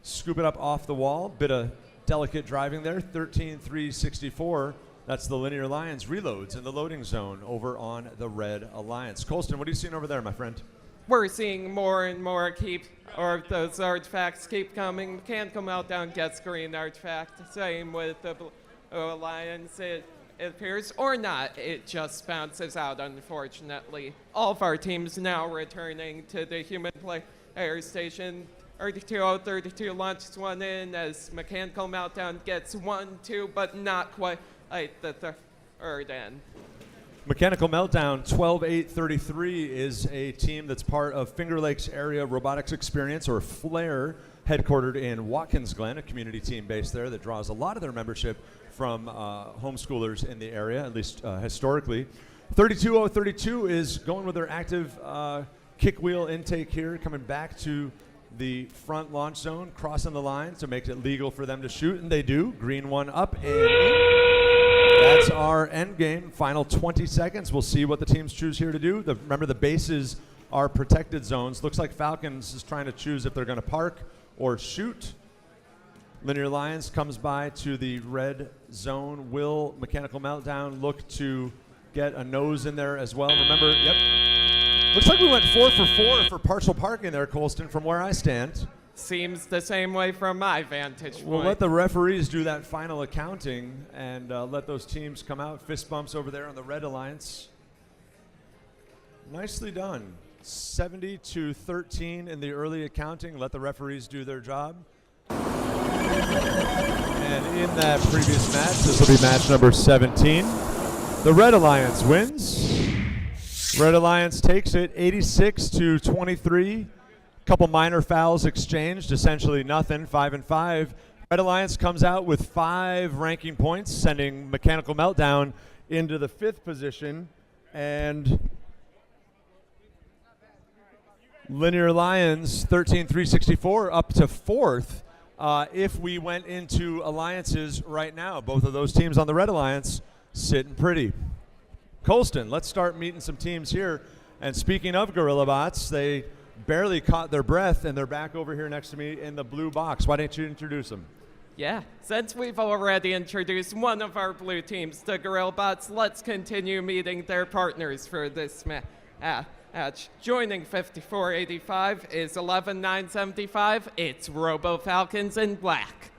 scoop it up off the wall. Bit of delicate driving there. 13-3-64. That's the Linear Lions reloads in the loading zone over on the Red Alliance. Colston, what are you seeing over there, my friend? We're seeing more and more those artifacts keep coming. Mechanical Meltdown gets green artifact. Same with the Blue Alliance, it appears, or not. It just bounces out, unfortunately. All of our teams now returning to the human player station. 32-0-32 launches one in as Mechanical Meltdown gets 1, 2, but not quite the third end. Mechanical Meltdown 12-8-33 is a team that's part of Finger Lakes Area Robotics Experience, or FLAIR, headquartered in Watkins Glen, a community team based there that draws a lot of their membership from homeschoolers in the area, at least historically. 32-0-32 is going with their active kick wheel intake here, coming back to the front launch zone, crossing the line to make it legal for them to shoot, and they do. Green one up and in. That's our end game. Final 20 seconds. We'll see what the teams choose here to do. Remember, the bases are protected zones. Looks like Falcons is trying to choose if they're going to park or shoot. Linear Lions comes by to the red zone. Will Mechanical Meltdown look to get a nose in there as well? Remember, yep. Looks like we went 4 for 4 for partial parking there, Colston, from where I stand. Seems the same way from my vantage point. We'll let the referees do that final accounting and let those teams come out. Fist bumps over there on the Red Alliance. Nicely done. 70-13 in the early accounting. Let the referees do their job. And in that previous match, this will be match number 17. The Red Alliance wins. Red Alliance takes it 86-23. Couple minor fouls exchanged, essentially nothing, 5-5. Red Alliance comes out with 5 ranking points, sending Mechanical Meltdown into the 5th position. And Linear Lions, 13-364, up to 4th. If we went into alliances right now, both of those teams on the Red Alliance sitting pretty. Colston, let's start meeting some teams here. And speaking of Gorilla Bots, they barely caught their breath, and they're back over here next to me in the blue box. Why don't you introduce them? Yeah, since we've already introduced one of our blue teams, the Gorilla Bots, let's continue meeting their partners for this match. Joining 5485 is 11975. It's Robo Falcons in black.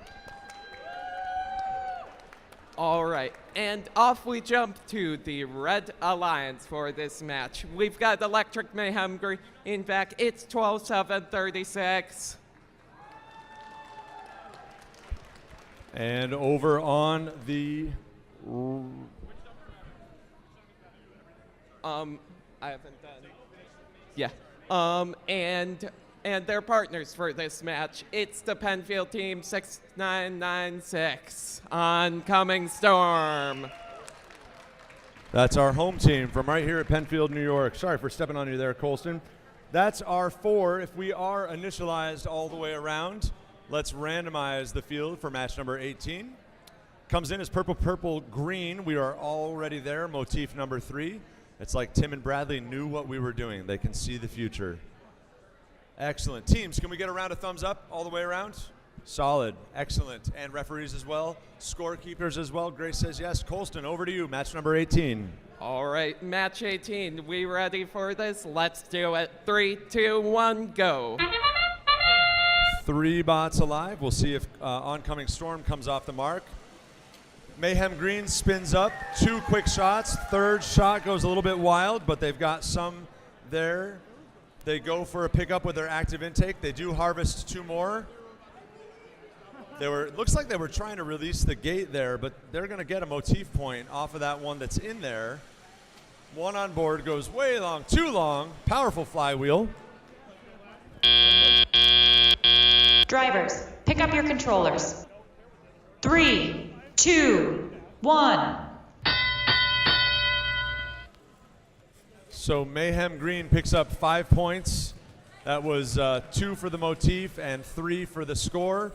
All right, and off we jump to the Red Alliance for this match. We've got Electric Mayhem Green back. It's 12-7-36. And over on the I haven't done. Yeah. And their partners for this match. It's the Penfield team 6996. Oncoming Storm. That's our home team from right here at Penfield, New York. Sorry for stepping on you there, Colston. That's our 4. If we are initialized all the way around, let's randomize the field for match number 18. Comes in as purple, purple, green. We are already there. Motif number 3. It's like Tim and Bradley knew what we were doing. They can see the future. Excellent. Teams, can we get a round of thumbs up all the way around? Solid. Excellent. And referees as well. Scorekeepers as well. Grace says yes. Colston, over to you. Match number 18. All right, match 18. We ready for this? Let's do it. 3, 2, 1, go. 3 bots alive. We'll see if Oncoming Storm comes off the mark. Mayhem Green spins up. 2 quick shots. 3rd shot goes a little bit wild, but they've got some there. They go for a pickup with their active intake. They do harvest 2 more. Looks like they were trying to release the gate there, but they're going to get a motif point off of that one that's in there. 1 on board goes way long, too long. Powerful flywheel. Drivers, pick up your controllers. 3, 2, 1. So Mayhem Green picks up 5 points. That was 2 for the motif and 3 for the score.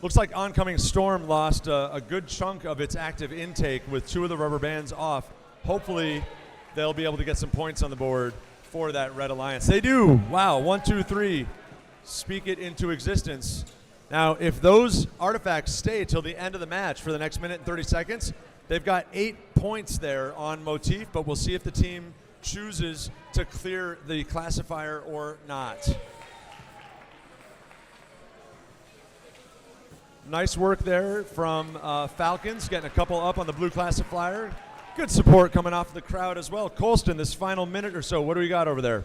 Looks like Oncoming Storm lost a good chunk of its active intake with 2 of the rubber bands off. Hopefully they'll be able to get some points on the board for that Red Alliance. They do. Wow, 1, 2, 3. Speak it into existence. Now, if those artifacts stay till the end of the match for the next minute and 30 seconds, they've got 8 points there on motif, but we'll see if the team chooses to clear the classifier or not. Nice work there from Falcons, getting a couple up on the blue classifier. Good support coming off the crowd as well. Colston, this final minute or so, what do we got over there?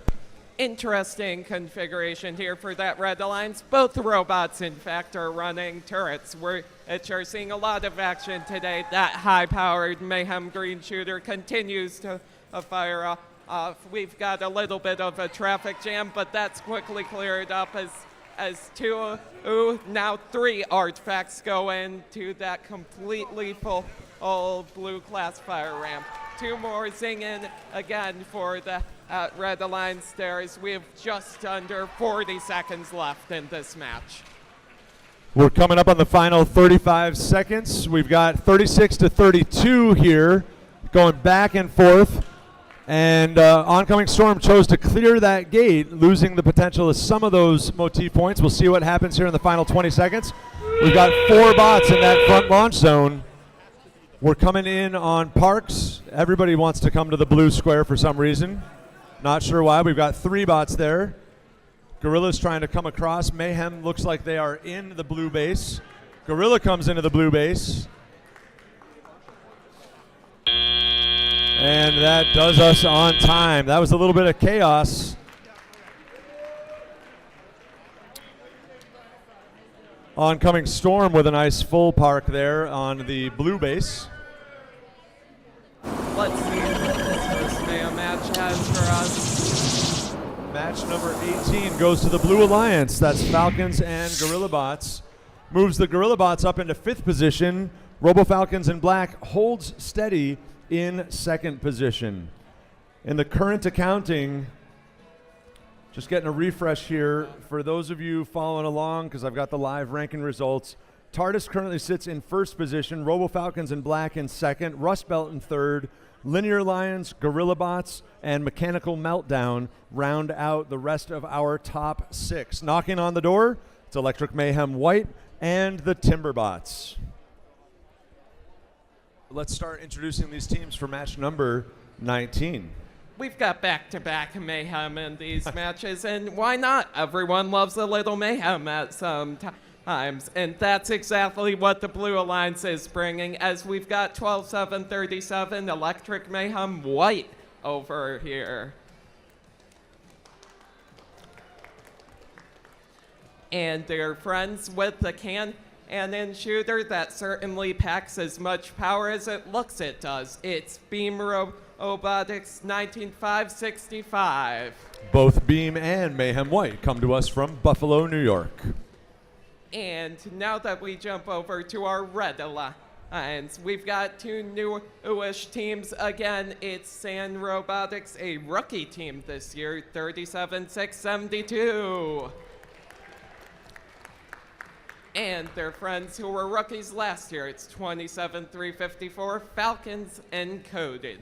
Interesting configuration here for that Red Alliance. Both robots, in fact, are running turrets. We're seeing a lot of action today. That high-powered Mayhem Green shooter continues to fire off. We've got a little bit of a traffic jam, but that's quickly cleared up as 3 artifacts go into that completely full blue classifier ramp. 2 more zinging again for the Red Alliance stairs. We have just under 40 seconds left in this match. We're coming up on the final 35 seconds. We've got 36-32 here, going back and forth. And Oncoming Storm chose to clear that gate, losing the potential of some of those motif points. We'll see what happens here in the final 20 seconds. We've got 4 bots in that front launch zone. We're coming in on Parks. Everybody wants to come to the blue square for some reason. Not sure why. We've got 3 bots there. Gorilla's trying to come across. Mayhem looks like they are in the blue base. Gorilla comes into the blue base. And that does us on time. That was a little bit of chaos. Oncoming Storm with a nice full park there on the blue base. Let's see what this first Mayhem match has for us. Match number 18 goes to the Blue Alliance. That's Falcons and Gorilla Bots. Moves the Gorilla Bots up into 5th position. Robo Falcons in black holds steady in 2nd position. In the current accounting, just getting a refresh here for those of you following along, because I've got the live ranking results. TARDIS currently sits in 1st position, Robo Falcons in black in 2nd, Rust Belt in 3rd, Linear Lions, Gorilla Bots, and Mechanical Meltdown round out the rest of our top 6. Knocking on the door, it's Electric Mayhem White and the Timberbots. Let's start introducing these teams for match number 19. We've got back-to-back mayhem in these matches, and why not? Everyone loves a little mayhem at some times, and that's exactly what the Blue Alliance is bringing, as we've got 12-7-37 Electric Mayhem White over here. And they're friends with the cannon shooter that certainly packs as much power as it looks it does. It's Beam Robotics 19565. Both Beam and Mayhem White come to us from Buffalo, New York. And now that we jump over to our Red Alliance, we've got 2 newish teams. Again, it's Sand Robotics, a rookie team this year, 37-672. And their friends who were rookies last year, it's 27-354, Falcons Encoded.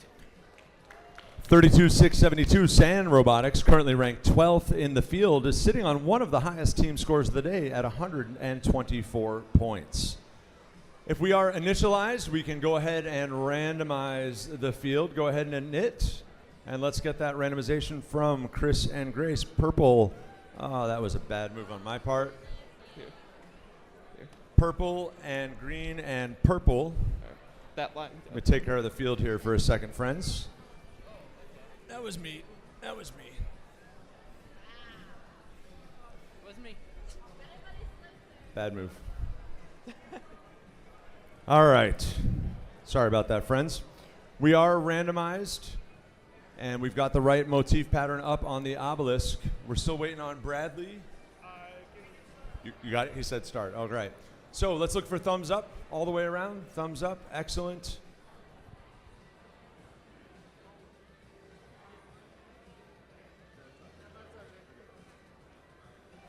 32-672, Sand Robotics, currently ranked 12th in the field, is sitting on one of the highest team scores of the day at 124 points. If we are initialized, we can go ahead and randomize the field. Go ahead and knit, and let's get that randomization from Chris and Grace. Purple, oh, that was a bad move on my part. Purple and green and purple. That line. Let me take care of the field here for a second, friends. That was me. That was me. It was me. Bad move. All right. Sorry about that, friends. We are randomized, and we've got the right motif pattern up on the obelisk. We're still waiting on Bradley. You got it? He said start. Oh, great. So let's look for thumbs up all the way around. Thumbs up. Excellent.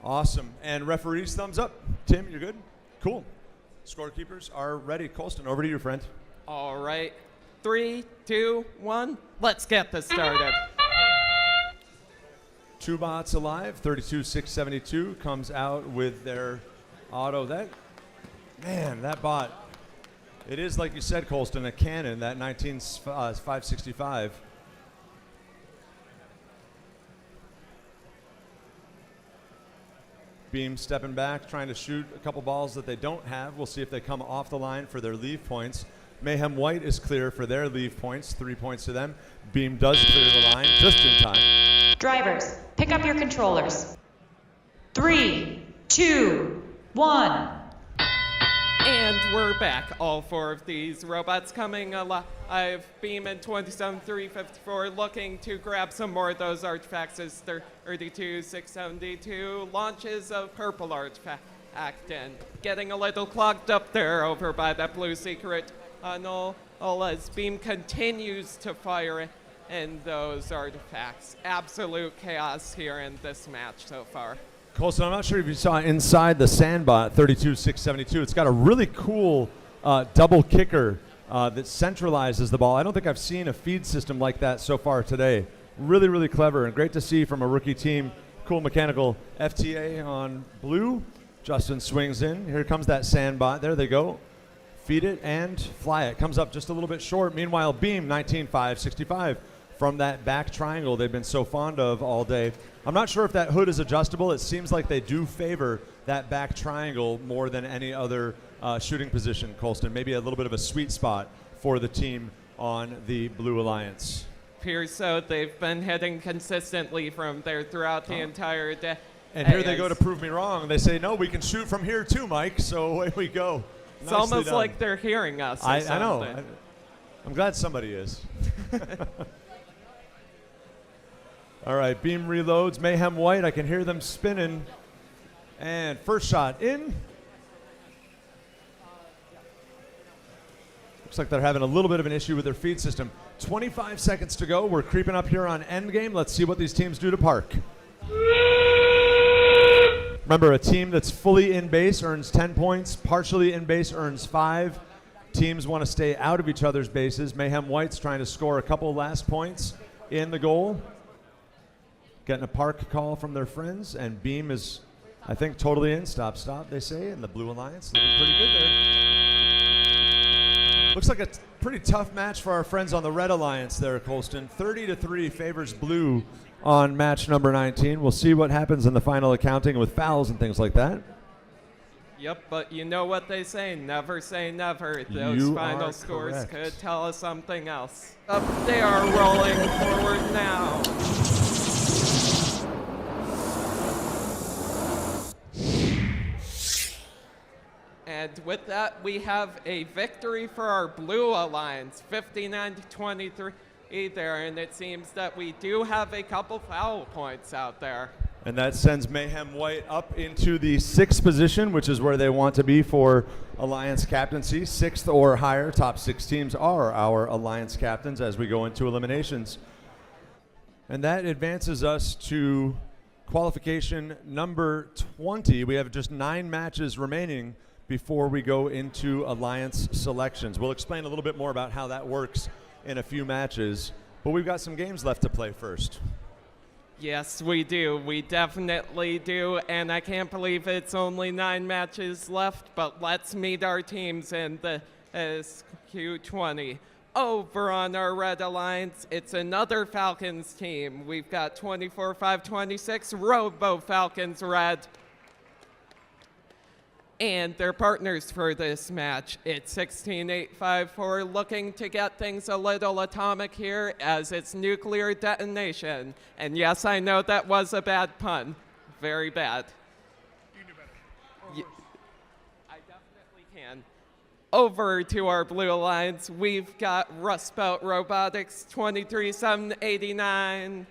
Awesome. And referees, thumbs up. Tim, you're good? Cool. Scorekeepers are ready. Colston, over to you, friend. All right. 3, 2, 1. Let's get this started. 2 bots alive. 32-672 comes out with their auto. Man, that bot. It is, like you said, Colston, a cannon, that 565. Beam stepping back, trying to shoot a couple balls that they don't have. We'll see if they come off the line for their leave points. Mayhem White is clear for their leave points, 3 points to them. Beam does clear the line just in time. Drivers, pick up your controllers. 3, 2, 1. And we're back. All 4 of these robots coming alive. Beam and 27-354 looking to grab some more of those artifacts as 32-672 launches a purple artifact and getting a little clogged up there over by that blue secret tunnel as Beam continues to fire in those artifacts. Absolute chaos here in this match so far. Colson, I'm not sure if you saw inside the Sandbot 32-672. It's got a really cool double kicker that centralizes the ball. I don't think I've seen a feed system like that so far today. Really, really clever and great to see from a rookie team. Cool mechanical FTA on blue. Justin swings in. Here comes that Sandbot. There they go. Feed it and fly it. Comes up just a little bit short. Meanwhile, Beam 19-565 from that back triangle they've been so fond of all day. I'm not sure if that hood is adjustable. It seems like they do favor that back triangle more than any other shooting position, Colston. Maybe a little bit of a sweet spot for the team on the Blue Alliance. Appears so. They've been hitting consistently from there throughout the entire And here they go to prove me wrong. They say, no, we can shoot from here too, Mike. So away we go. It's Nicely almost done. like they're hearing us. Or I something. know. I'm glad somebody is. All right, beam reloads. Mayhem White, I can hear them spinning. And first shot in. Looks like they're having a little bit of an issue with their feed system. 25 seconds to go. We're creeping up here on endgame. Let's see what these teams do to park. Remember, a team that's fully in base earns 10 points. Partially in base earns 5. Teams want to stay out of each other's bases. Mayhem White's trying to score a couple last points in the goal. Getting a park call from their friends. And Beam is, I think, totally in. Stop, stop, they say. And the Blue Alliance looking pretty good there. Looks like a pretty tough match for our friends on the Red Alliance there, Colston. 30-3 favors Blue on match number 19. We'll see what happens in the final accounting with fouls and things like that. Yep, but you know what they say, never say never. Those You final are scores correct. could tell us something else. Up they are rolling forward now. And with that, we have a victory for our Blue Alliance, 59-23 there, and it seems that we do have a couple foul points out there. And that sends Mayhem White up into the 6th position, which is where they want to be for Alliance captaincy. 6th or higher. Top 6 teams are our Alliance captains as we go into eliminations. And that advances us to qualification number 20. We have just 9 matches remaining before we go into Alliance selections. We'll explain a little bit more about how that works in a few matches, but we've got some games left to play first. Yes, we do. We definitely do. And I can't believe it's only 9 matches left, but let's meet our teams in the SQ20. Over on our Red Alliance, it's another Falcons team. We've got 24-5-26 Robo Falcons Red. And their partners for this match, it's 16-8-5-4, looking to get things a little atomic here as it's nuclear detonation. And yes, I know that was a bad pun. Very bad. You do better. I definitely can. Over to our Blue Alliance, we've got Rust Belt Robotics, 23-7-89.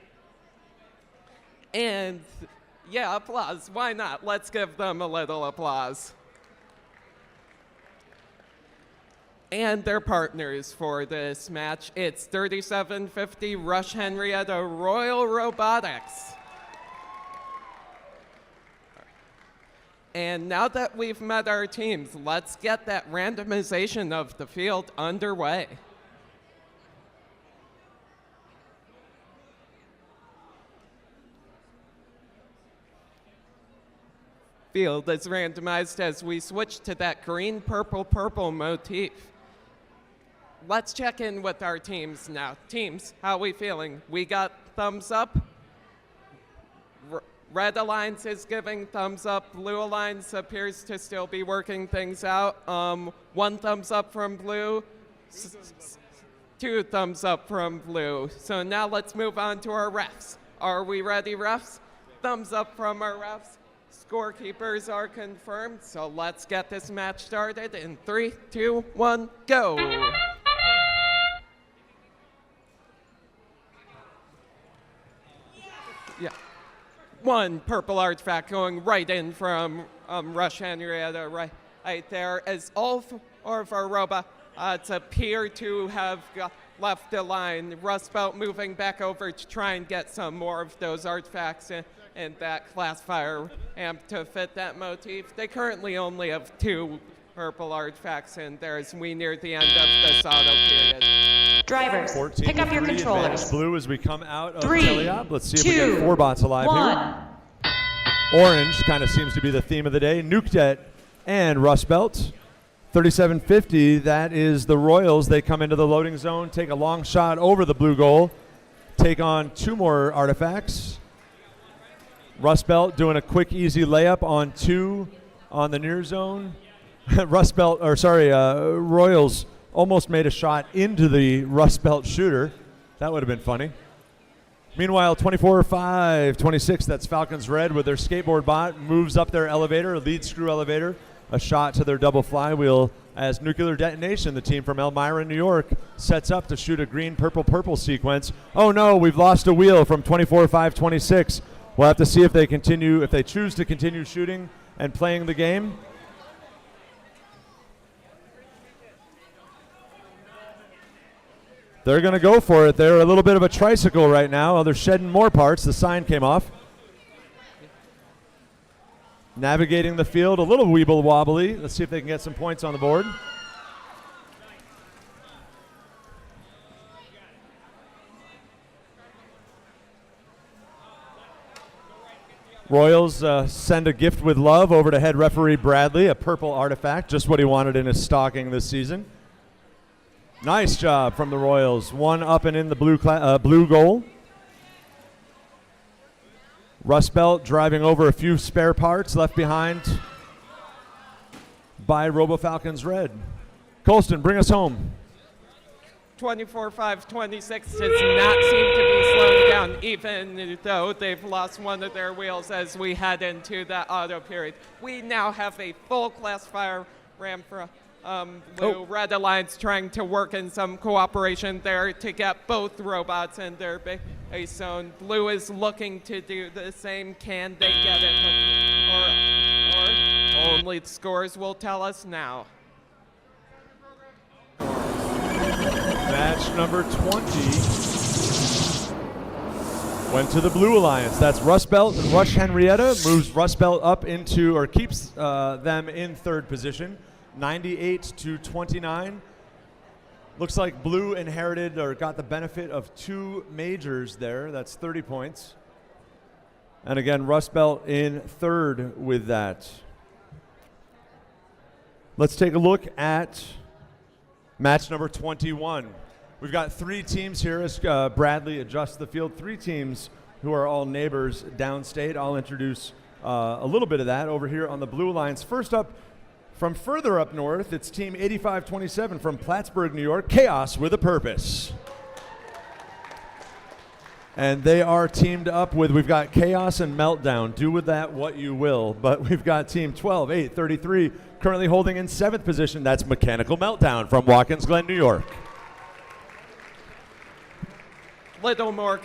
And yeah, applause. Why not? Let's give them a little applause. And their partners for this match, it's 3750 Rush Henrietta Royal Robotics. And now that we've met our teams, let's get that randomization of the field underway. Field is randomized as we switch to that green, purple, purple motif. Let's check in with our teams now. Teams, how we feeling? We got thumbs up. Red Alliance is giving thumbs up. Blue Alliance appears to still be working things out. 1 thumbs up from Blue. 2 thumbs up from Blue. So now let's move on to our refs. Are we ready, refs? Thumbs up from our refs. Scorekeepers are confirmed, so let's get this match started in 3, 2, 1, go. Yeah. 1 purple artifact going right in from Rush Henrietta right there as all 4 of our robots appear to have left the line. Rust Belt moving back over to try and get some more of those artifacts and that classifier amp to fit that motif. They currently only have 2 purple artifacts in there as we near the end of this auto period. Drivers, pick up your controllers. Blue as we come out of 3, Teliop. Let's see if we 2, get 4 bots alive 1. here. Orange kind of seems to be the theme of the day. Nukedet and Rust Belt. 3750, that is the Royals. They come into the loading zone, take a long shot over the blue goal, take on 2 more artifacts. Rust Belt doing a quick, easy layup on 2 on the near zone. Royals almost made a shot into the Rust Belt shooter. That would have been funny. Meanwhile, 24-5-26, that's Falcons Red with their skateboard bot, moves up their elevator, a lead screw elevator, a shot to their double flywheel as Nuclear Detonation, the team from Elmira, New York, sets up to shoot a green-purple-purple sequence. Oh no, we've lost a wheel from 24-5-26. We'll have to see if they continue, if they choose to continue shooting and playing the game. They're going to go for it. They're a little bit of a tricycle right now. Oh, they're shedding more parts. The sign came off. Navigating the field, a little weeble wobbly. Let's see if they can get some points on the board. Royals send a gift with love over to head referee Bradley, a purple artifact, just what he wanted in his stocking this season. Nice job from the Royals. One up and in the blue goal. Rust Belt driving over a few spare parts left behind by Robo Falcons Red. Colston, bring us home. 24-5-26 does not seem to be slowing down, even though they've lost one of their wheels as we head into that auto period. We now have a full classifier ram for Blue. Red Alliance trying to work in some cooperation there to get both robots in their base zone. Blue is looking to do the same. Can they get it? Or only the scores will tell us now. Match number 20 went to the Blue Alliance. That's Rust Belt and Rush Henrietta. Moves Rust Belt up into, or keeps them in third position. 98-29. Looks like Blue inherited or got the benefit of two majors there. That's 30 points. And again, Rust Belt in third with that. Let's take a look at match number 21. We've got three teams here as Bradley adjusts the field. Three teams who are all neighbors downstate. I'll introduce a little bit of that over here on the Blue Alliance. First up, from further up north, it's Team 8527 from Plattsburgh, New York, Chaos with a Purpose. And they are teamed up with, we've got Chaos and Meltdown. Do with that what you will. But we've got Team 12-8-33 currently holding in seventh position. That's Mechanical Meltdown from Watkins Glen, New York. Little more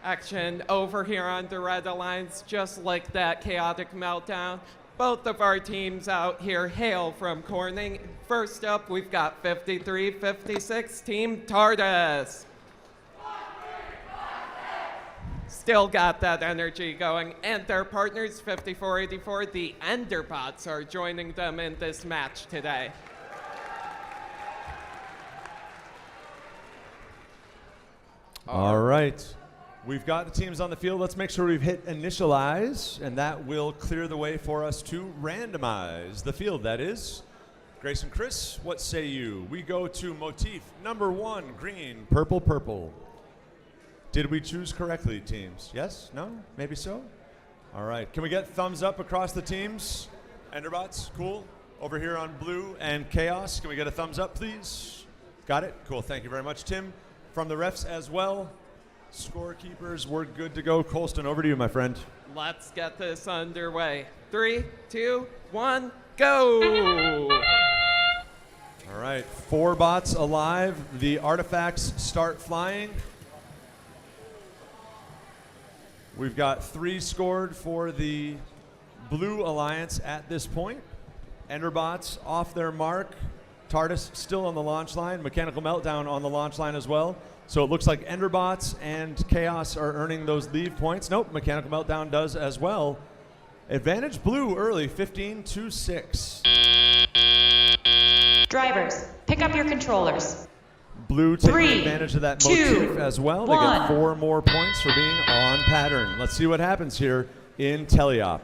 action over here on the Red Alliance, just like that chaotic meltdown. Both of our teams out here hail from Corning. First up, we've got 53-56, Team TARDIS. Still got that energy going. And their partners, 54-84, the Enderbots, are joining them in this match today. All right. We've got the teams on the field. Let's make sure we've hit initialize, and that will clear the way for us to randomize the field. That is, Grace and Chris, what say you? We go to motif number 1, green, purple, purple. Did we choose correctly, teams? Yes? No? Maybe so? All right. Can we get thumbs up across the teams? Enderbots, cool. Over here on blue and Chaos, can we get a thumbs up, please? Got it? Cool. Thank you very much, Tim. From the refs as well. Scorekeepers, we're good to go. Colston, over to you, my friend. Let's get this underway. 3, 2, 1, go! All right, 4 bots alive. The artifacts start flying. We've got 3 scored for the Blue Alliance at this point. Enderbots off their mark. TARDIS still on the launch line. Mechanical Meltdown on the launch line as well. So it looks like Enderbots and Chaos are earning those leave points. Nope, Mechanical Meltdown does as well. Advantage Blue early, 15-6. Drivers, pick up your controllers. Blue taking 3, advantage of that 2, motif as well. They 1. get 4 more points for being on pattern. Let's see what happens here in Teleop.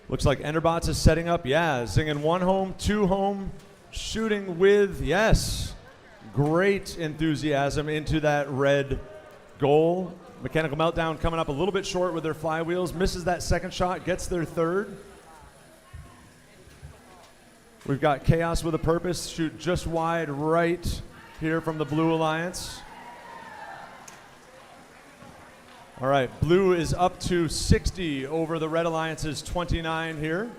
Looks like Enderbots is setting up. Yeah, zinging 1 home, 2 home, shooting with, yes, great enthusiasm into that red goal. Mechanical Meltdown coming up a little bit short with their flywheels. Misses that second shot, gets their third. We've got Chaos with a Purpose, shoot just wide right here from the Blue Alliance. All right, Blue is up to 60 over the Red Alliance's 29 here.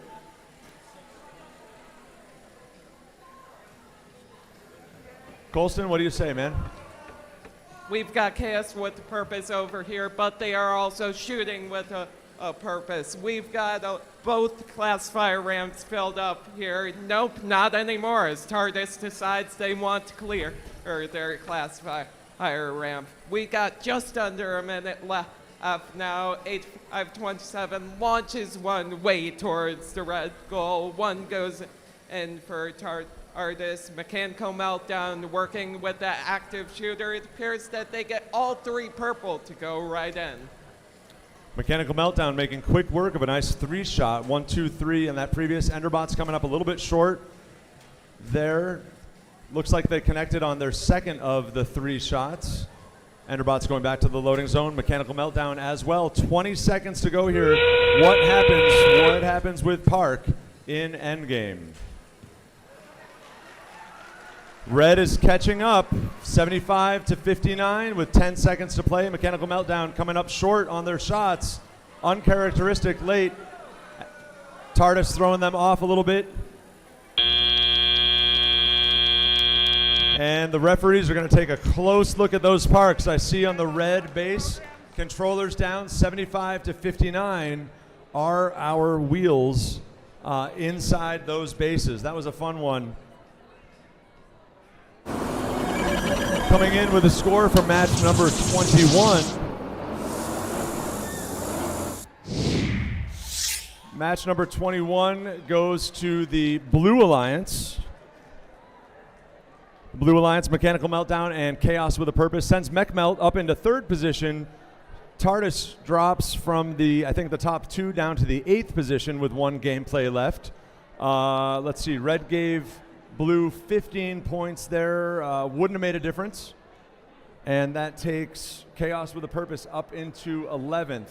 Colston, what do you say, man? We've got Chaos with a Purpose over here, but they are also shooting with a purpose. We've got both Classifier ramps filled up here. Nope, not anymore, as TARDIS decides they want to clear their Classifier ramp. We got just under a minute left now. 8527 launches one way towards the red goal. One goes in for TARDIS. Mechanical Meltdown working with the active shooter. It appears that they get all three purple to go right in. Mechanical Meltdown making quick work of a nice 3-shot. 1, 2, 3, and that previous Enderbot's coming up a little bit short there. Looks like they connected on their second of the 3 shots. Enderbot's going back to the loading zone. Mechanical Meltdown as well. 20 seconds to go here. What happens with Park in endgame? Red is catching up, 75 to 59 with 10 seconds to play. Mechanical Meltdown coming up short on their shots. Uncharacteristic late. TARDIS throwing them off a little bit. And the referees are going to take a close look at those parks. I see on the red base, controllers down 75 to 59. Are our wheels inside those bases? That was a fun one. Coming in with a score for match number 21. Match number 21 goes to the Blue Alliance. Blue Alliance, Mechanical Meltdown, and Chaos with a Purpose sends Mech Melt up into 3rd position. TARDIS drops from the top 2 down to the 8th position with 1 gameplay left. Let's see, Red gave Blue 15 points there. Wouldn't have made a difference. And that takes Chaos with a Purpose up into 11th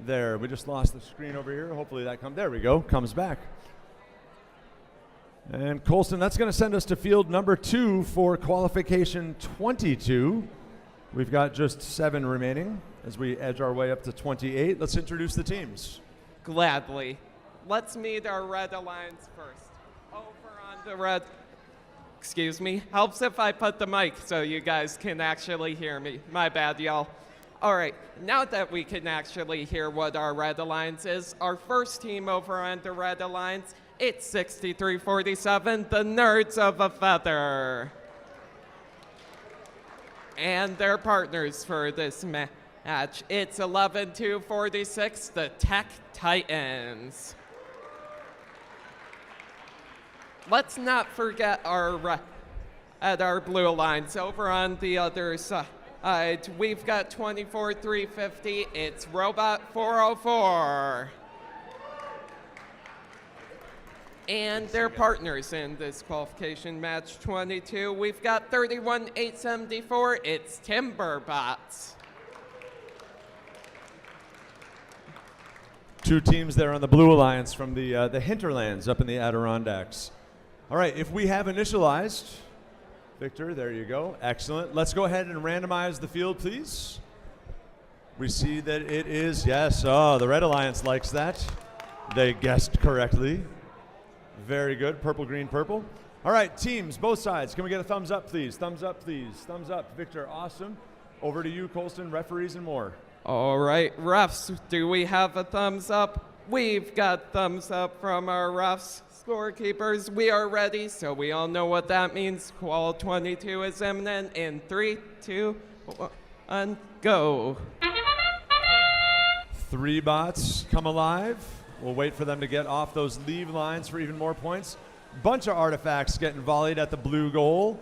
there. We just lost the screen over here. Hopefully that comes. There we go. Comes back. And Colston, that's going to send us to field number 2 for qualification 22. We've got just 7 remaining as we edge our way up to 28. Let's introduce the teams. Gladly. Let's meet our Red Alliance first. Over on the red. Excuse me. Helps if I put the mic so you guys can actually hear me. My bad, y'all. All right. Now that we can actually hear what our Red Alliance is, our first team over on the Red Alliance, it's 6347, the Nerds of a Feather. And their partners for this match, it's 11246, the Tech Titans. Let's not forget our Blue Alliance. Over on the other side, we've got 24350. It's Robot 404. And their partners in this qualification match 22. We've got 31874. It's Timberbots. 2 teams there on the Blue Alliance from the hinterlands up in the Adirondacks. All right, if we have initialized, Victor, there you go. Excellent. Let's go ahead and randomize the field, please. We see that it is, yes, the Red Alliance likes that. They guessed correctly. Very good. Purple, green, purple. All right, teams, both sides. Can we get a thumbs up, please? Thumbs up, please. Thumbs up. Victor, awesome. Over to you, Colston, referees and more. All right, refs, do we have a thumbs up? We've got thumbs up from our refs. Scorekeepers, we are ready, so we all know what that means. Qual 22 is imminent in 3, 2, 1, go. 3 bots come alive. We'll wait for them to get off those leave lines for even more points. Bunch of artifacts getting volleyed at the blue goal.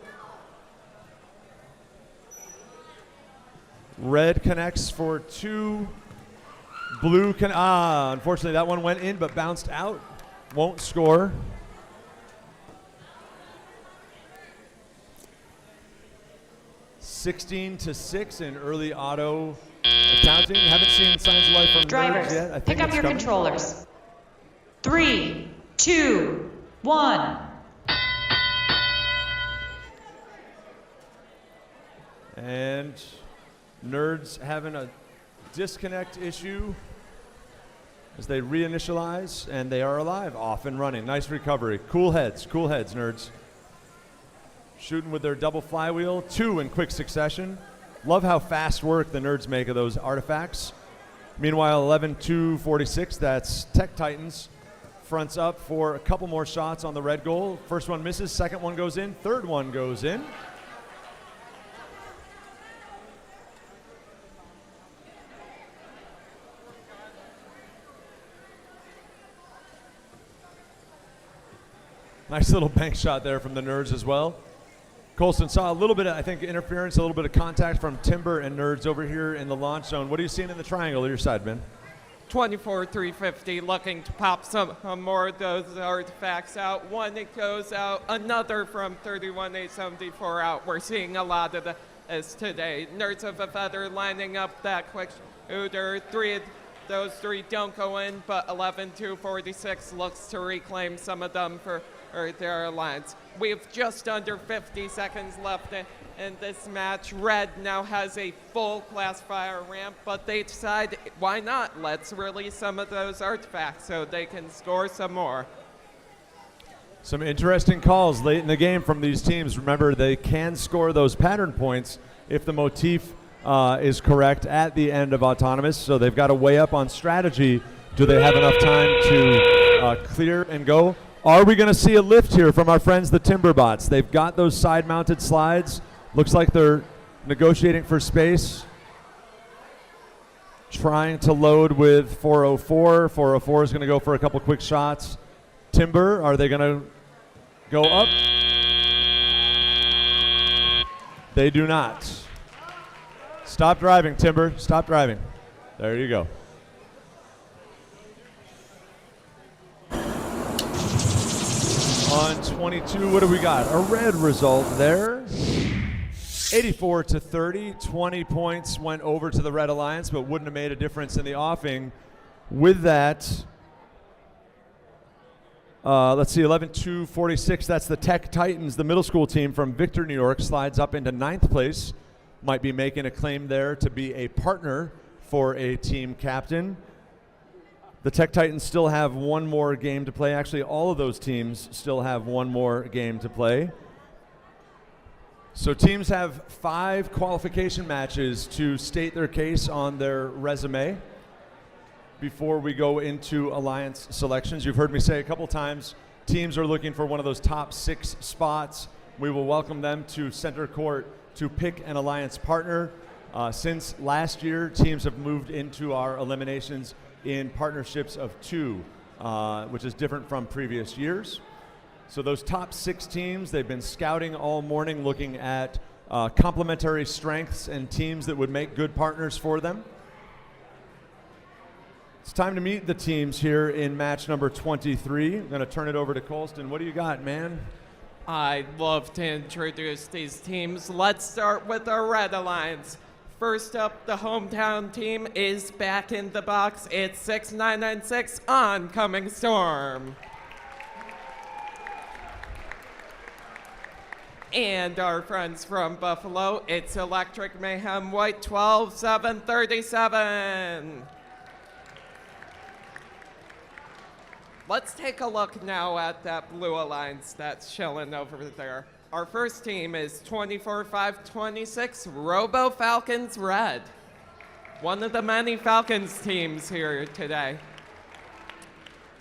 Red connects for 2. Blue can, unfortunately that one went in but bounced out. Won't score. (16-6) in early auto accounting. Haven't seen signs of life from Drivers, Nerds yet. pick up your controllers. 3, 2, 1, And Nerds having a disconnect issue as they reinitialize, and they are alive, off and running. Nice recovery. Cool heads, Nerds. Shooting with their double flywheel, 2 in quick succession. Love how fast work the Nerds make of those artifacts. Meanwhile, 11-2-46, that's Tech Titans. Fronts up for a couple more shots on the red goal. First one misses, second one goes in, third one goes in. Nice little bank shot there from the Nerds as well. Colston saw a little bit of, I think, interference, a little bit of contact from Timber and Nerds over here in the launch zone. What are you seeing in the triangle to your side, Ben? 24-350, looking to pop some more of those artifacts out. One it goes out, another from 31-874 out. We're seeing a lot of this today. Nerds of a Feather lining up that quick shooter. Those three don't go in, but 11-2-46 looks to reclaim some of them for their alliance. We have just under 50 seconds left in this match. Red now has a full classifier ramp, but they decide, why not? Let's release some of those artifacts so they can score some more. Some interesting calls late in the game from these teams. Remember, they can score those pattern points if the motif is correct at the end of Autonomous, so they've got to weigh up on strategy. Do they have enough time to clear and go? Are we going to see a lift here from our friends, the Timberbots? They've got those side-mounted slides. Looks like they're negotiating for space. Trying to load with 404. 404 is going to go for a couple quick shots. Timber, are they going to go up? They do not. Stop driving, Timber. Stop driving. There you go. On 22, what do we got? A red result there. 84-30, 20 points went over to the Red Alliance, but wouldn't have made a difference in the offing. With that, let's see, 11-2-46, that's the Tech Titans, the middle school team from Victor, New York, slides up into 9th place. Might be making a claim there to be a partner for a team captain. The Tech Titans still have one more game to play. Actually, all of those teams still have one more game to play. So teams have 5 qualification matches to state their case on their resume before we go into alliance selections. You've heard me say a couple times, teams are looking for one of those top 6 spots. We will welcome them to center court to pick an alliance partner. Since last year, teams have moved into our eliminations in partnerships of 2, which is different from previous years. So those top 6 teams, they've been scouting all morning, looking at complementary strengths and teams that would make good partners for them. It's time to meet the teams here in match number 23. I'm going to turn it over to Colston. What do you got, man? I'd love to introduce these teams. Let's start with the Red Alliance. First up, the hometown team is back in the box. It's 6996 Oncoming Storm. And our friends from Buffalo, it's Electric Mayhem White 12737. Let's take a look now at that blue alliance that's chilling over there. Our first team is 24-5-26 Robo Falcons Red. One of the many Falcons teams here today.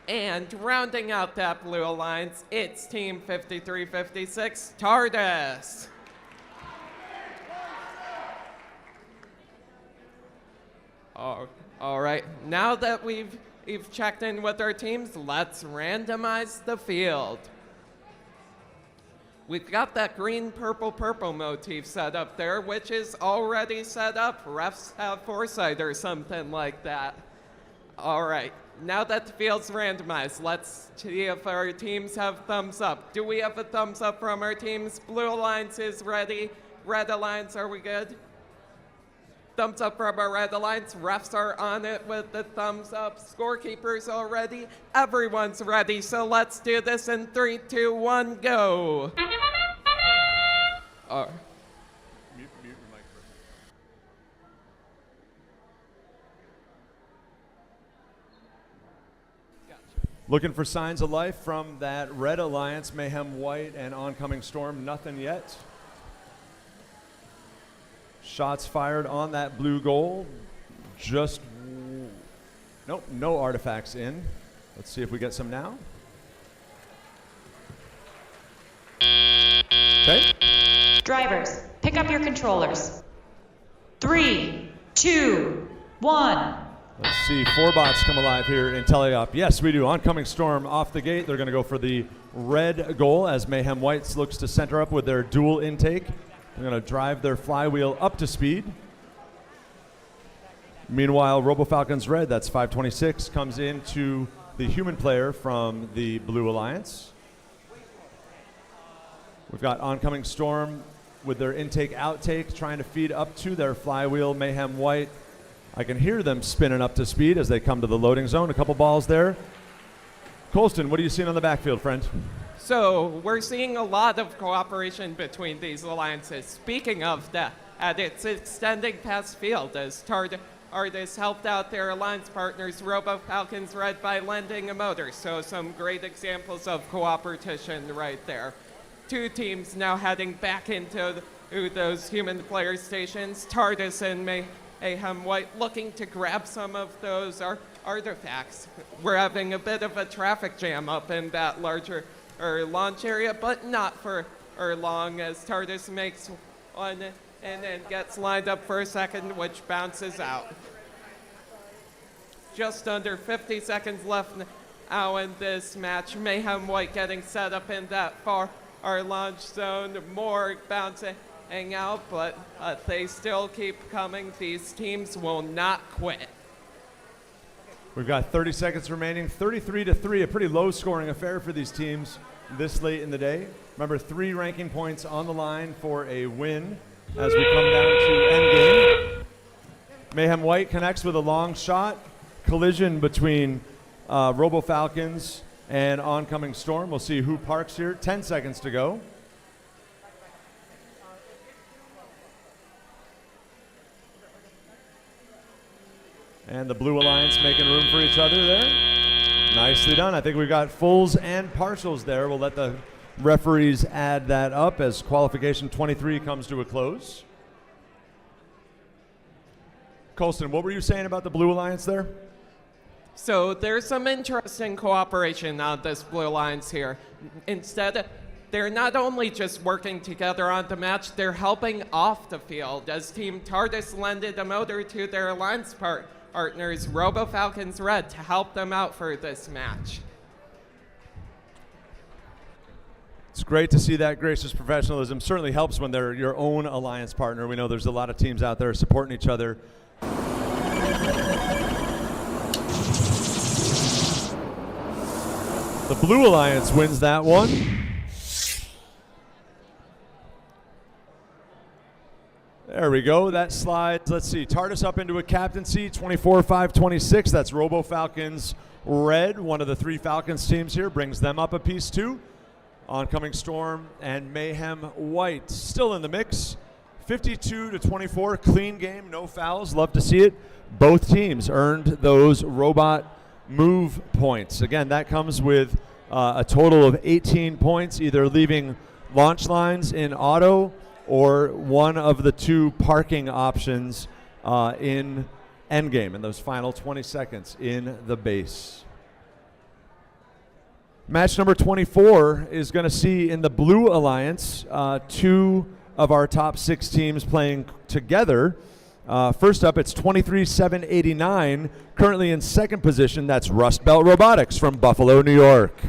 And rounding out that blue alliance, it's team 53-56 TARDIS. Oh, all right, now that we've checked in with our teams, let's randomize the field. We've got that green, purple, purple motif set up there, which is already set up. Refs have foresight or something like that. All right, now that the field's randomized, let's see if our teams have thumbs up. Do we have a thumbs up from our teams? Blue Alliance is ready. Red Alliance, are we good? Thumbs up from our Red Alliance. Refs are on it with the thumbs up. Scorekeepers already. Everyone's ready, so let's do this in 3, 2, 1, go. Looking for signs of life from that red alliance, Mayhem White and Oncoming Storm. Nothing yet. Shots fired on that blue goal. Just, nope, no artifacts in. Let's see if we get some now. Okay. Drivers, pick up your controllers. 3, 2, 1. Let's see, 4 bots come alive here in teleop. Yes, we do. Oncoming Storm off the gate. They're going to go for the red goal as Mayhem Whites looks to center up with their dual intake. They're going to drive their flywheel up to speed. Meanwhile, RoboFalcons Red, that's 526, comes into the human player from the Blue Alliance. We've got Oncoming Storm with their intake-outtake trying to feed up to their flywheel. Mayhem White, I can hear them spinning up to speed as they come to the loading zone. A couple balls there. Colston, what are you seeing on the backfield, friend? So we're seeing a lot of cooperation between these alliances. Speaking of that, it's extending past field as artists helped out their alliance partners, RoboFalcons Red, by lending a motor. So some great examples of cooperation right there. 2 teams now heading back into those human player stations. TARDIS and Mayhem White looking to grab some of those artifacts. We're having a bit of a traffic jam up in that larger launch area, but not for long as TARDIS makes one and then gets lined up for a second, which bounces out. Just under 50 seconds left now in this match. Mayhem White getting set up in that far launch zone. More bouncing out, but they still keep coming. These teams will not quit. We've got 30 seconds remaining. 33-3, a pretty low-scoring affair for these teams this late in the day. Remember, 3 ranking points on the line for a win as we come down to endgame. Mayhem White connects with a long shot. Collision between RoboFalcons and Oncoming Storm. We'll see who parks here. 10 seconds to go. And the Blue Alliance making room for each other there. Nicely done. I think we've got fulls and partials there. We'll let the referees add that up as qualification 23 comes to a close. Colston, what were you saying about the Blue Alliance there? So there's some interesting cooperation on this Blue Alliance here. Instead, they're not only just working together on the match, they're helping off the field as Team TARDIS lended a motor to their alliance partners, RoboFalcons Red, to help them out for this match. It's great to see that gracious professionalism. Certainly helps when they're your own alliance partner. We know there's a lot of teams out there supporting each other. The Blue Alliance wins that one. There we go. That slides. Let's see. TARDIS up into a captaincy. 24-5-26. That's RoboFalcons Red. One of the 3 Falcons teams here brings them up a piece too. Oncoming Storm and Mayhem White still in the mix. 52-24. Clean game. No fouls. Love to see it. Both teams earned those robot move points. Again, that comes with a total of 18 points, either leaving launch lines in auto or one of the 2 parking options in endgame in those final 20 seconds in the base. Match number 24 is going to see in the Blue Alliance 2 of our top 6 teams playing together. First up, it's 23-7-89. Currently in second position, that's Rust Belt Robotics from Buffalo, New York.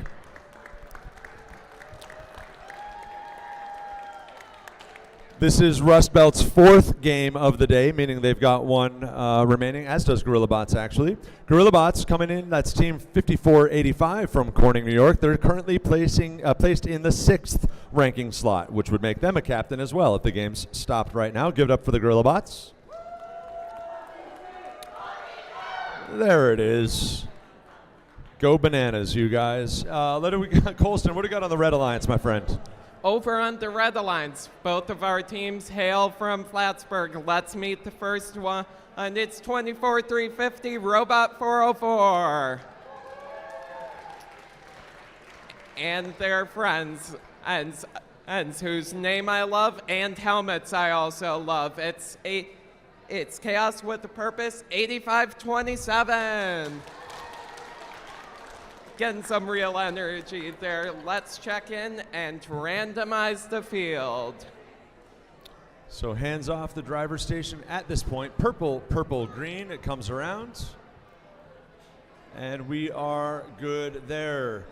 This is Rust Belt's 4th game of the day, meaning they've got 1 remaining, as does Gorilla Bots, actually. Gorilla Bots coming in, that's team 5485 from Corning, New York. They're currently placed in the 6th ranking slot, which would make them a captain as well if the game's stopped right now. Give it up for the Gorilla Bots. There it is. Go bananas, you guys. Colston, what do we got on the Red Alliance, my friend? Over on the Red Alliance, both of our teams hail from Plattsburgh. Let's meet the first one, and it's 24-350, Robot 404. and their friends, and whose name I love and helmets I also love. It's Chaos with a Purpose 8527. Getting some real energy there. Let's check in and randomize the field. So hands off the driver's station at this point. Purple, purple, green. It comes around. And we are good there.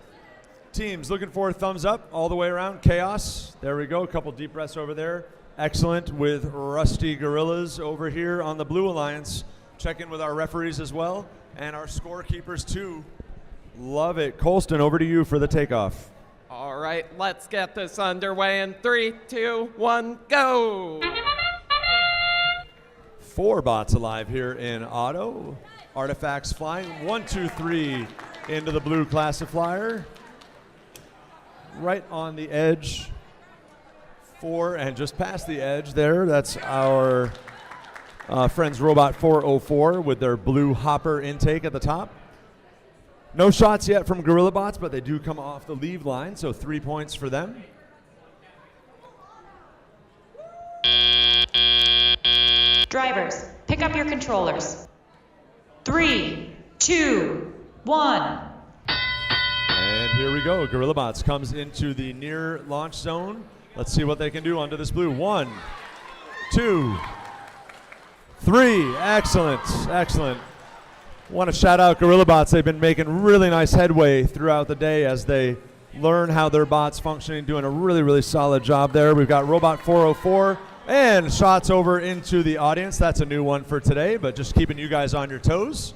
Teams looking for a thumbs up all the way around. Chaos. There we go. A couple deep breaths over there. Excellent with Rusty Gorillas over here on the Blue Alliance. Check in with our referees as well and our scorekeepers too. Love it. Colston, over to you for the takeoff. All right, let's get this underway in 3, 2, 1, go. 4 bots alive here in auto. Artifacts flying. 1, 2, 3 into the blue classifier. Right on the edge. 4 and just past the edge there. That's our friends Robot 404 with their blue hopper intake at the top. No shots yet from Gorilla Bots, but they do come off the leave line, so 3 points for them. Drivers, pick up your controllers. 3, 2, 1. And here we go. Gorilla Bots comes into the near launch zone. Let's see what they can do under this blue. 1, 2, 3. Excellent, excellent. Want to shout out Gorilla Bots. They've been making really nice headway throughout the day as they learn how their bot's functioning, doing a really, really solid job there. We've got Robot 404 and shots over into the audience. That's a new one for today, but just keeping you guys on your toes.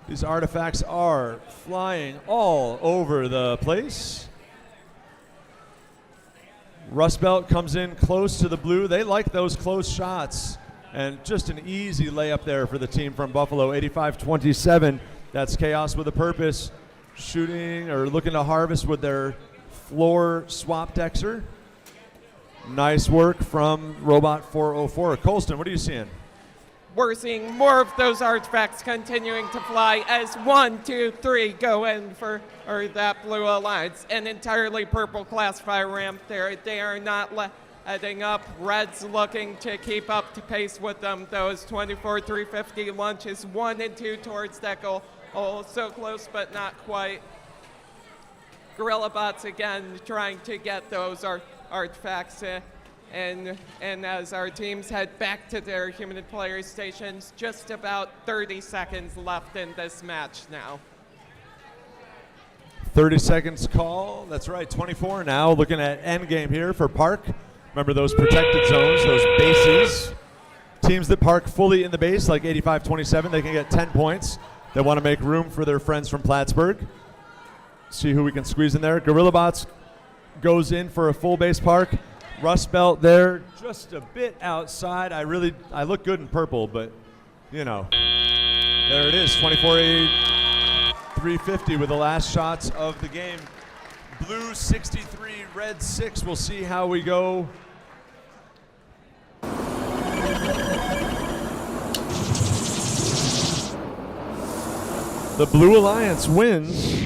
These artifacts are flying all over the place. Rust Belt comes in close to the blue. They like those close shots. And just an easy layup there for the team from Buffalo, 85-27. That's Chaos with a Purpose, shooting or looking to harvest with their floor swap dexer. Nice work from Robot 404. Colston, what are you seeing? We're seeing more of those artifacts continuing to fly as 1, 2, 3 go in for that Blue Alliance. An entirely purple classifier ramp there. They are not letting up. Red's looking to keep up to pace with them. Those 24-350 launches 1 and 2 towards that goal. Oh, so close but not quite. Gorilla Bots again trying to get those artifacts in. And as our teams head back to their human player stations, just about 30 seconds left in this match now. 30 seconds call. That's right, 24 now. Looking at endgame here for Park. Remember those protected zones, those bases. Teams that park fully in the base, like 85-27, they can get 10 points. They want to make room for their friends from Plattsburgh. See who we can squeeze in there. Gorilla Bots goes in for a full base park. Rust Belt there, just a bit outside. I look good in purple, but, you know. There it is, 24-350 with the last shots of the game. Blue 63, red 6. We'll see how we go. The Blue Alliance wins.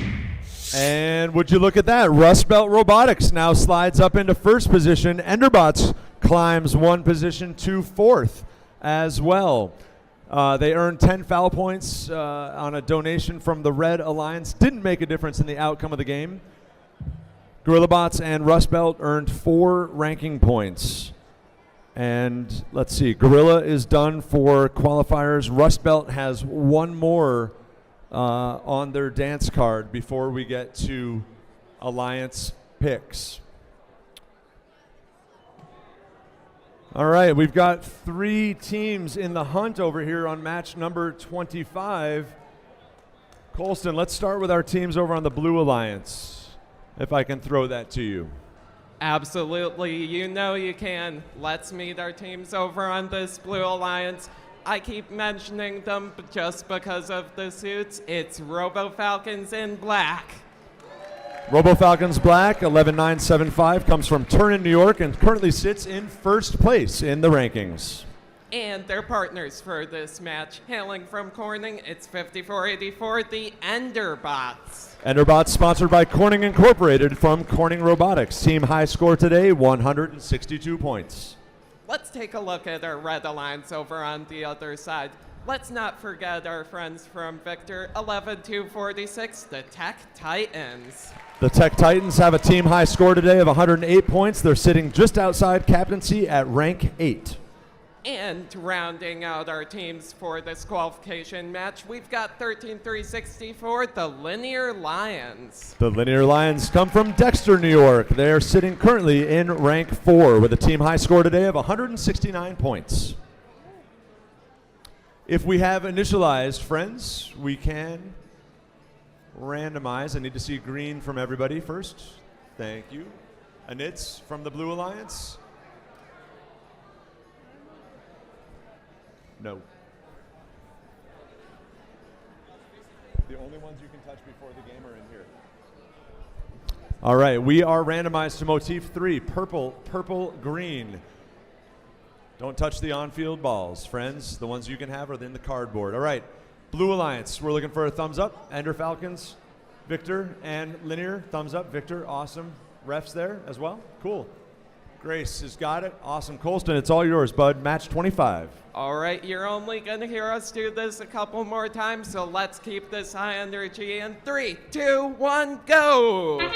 And would you look at that? Rust Belt Robotics now slides up into first position. Enderbots climbs 1 position to 4th as well. They earned 10 foul points on a donation from the Red Alliance. Didn't make a difference in the outcome of the game. Gorilla Bots and Rust Belt earned 4 ranking points. And let's see, Gorilla is done for qualifiers. Rust Belt has 1 more on their dance card before we get to Alliance picks. All right, we've got 3 teams in the hunt over here on match number 25. Colston, let's start with our teams over on the Blue Alliance, if I can throw that to you. Absolutely, you know you can. Let's meet our teams over on this Blue Alliance. I keep mentioning them just because of the suits. It's Robo Falcons in black. Robo Falcons black, 11975, comes from Turin, New York, and currently sits in first place in the rankings. And their partners for this match, hailing from Corning, it's 5484, the Enderbots. Enderbots sponsored by Corning Incorporated from Corning Robotics. Team high score today, 162 points. Let's take a look at our Red Alliance over on the other side. Let's not forget our friends from Victor, 11246, the Tech Titans. The Tech Titans have a team high score today of 108 points. They're sitting just outside captaincy at rank 8. And rounding out our teams for this qualification match, we've got 13364, the Linear Lions. The Linear Lions come from Dexter, New York. They're sitting currently in rank 4 with a team high score today of 169 points. If we have initialized friends, we can randomize. I need to see green from everybody first. Thank you. Anitz from the Blue Alliance. No. The only ones you can touch before the game are in here. All right, we are randomized to motif 3, purple, purple, green. Don't touch the on-field balls, friends. The ones you can have are in the cardboard. All right, Blue Alliance, we're looking for a thumbs up. Ender Falcons, Victor, and Linear, thumbs up. Victor, awesome. Refs there as well, cool. Grace has got it. Awesome. Colston, it's all yours, bud. Match 25. All right, you're only going to hear us do this a couple more times, so let's keep this high energy in 3, 2, 1, go!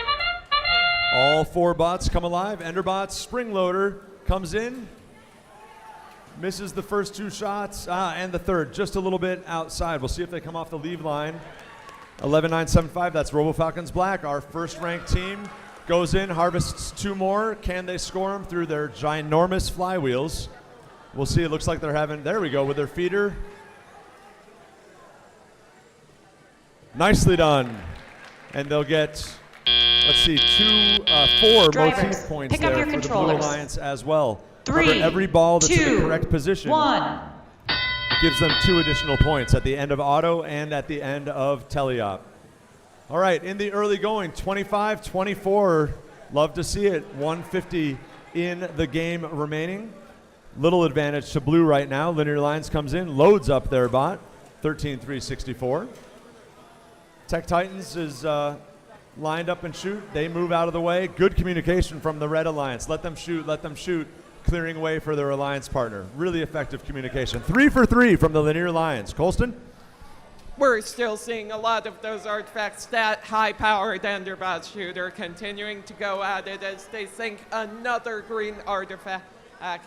All 4 bots come alive. Enderbots, spring loader, comes in. Misses the first 2 shots, and the third, just a little bit outside. We'll see if they come off the leave line. 11-9-7-5, that's Robo Falcons Black, our first ranked team. Goes in, harvests 2 more. Can they score them through their ginormous flywheels? We'll see. It looks like they're having, there we go, with their feeder. Nicely done. And they'll get, let's see, 4 Drivers, motif points pick up there your for the Blue controllers. Alliance as well. 3, Cover every ball that's in 2, the correct position. 1. Gives them 2 additional points at the end of auto and at the end of teleop. All right, in the early going, 25-24. Love to see it. 150 in the game remaining. Little advantage to blue right now. Linear Lines comes in, loads up their bot. 13-3-64. Tech Titans is lined up and shoot. They move out of the way. Good communication from the Red Alliance. Let them shoot, clearing way for their alliance partner. Really effective communication. 3 for 3 from the Linear Lions. Colston? We're still seeing a lot of those artifacts. That high-powered Enderbot shooter continuing to go at it as they sink another green artifact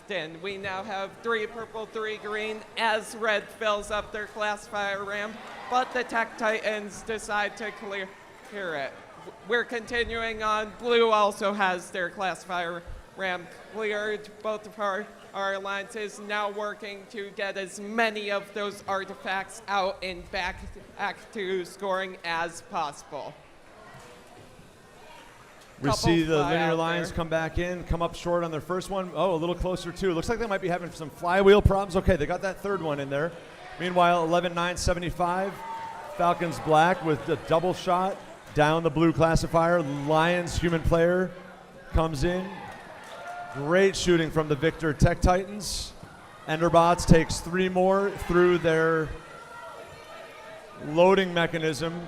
in. We now have 3 purple, 3 green as red fills up their classifier ramp, but the Tech Titans decide to clear it. We're continuing on. Blue also has their classifier ramp cleared. Both of our alliances now working to get as many of those artifacts out and back to scoring as possible. We see the Linear Lions come back in, come up short on their first one. Oh, a little closer too. Looks like they might be having some flywheel problems. Okay, they got that third one in there. Meanwhile, 11-9-75, Falcons Black with the double shot down the blue classifier. Lions human player comes in. Great shooting from the Victor Tech Titans. Enderbots takes 3 more through their loading mechanism.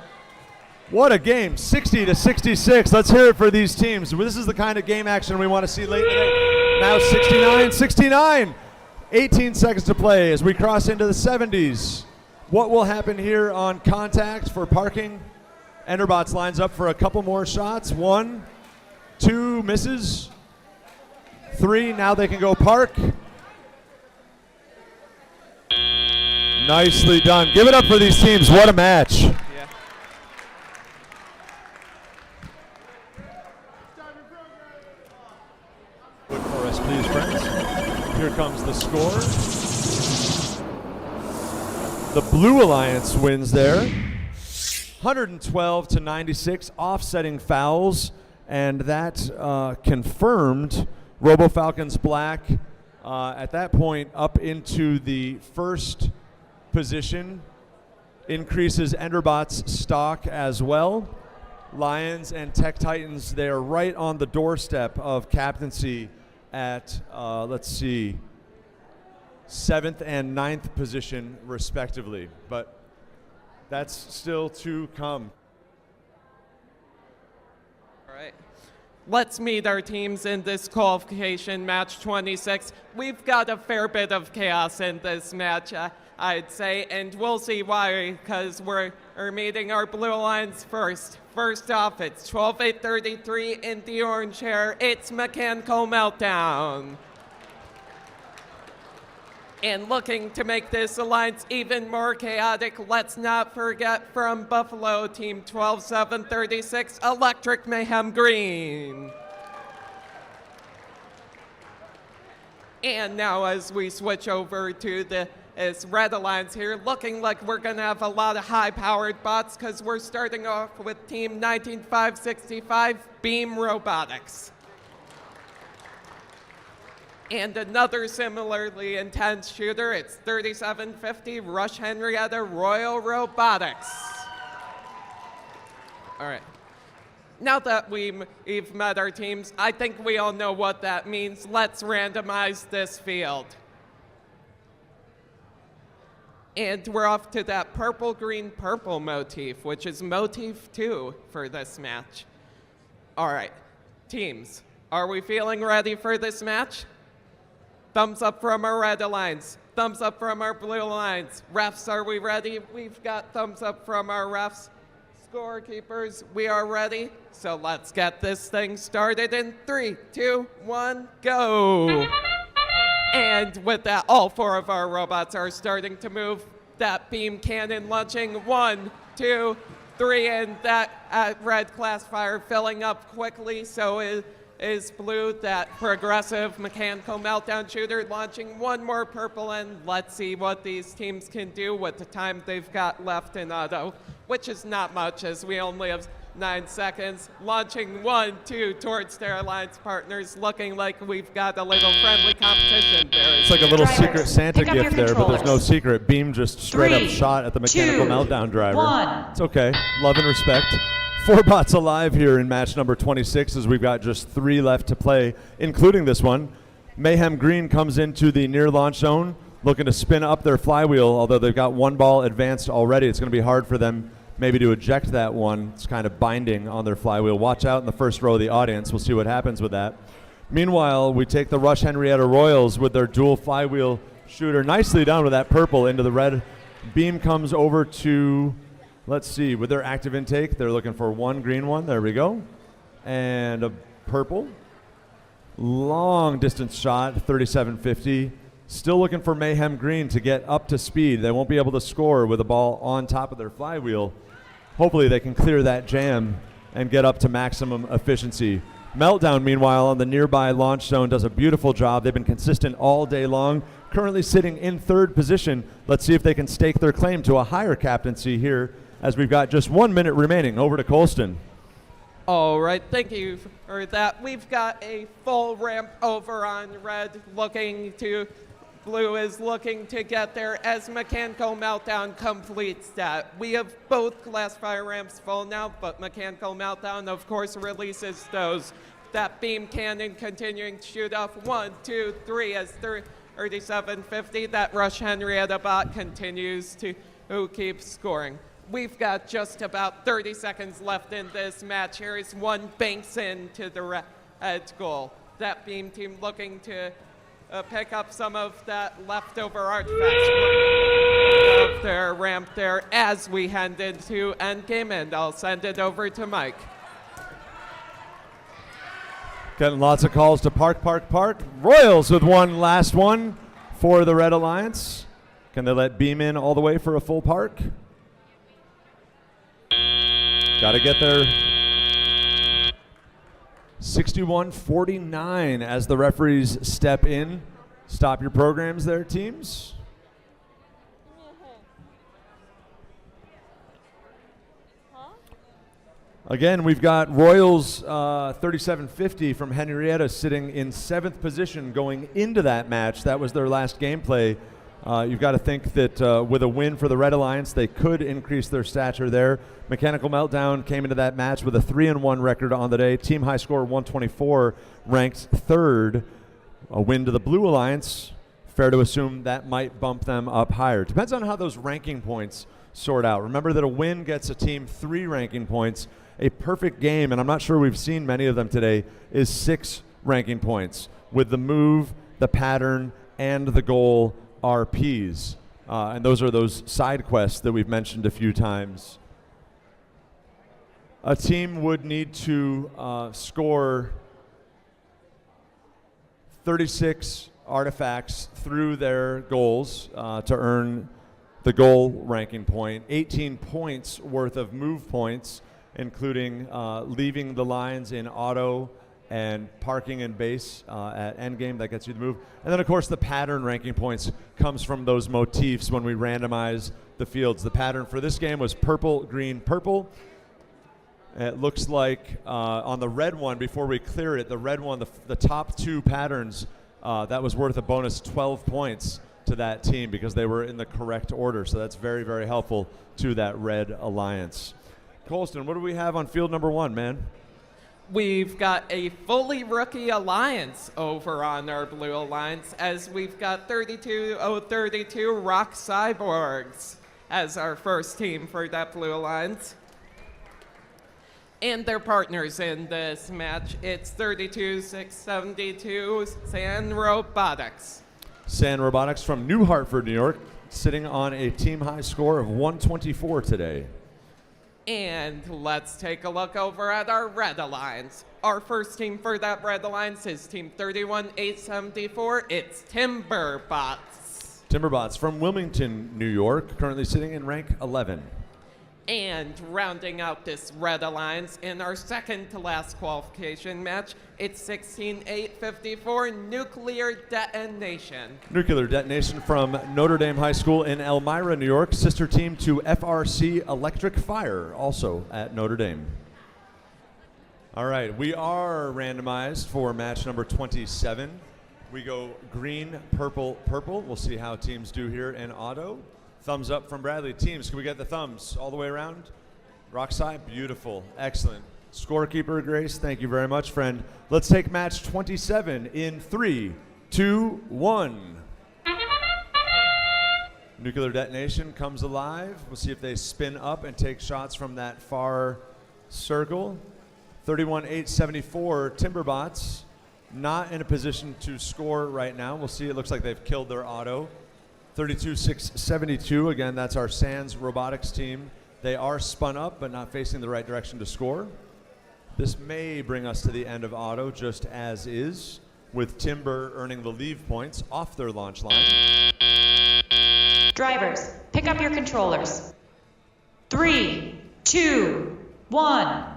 What a game, 60-66. Let's hear it for these teams. This is the kind of game action we want to see late today. Now 69-69. 18 seconds to play as we cross into the 70s. What will happen here on contact for parking? Enderbots lines up for a couple more shots. 1, 2, misses. 3, now they can go park. Nicely done. Give it up for these teams. What a match. Yeah. Good for us, please, friends. Here comes the score. The Blue Alliance wins there. 112-96, offsetting fouls, and that confirmed Robo Falcons Black at that point up into the first position, increases Enderbot's stock as well. Lions and Tech Titans, they're right on the doorstep of captaincy at, let's see, 7th and 9th position, respectively. But that's still to come. All right. Let's meet our teams in this qualification match 26. We've got a fair bit of chaos in this match, I'd say, and we'll see why, because we're meeting our blue lines first. First off, it's 12-8-33 in the orange hair. It's Mechanical Meltdown. And looking to make this alliance even more chaotic, let's not forget from Buffalo, Team 12-7-36, Electric Mayhem Green. And now as we switch over to this Red Alliance here, looking like we're going to have a lot of high-powered bots because we're starting off with Team 19565, Beam Robotics. And another similarly intense shooter, it's 3750 Rush Henrietta Royal Robotics. All right. Now that we've met our teams, I think we all know what that means. Let's randomize this field. And we're off to that purple, green, purple motif, which is motif 2 for this match. All right, teams, are we feeling ready for this match? Thumbs up from our Red Alliance. Thumbs up from our Blue Alliance. Refs, are we ready? We've got thumbs up from our refs. Scorekeepers, we are ready. So let's get this thing started in 3, 2, 1, go. And with that, all 4 of our robots are starting to move. That beam cannon launching 1, 2, 3, and that red classifier filling up quickly. So is blue, that progressive mechanical meltdown shooter, launching 1 more purple, and let's see what these teams can do with the time they've got left in auto, which is not much as we only have 9 seconds. Launching 1, 2 towards their alliance partners, looking like we've got a little friendly competition there. It's like a little Drivers, secret Santa pick up gift your there, but there's no controllers. secret. Beam just straight up 3, shot at the mechanical 2, meltdown driver. 1. It's okay. Love and respect. 4 bots alive here in match number 26 as we've got just 3 left to play, including this one. Mayhem Green comes into the near launch zone, looking to spin up their flywheel, although they've got 1 ball advanced already. It's going to be hard for them maybe to eject that one. It's kind of binding on their flywheel. Watch out in the first row of the audience. We'll see what happens with that. Meanwhile, we take the Rush Henrietta Royals with their dual flywheel shooter nicely down with that purple into the red. Beam comes over to, let's see, with their active intake, they're looking for 1 green one. There we go. And a purple. Long distance shot, 3750. Still looking for Mayhem Green to get up to speed. They won't be able to score with a ball on top of their flywheel. Hopefully they can clear that jam and get up to maximum efficiency. Meltdown, meanwhile, on the nearby launch zone does a beautiful job. They've been consistent all day long, currently sitting in 3rd position. Let's see if they can stake their claim to a higher captaincy here as we've got just 1 minute remaining. Over to Colston. All right, thank you for that. We've got a full ramp over on red, blue is looking to get there as Mechanical Meltdown completes that. We have both classifier ramps full now, but Mechanical Meltdown, of course, releases those. That beam cannon continuing to shoot off 1, 2, 3 as 3750. That Rush Henrietta bot continues to keep scoring. We've got just about 30 seconds left in this match. Here is 1 banks in to the red goal. That beam team looking to pick up some of that leftover artifacts of their ramp there as we head into endgame, and I'll send it over to Mike. Getting lots of calls to park. Royals with 1 last one for the Red Alliance. Can they let Beam in all the way for a full park? Got to get there. 61-49 as the referees step in. Stop your programs there, teams. Again, we've got Royals 3750 from Henrietta sitting in 7th position going into that match. That was their last gameplay. You've got to think that with a win for the Red Alliance, they could increase their stature there. Mechanical Meltdown came into that match with a 3-1 record on the day. Team high score 124, ranked 3rd. A win to the Blue Alliance, fair to assume that might bump them up higher. Depends on how those ranking points sort out. Remember that a win gets a team 3 ranking points. A perfect game, and I'm not sure we've seen many of them today, is 6 ranking points with the move, the pattern, and the goal RPs. And those are those side quests that we've mentioned a few times. A team would need to score 36 artifacts through their goals to earn the goal ranking point, 18 points worth of move points, including leaving the lines in auto and parking in base at endgame. That gets you the move. And then, of course, the pattern ranking points comes from those motifs when we randomize the fields. The pattern for this game was purple, green, purple. It looks like on the red one, before we clear it, the red one, the top 2 patterns, that was worth a bonus 12 points to that team because they were in the correct order. So that's very, very helpful to that red alliance. Colston, what do we have on field number 1, man? We've got a fully rookie alliance over on our blue alliance, as we've got 32 Rock Cyborgs as our first team for that blue alliance. And their partners in this match, it's 32-672 San Robotics. San Robotics from New Hartford, New York, sitting on a team high score of 124 today. And let's take a look over at our Red Alliance. Our first team for that Red Alliance is Team 31-874. It's Timberbots. Timberbots from Wilmington, New York, currently sitting in rank 11. And rounding out this Red Alliance in our second to last qualification match, it's 16-854 Nuclear Detonation. Nuclear Detonation from Notre Dame High School in Elmira, New York, sister team to FRC Electric Fire, also at Notre Dame. All right, we are randomized for match number 27. We go green, purple, purple. We'll see how teams do here in auto. Thumbs up from Bradley. Teams, can we get the thumbs all the way around? Rockside, beautiful, excellent. Scorekeeper Grace, thank you very much, friend. Let's take match 27 in 3, 2, 1. Nuclear Detonation comes alive. We'll see if they spin up and take shots from that far circle. 31-874 Timberbots, not in a position to score right now. We'll see, it looks like they've killed their auto. 32-672, again, that's our Sans Robotics team. They are spun up, but not facing the right direction to score. This may bring us to the end of auto, just as is, with Timber earning the leave points off their launch line. Drivers, pick up your controllers. 3, 2, 1.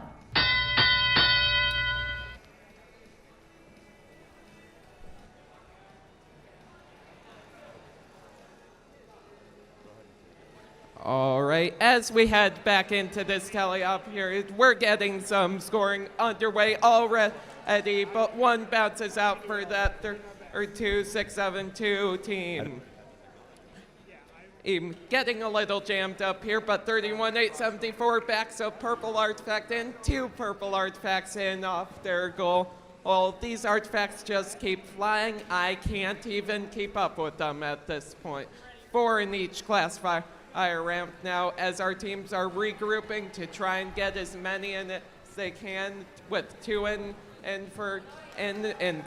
All right, as we head back into this tally-up period, we're getting some scoring underway already, but one bounces out for that 32-672 team. Getting a little jammed up here, but 31-874 backs a purple artifact in, 2 purple artifacts in off their goal. Well, these artifacts just keep flying. I can't even keep up with them at this point. 4 in each classifier. Higher ramp now as our teams are regrouping to try and get as many in as they can with 2 in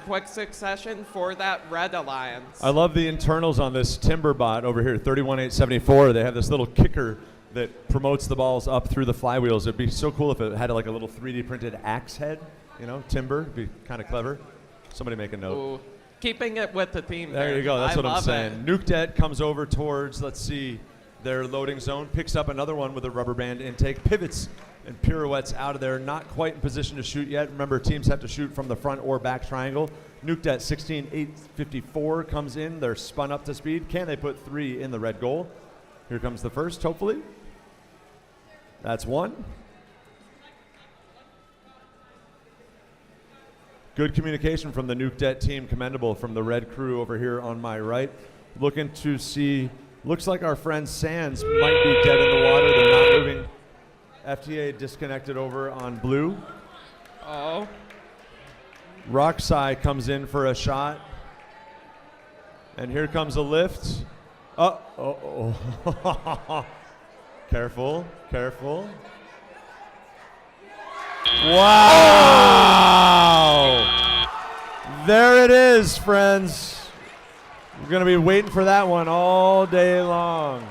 quick succession for that Red Alliance. I love the internals on this Timberbot over here, 31-874. They have this little kicker that promotes the balls up through the flywheels. It'd be so cool if it had like a little 3D printed axe head, you know, timber. It'd be kind of clever. Somebody make a note. Ooh, keeping it with the theme. There you go, that's what I'm saying. It. Nuke Det comes over towards, let's see, their loading zone, picks up another one with a rubber band intake, pivots and pirouettes out of there, not quite in position to shoot yet. Remember, teams have to shoot from the front or back triangle. Nuke Det 16-854 comes in, they're spun up to speed. Can they put 3 in the red goal? Here comes the first, hopefully. That's 1. Good communication from the Nuke Det team, commendable from the red crew over here on my right. Looking to see, looks like our friend Sands might be dead in the water. They're not moving. FTA disconnected over on blue. Oh. Rockside comes in for a shot. And here comes a lift. Oh. Careful, careful. Wow! There it is, friends. We're going to be waiting for that one all day long.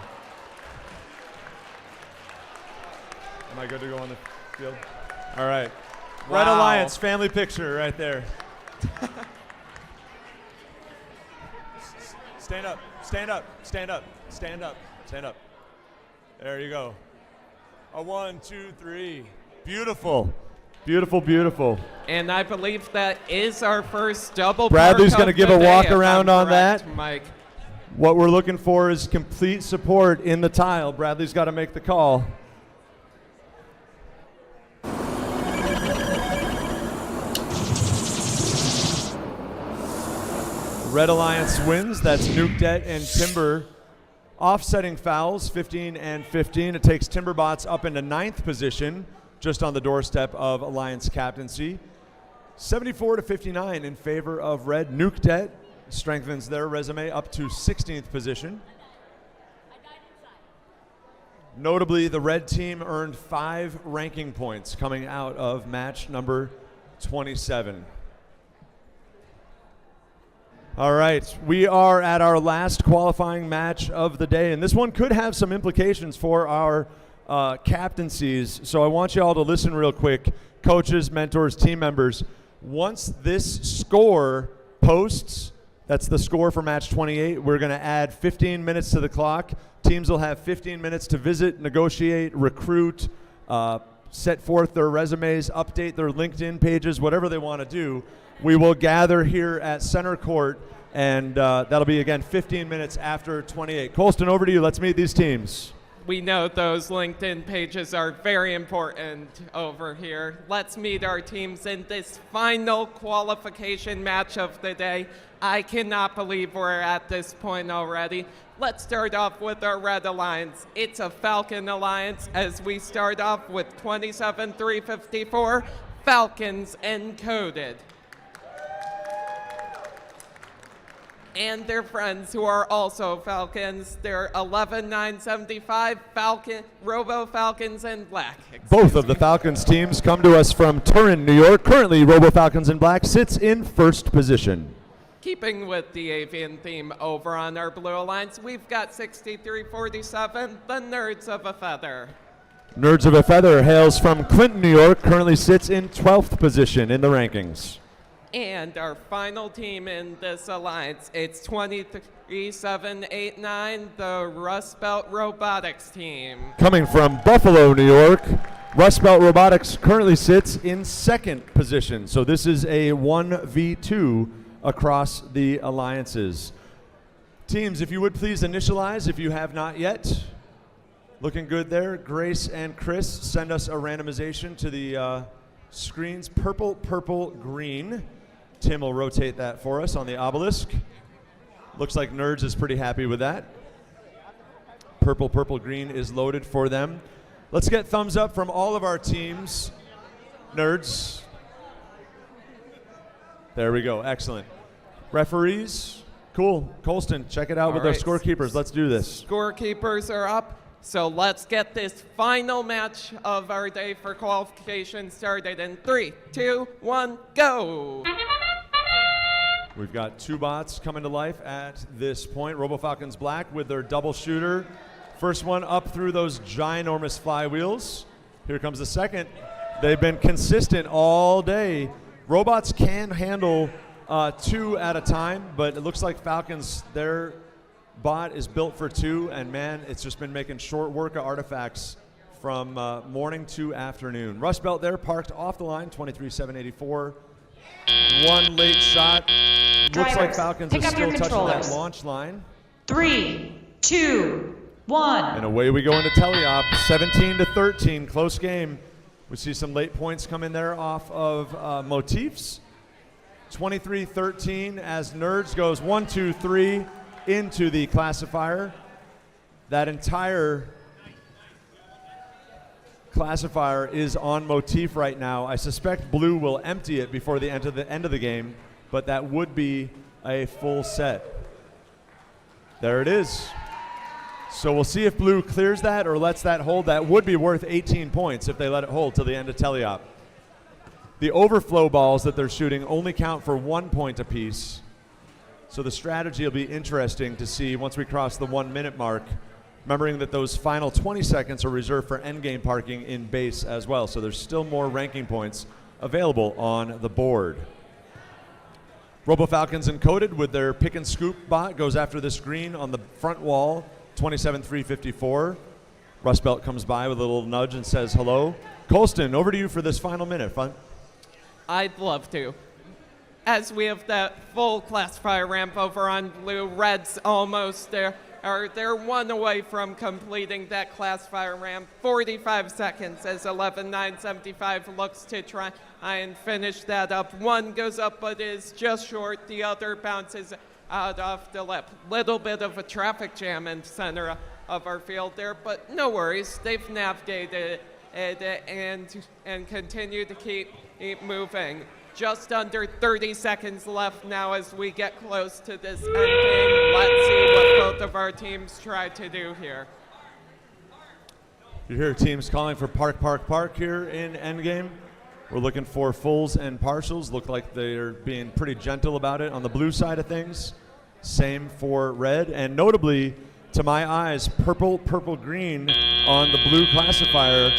Am I good to go on the field? All right. Red Wow. Alliance family picture right there. Stand up, stand up, stand up, stand up, stand up. There you go. A 1, 2, 3. Beautiful. Beautiful, beautiful. And I believe that is our first double Bradley's going to give a walk around on correct, that. Mike. What we're looking for is complete support in the tile. Bradley's got to make the call. Red Alliance wins. That's Nukedet and Timber. Offsetting fouls, 15 and 15. It takes Timberbots up into 9th position, just on the doorstep of Alliance captaincy. 74-59 in favor of Red. Nukedet strengthens their resume up to 16th position. Notably, the Red team earned 5 ranking points coming out of match number 27. All right, we are at our last qualifying match of the day, and this one could have some implications for our captaincies. So I want you all to listen real quick, coaches, mentors, team members. Once this score posts, that's the score for match 28, we're going to add 15 minutes to the clock. Teams will have 15 minutes to visit, negotiate, recruit, set forth their resumes, update their LinkedIn pages, whatever they want to do. We will gather here at center court, and that'll be, again, 15 minutes after 28. Colston, over to you. Let's meet these teams. We know those LinkedIn pages are very important over here. Let's meet our teams in this final qualification match of the day. I cannot believe we're at this point already. Let's start off with our Red Alliance. It's a Falcon Alliance as we start off with 27-354, Falcons encoded. And their friends who are also Falcons. They're 11-975 Falcon, Robo Falcons in black. Both of the Falcons teams come to us from Turin, New York. Currently, Robo Falcons in black sits in first position. Keeping with the avian theme over on our Blue Alliance, we've got 63-47, the Nerds of a Feather. Nerds of a Feather hails from Clinton, New York. Currently sits in 12th position in the rankings. And our final team in this alliance, it's 23-789, the Rust Belt Robotics team. Coming from Buffalo, New York, Rust Belt Robotics currently sits in 2nd position. So this is a 1v2 across the alliances. Teams, if you would please initialize if you have not yet. Looking good there. Grace and Chris, send us a randomization to the screens. Purple, purple, green. Tim will rotate that for us on the obelisk. Looks like Nerds is pretty happy with that. Purple, purple, green is loaded for them. Let's get thumbs up from all of our teams. Nerds. There we go. Excellent. Referees. Cool. Colston, check it out with our scorekeepers. Let's do this. Scorekeepers are up. So let's get this final match of our day for qualification started in 3, 2, 1, go! We've got 2 bots coming to life at this point. Robo Falcons black with their double shooter. First one up through those ginormous flywheels. Here comes the second. They've been consistent all day. Robots can handle 2 at a time, but it looks like Falcons, their bot is built for 2, and man, it's just been making short work of artifacts from morning to afternoon. Rust Belt there, parked off the line, 23-784. 1 late shot. Looks like Falcons is still touching that launch line. 3, 2, 1. And away we go into teleop, 17-13, close game. We see some late points come in there off of motifs. 23-13 as Nerds goes 1, 2, 3 into the classifier. That entire classifier is on motif right now. I suspect blue will empty it before the end of the game, but that would be a full set. There it is. So we'll see if blue clears that or lets that hold. That would be worth 18 points if they let it hold till the end of teleop. The overflow balls that they're shooting only count for 1 point apiece. So the strategy will be interesting to see once we cross the 1 minute mark, remembering that those final 20 seconds are reserved for endgame parking in base as well. So there's still more ranking points available on the board. Robo Falcons encoded with their pick and scoop bot goes after this green on the front wall, 27-354. Rust Belt comes by with a little nudge and says hello. Colston, over to you for this final minute. Fun? I'd love to. As we have that full classifier ramp over on blue, red's almost there. They're 1 away from completing that classifier ramp. 45 seconds as 11-975 looks to try and finish that up. One goes up but is just short. The other bounces out off the lip. Little bit of a traffic jam in center of our field there, but no worries. They've navigated it and continue to keep moving. Just under 30 seconds left now as we get close to this end game. Let's see what both of our teams try to do here. You hear teams calling for park, park, park here in endgame. We're looking for fulls and partials. Look like they're being pretty gentle about it on the blue side of things. Same for red. And notably, to my eyes, purple, purple, green on the blue classifier.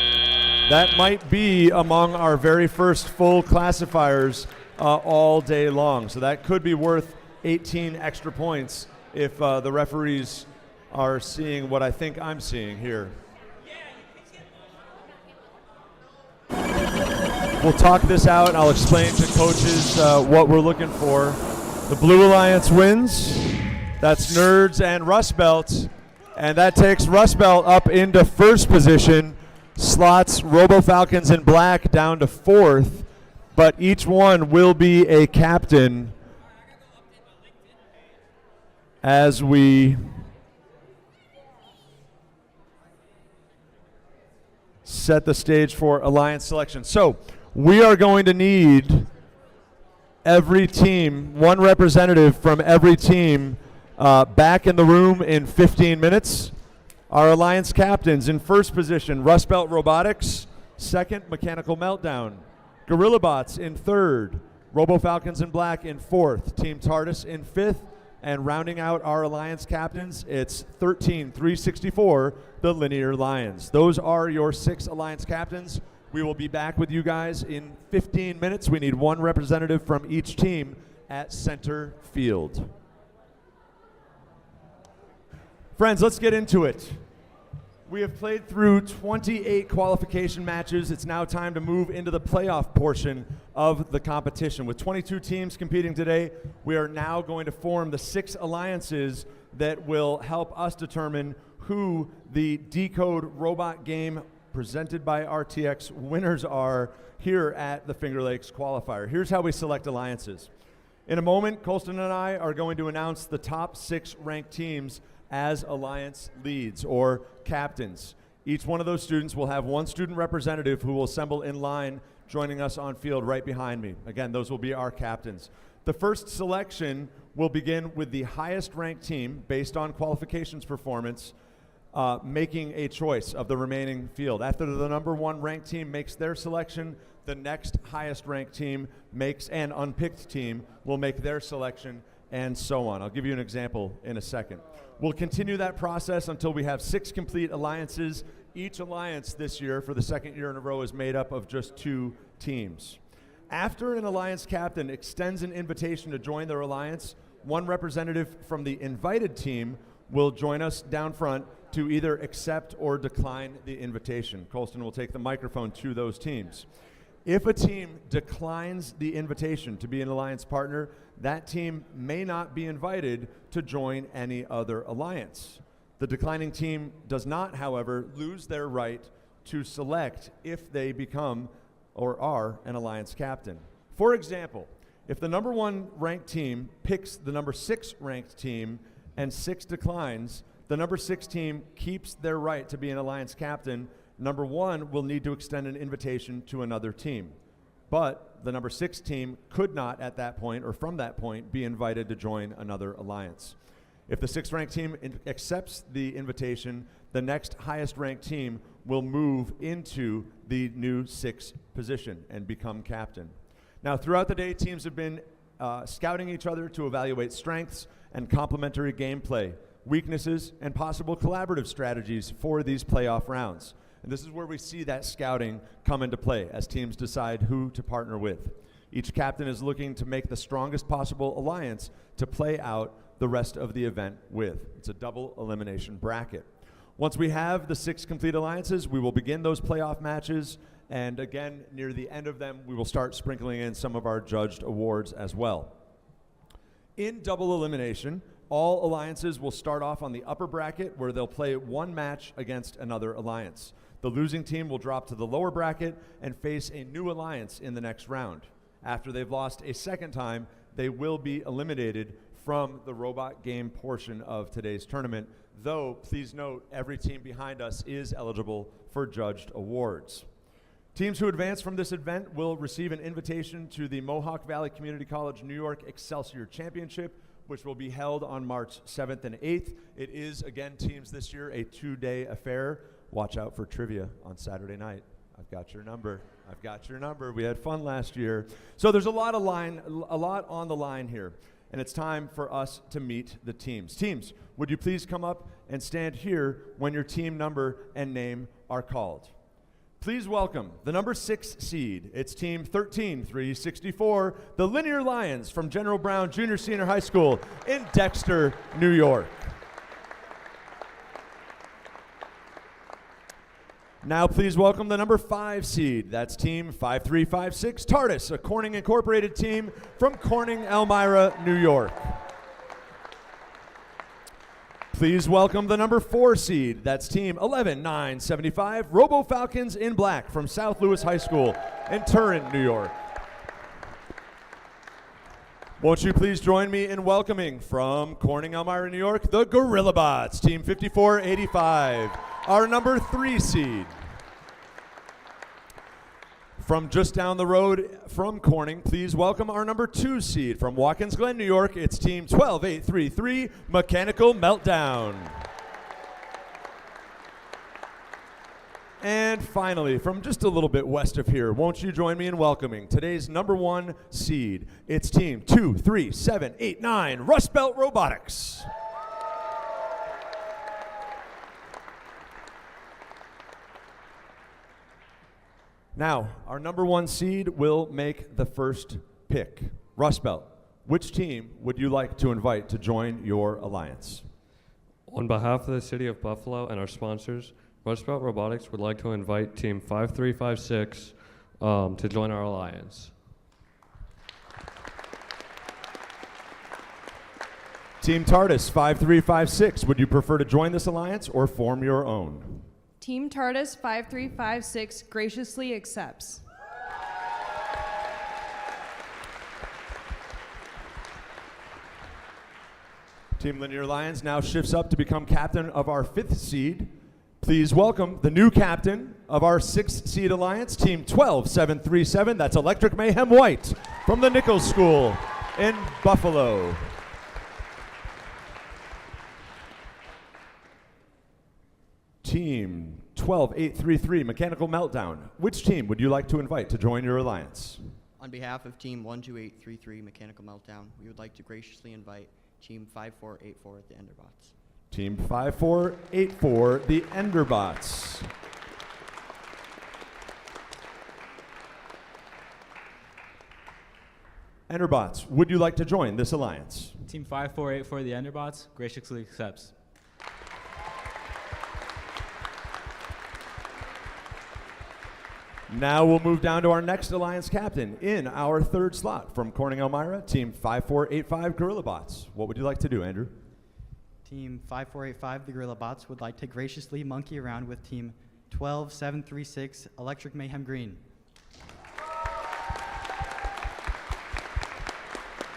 That might be among our very first full classifiers all day long. So that could be worth 18 extra points if the referees are seeing what I think I'm seeing here. We'll talk this out and I'll explain to coaches what we're looking for. The Blue Alliance wins. That's Nerds and Rust Belt. And that takes Rust Belt up into first position. Slots Robo Falcons in black down to fourth, but each one will be a captain as we set the stage for alliance selection. So we are going to need every team, one representative from every team back in the room in 15 minutes. Our alliance captains in first position, Rust Belt Robotics. Second, Mechanical Meltdown. Gorilla Bots in third. Robo Falcons in black in fourth. Team TARDIS in fifth. And rounding out our alliance captains, it's 13-364, the Linear Lions. Those are your 6 alliance captains. We will be back with you guys in 15 minutes. We need one representative from each team at center field. Friends, let's get into it. We have played through 28 qualification matches. It's now time to move into the playoff portion of the competition. With 22 teams competing today, we are now going to form the 6 alliances that will help us determine who the DECODE robot game presented by RTX winners are here at the Finger Lakes Qualifier. Here's how we select alliances. In a moment, Colston and I are going to announce the top 6 ranked teams as alliance leads or captains. Each one of those students will have one student representative who will assemble in line, joining us on field right behind me. Again, those will be our captains. The first selection will begin with the highest ranked team based on qualifications performance, making a choice of the remaining field. After the number 1 ranked team makes their selection, the next highest ranked team makes an unpicked team will make their selection, and so on. I'll give you an example in a second. We'll continue that process until we have 6 complete alliances. Each alliance this year, for the second year in a row, is made up of just 2 teams. After an alliance captain extends an invitation to join their alliance, one representative from the invited team will join us down front to either accept or decline the invitation. Colston will take the microphone to those teams. If a team declines the invitation to be an alliance partner, that team may not be invited to join any other alliance. The declining team does not, however, lose their right to select if they become or are an alliance captain. For example, if the number 1 ranked team picks the number 6 ranked team and 6 declines, the number 6 team keeps their right to be an alliance captain. Number 1 will need to extend an invitation to another team. But the number 6 team could not at that point or from that point be invited to join another alliance. If the 6th ranked team accepts the invitation, the next highest ranked team will move into the new 6th position and become captain. Now, throughout the day, teams have been scouting each other to evaluate strengths and complementary gameplay, weaknesses, and possible collaborative strategies for these playoff rounds. And this is where we see that scouting come into play as teams decide who to partner with. Each captain is looking to make the strongest possible alliance to play out the rest of the event with. It's a double elimination bracket. Once we have the 6 complete alliances, we will begin those playoff matches, and again, near the end of them, we will start sprinkling in some of our judged awards as well. In double elimination, all alliances will start off on the upper bracket where they'll play one match against another alliance. The losing team will drop to the lower bracket and face a new alliance in the next round. After they've lost a second time, they will be eliminated from the robot game portion of today's tournament, though please note every team behind us is eligible for judged awards. Teams who advance from this event will receive an invitation to the Mohawk Valley Community College New York Excelsior Championship, which will be held on March 7th and 8th. It is, again, teams this year, a 2-day affair. Watch out for trivia on Saturday night. I've got your number. I've got your number. We had fun last year. So there's a lot on the line here, and it's time for us to meet the teams. Teams, would you please come up and stand here when your team number and name are called? Please welcome the number 6 seed. It's team 13364, the Linear Lions from General Brown Junior Senior High School in Dexter, New York. Now please welcome the number 5 seed. That's team 5356, TARDIS, a Corning Incorporated team from Corning, Elmira, New York. Please welcome the number 4 seed. That's team 11975, Robo Falcons in Black from South Lewis High School in Turin, New York. Won't you please join me in welcoming from Corning, Elmira, New York, the Gorilla Bots, team 5485. Our number 3 seed. From just down the road from Corning, please welcome our number 2 seed. From Watkins Glen, New York, it's team 12833, Mechanical Meltdown. And finally, from just a little bit west of here, won't you join me in welcoming today's number 1 seed. It's team 23789, Rust Belt Robotics. Now, our number 1 seed will make the first pick. Rust Belt, which team would you like to invite to join your alliance? On behalf of the City of Buffalo and our sponsors, Rust Belt Robotics would like to invite Team 5356 to join our alliance. Team TARDIS 5356, would you prefer to join this alliance or form your own? Team TARDIS 5356 graciously accepts. Team Linear Lions now shifts up to become captain of our 5th seed. Please welcome the new captain of our 6th seed alliance, Team 12737. That's Electric Mayhem White from the Nichols School in Buffalo. Team 12833, Mechanical Meltdown. Which team would you like to invite to join your alliance? On behalf of Team 12833, Mechanical Meltdown, we would like to graciously invite Team 5484, the Enderbots. Team 5484, the Enderbots. Enderbots, would you like to join this alliance? Team 5484, the Enderbots, graciously accepts. Now we'll move down to our next alliance captain in our 3rd slot from Corning, Elmira, Team 5485, Gorilla Bots. What would you like to do, Andrew? Team 5485, the Gorilla Bots, would like to graciously monkey around with Team 12736, Electric Mayhem Green.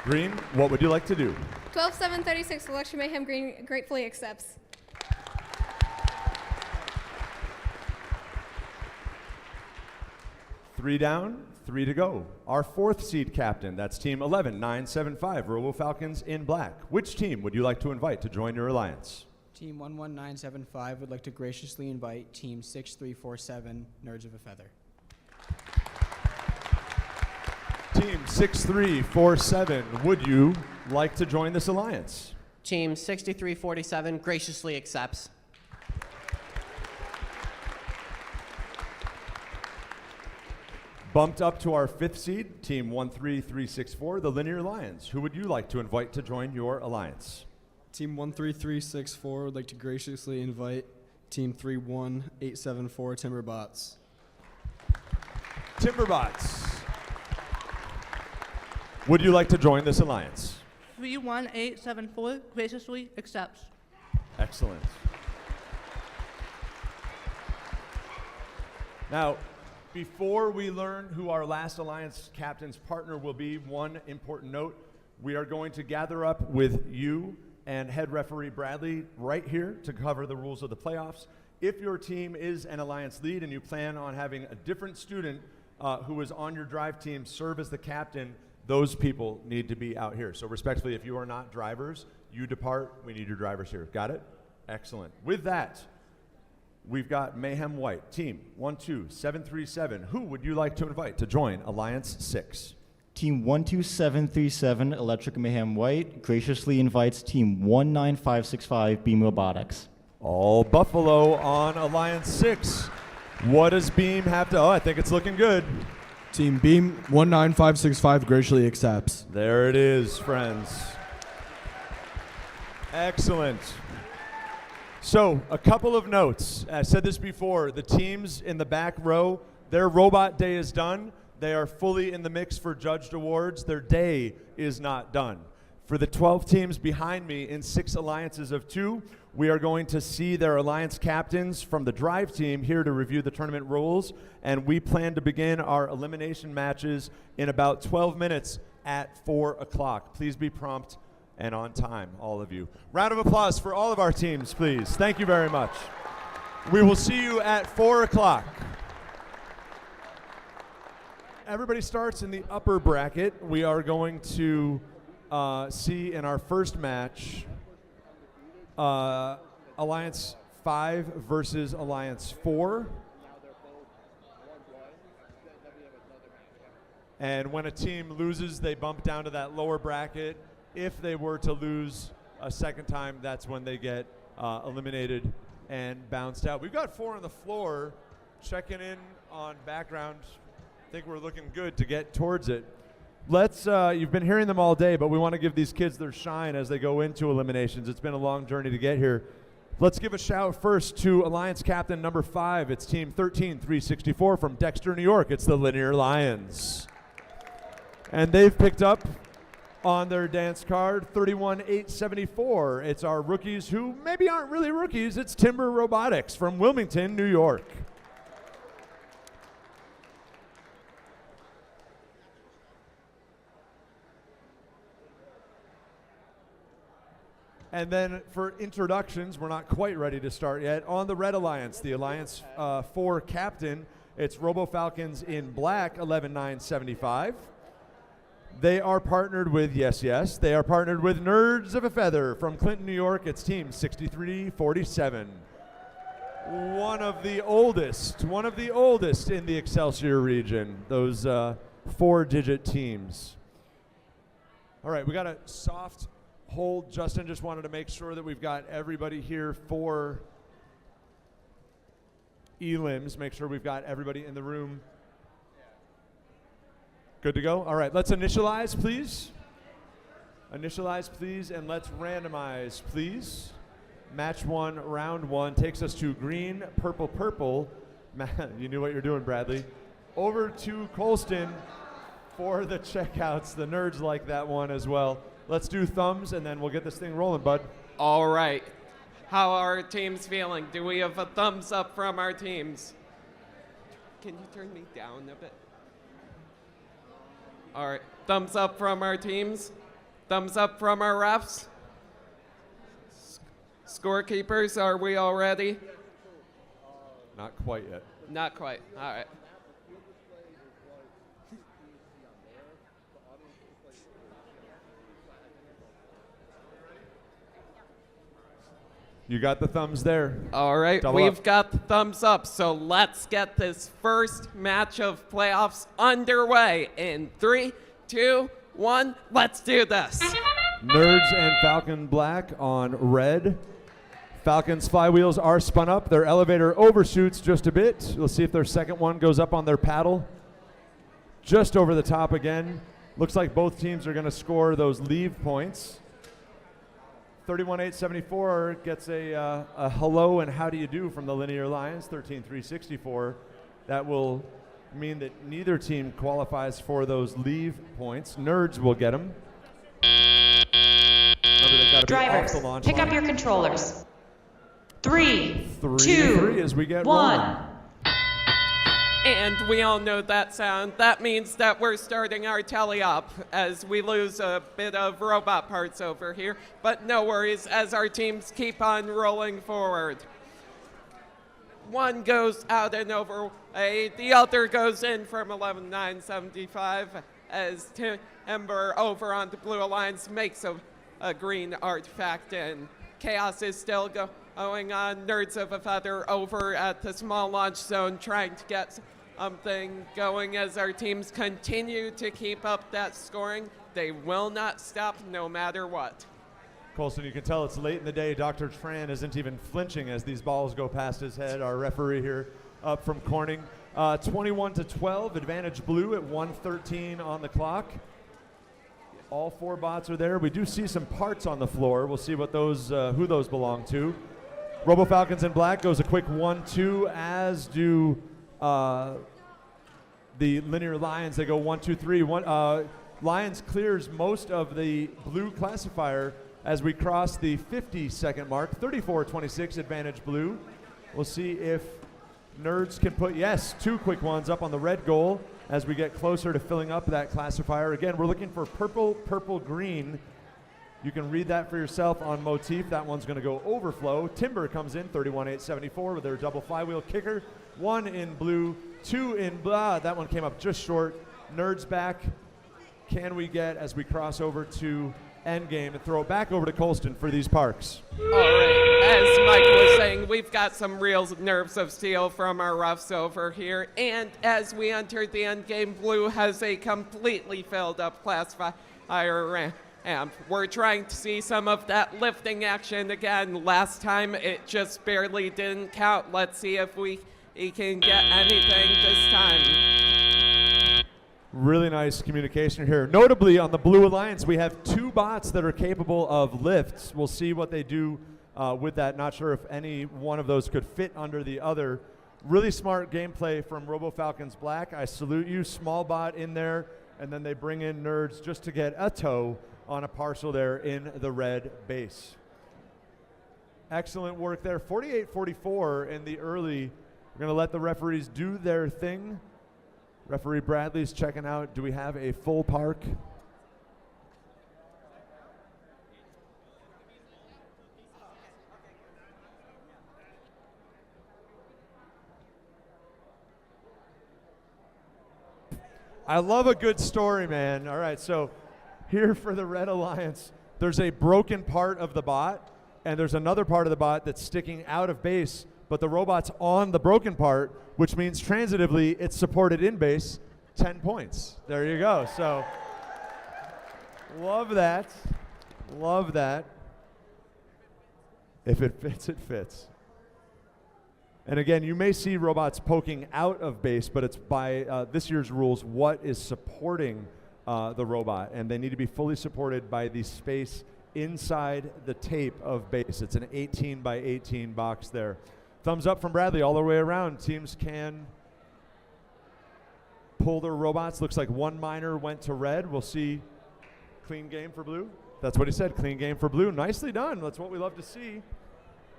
Green, what would you like to do? 12736, Electric Mayhem Green gratefully accepts. Three down, 3 to go. Our 4th seed captain, that's team 11975, Robo Falcons in black. Which team would you like to invite to join your alliance? Team 11975 would like to graciously invite Team 6347, Nerds of a Feather. Team 6347, would you like to join this alliance? Team 6347 graciously accepts. Bumped up to our 5th seed, team 13364, the Linear Lions. Who would you like to invite to join your alliance? Team 13364 would like to graciously invite Team 31874, Timberbots. Timberbots. Would you like to join this alliance? 31874 graciously accepts. Excellent. Now, before we learn who our last alliance captain's partner will be, one important note. We are going to gather up with you and head referee Bradley right here to cover the rules of the playoffs. If your team is an alliance lead and you plan on having a different student who is on your drive team serve as the captain, those people need to be out here. So respectfully, if you are not drivers, you depart. We need your drivers here. Got it? Excellent. With that, we've got Mayhem White, team 12737. Who would you like to invite to join Alliance 6? Team 12737, Electric Mayhem White, graciously invites Team 19565, Beam Robotics. All Buffalo on Alliance 6. What does Beam have to... Oh, I think it's looking good. Team Beam 19565 graciously accepts. There it is, friends. Excellent. So, a couple of notes. I said this before. The teams in the back row, their robot day is done. They are fully in the mix for judged awards. Their day is not done. For the 12 teams behind me in 6 alliances of 2, we are going to see their alliance captains from the drive team here to review the tournament rules, and we plan to begin our elimination matches in about 12 minutes at 4 o'clock. Please be prompt and on time, all of you. Round of applause for all of our teams, please. Thank you very much. We will see you at 4 o'clock. Everybody starts in the upper bracket. We are going to see in our first match Alliance 5 versus Alliance 4. And when a team loses, they bump down to that lower bracket. If they were to lose a second time, that's when they get eliminated and bounced out. We've got 4 on the floor checking in on background. I think we're looking good to get towards it. Let's, you've been hearing them all day, but we want to give these kids their shine as they go into eliminations. It's been a long journey to get here. Let's give a shout first to Alliance Captain number 5. It's Team 13364 from Dexter, New York. It's the Linear Lions. And they've picked up on their dance card 31874. It's our rookies who maybe aren't really rookies. It's Timber Robotics from Wilmington, New York. And then for introductions, we're not quite ready to start yet. On the Red Alliance, the Alliance 4 captain, it's Robo Falcons in black, 11975. They are partnered with, yes, they are partnered with Nerds of a Feather from Clinton, New York. It's Team 6347. One of the oldest in the Excelsior region, those 4-digit teams. All right, we got a soft hold. Justin just wanted to make sure that we've got everybody here for elims. Make sure we've got everybody in the room. Good to go? All right, let's initialize, please. Initialize, please, and let's randomize, please. Match 1, round 1 takes us to green, purple, purple. You knew what you're doing, Bradley. Over to Colston for the checkouts. The nerds like that one as well. Let's do thumbs, and then we'll get this thing rolling, bud. All right. How are our teams feeling? Do we have a thumbs up from our teams? Can you turn me down a bit? All right. Thumbs up from our teams. Thumbs up from our refs. Scorekeepers, are we all ready? Not quite yet. Not quite. All right. You got the thumbs there. All right, Double we've up. got the thumbs up, so let's get this first match of playoffs underway in 3, 2, 1. Let's do this. Nerds and Falcon Black on red. Falcon's flywheels are spun up. Their elevator overshoots just a bit. We'll see if their second one goes up on their paddle. Just over the top again. Looks like both teams are going to score those leave points. 31-8-74 gets a hello and how do you do from the Linear Lions. 13-3-64. That will mean that neither team qualifies for those leave points. Nerds will get them. Remember, they've got to be off Drivers, the launch pick line. up your controllers. 3, 3 2, 3 as we get 1. rolling. And we all know that sound. That means that we're starting our tally up as we lose a bit of robot parts over here. But no worries as our teams keep on rolling forward. One goes out and over. The other goes in from 11-9-75 as Timber over on the Blue Alliance makes a green artifact, and chaos is still going on. Nerds of a Feather over at the small launch zone trying to get something going as our teams continue to keep up that scoring. They will not stop no matter what. Colson, you can tell it's late in the day. Dr. Tran isn't even flinching as these balls go past his head. Our referee here up from Corning. 21-12, advantage blue at 1:13 on the clock. All 4 bots are there. We do see some parts on the floor. We'll see what those, who those belong to. Robo Falcons in black goes a quick 1-2, as do the Linear Lions. They go 1-2-3. Lions clears most of the blue classifier as we cross the 50-second mark. 34-26, advantage blue. We'll see if Nerds can put, yes, 2 quick ones up on the red goal as we get closer to filling up that classifier. Again, we're looking for purple, purple, green. You can read that for yourself on Motif. That one's going to go overflow. Timber comes in 31-8-74 with their double flywheel kicker. 1 in blue, 2 in blah. That one came up just short. Nerds back. Can we get, as we cross over to endgame, and throw it back over to Colston for these parks? All right, as Mike was saying, we've got some real nerves of steel from our roughs over here. And as we enter the endgame, blue has a completely filled up classifier ramp. We're trying to see some of that lifting action again. Last time it just barely didn't count. Let's see if we can get anything this time. Really nice communication here. Notably on the Blue Alliance, we have 2 bots that are capable of lifts. We'll see what they do with that. Not sure if any one of those could fit under the other. Really smart gameplay from Robo Falcons Black. I salute you. Small bot in there, and then they bring in Nerds just to get a toe on a parcel there in the red base. Excellent work there. 48-44 in the early. We're going to let the referees do their thing. Referee Bradley's checking out. Do we have a full park? I love a good story, man. All right, so here for the Red Alliance, there's a broken part of the bot, and there's another part of the bot that's sticking out of base, but the robot's on the broken part, which means transitively it's supported in base. 10 points. There you go. So love that. Love that. If it fits, it fits. And again, you may see robots poking out of base, but it's by this year's rules what is supporting the robot, and they need to be fully supported by the space inside the tape of base. It's an 18 by 18 box there. Thumbs up from Bradley all the way around. Teams can pull their robots. Looks like 1 minor went to red. We'll see. Clean game for blue. That's what he said, clean game for blue. Nicely done. That's what we love to see.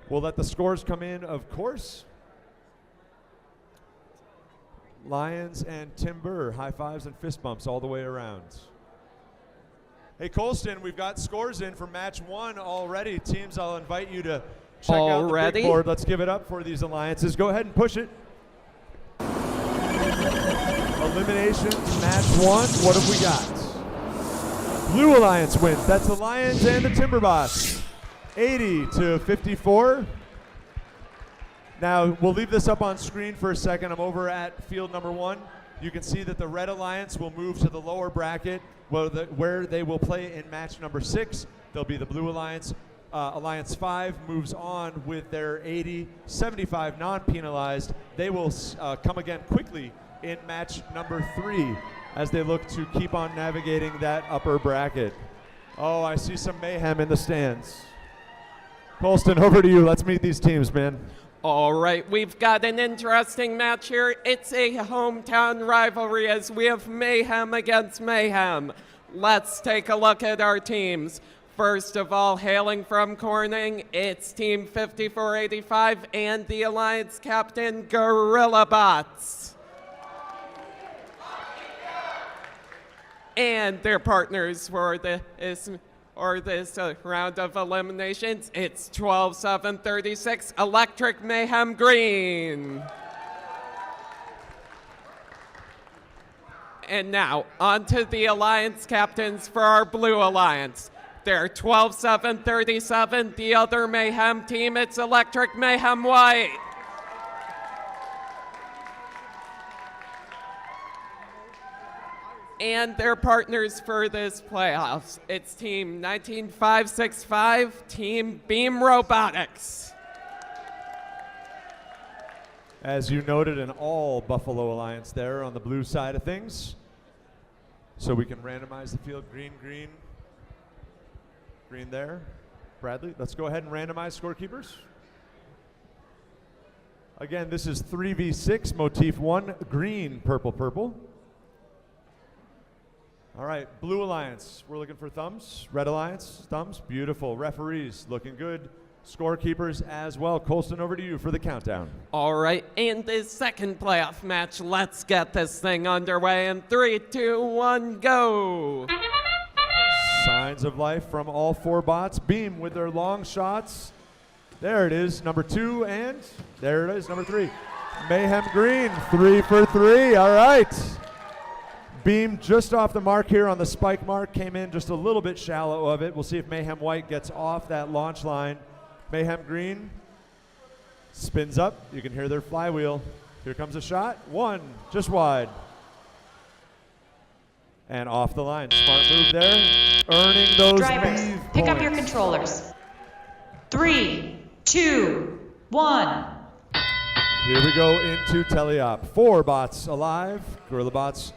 We'll let the scores come in, of course. Lions and Timber, high fives and fist bumps all the way around. Hey, Colston, we've got scores in for match 1 already. Teams, I'll invite you to check out the big board. Let's give it up for these alliances. Go ahead and push it. Eliminations, match 1. What have we got? Blue Alliance wins. That's the Lions and the Timberbots. 80-54. Now, we'll leave this up on screen for a second. I'm over at field number 1. You can see that the Red Alliance will move to the lower bracket where they will play in match number 6. They'll be the Blue Alliance. Alliance 5 moves on with their 80-75 non-penalized. They will come again quickly in match number 3 as they look to keep on navigating that upper bracket. Oh, I see some mayhem in the stands. Colston, over to you. Let's meet these teams, man. All right, we've got an interesting match here. It's a hometown rivalry as we have Mayhem against Mayhem. Let's take a look at our teams. First of all, hailing from Corning, it's Team 5485 and the Alliance captain, Gorilla Bots. And their partners for this round of eliminations, it's 12-7-36 Electric Mayhem Green. And now, on to the Alliance captains for our Blue Alliance. They're 12-7-37, the other Mayhem team, it's Electric Mayhem White. And their partners for this playoffs. It's Team 19565, Team Beam Robotics. As you noted, an all Buffalo Alliance there on the blue side of things. So we can randomize the field. Green, green, green there. Bradley, let's go ahead and randomize scorekeepers. Again, this is 3v6, motif 1, green, purple, purple. All right, Blue Alliance, we're looking for thumbs. Red Alliance, thumbs. Beautiful. Referees, looking good. Scorekeepers as well. Colston, over to you for the countdown. All right, in this second playoff match, let's get this thing underway in 3, 2, 1, go. Signs of life from all 4 bots. Beam with their long shots. There it is, number 2, and there it is, number 3. Mayhem Green, 3 for 3. All right. Beam just off the mark here on the spike mark, came in just a little bit shallow of it. We'll see if Mayhem White gets off that launch line. Mayhem Green spins up. You can hear their flywheel. Here comes a shot. 1, just wide. And off the line. Smart move there. Earning those Drivers, leave pick up your points. controllers. 3, 2, 1. Here we go into teleop. 4 bots alive. Gorilla Bots.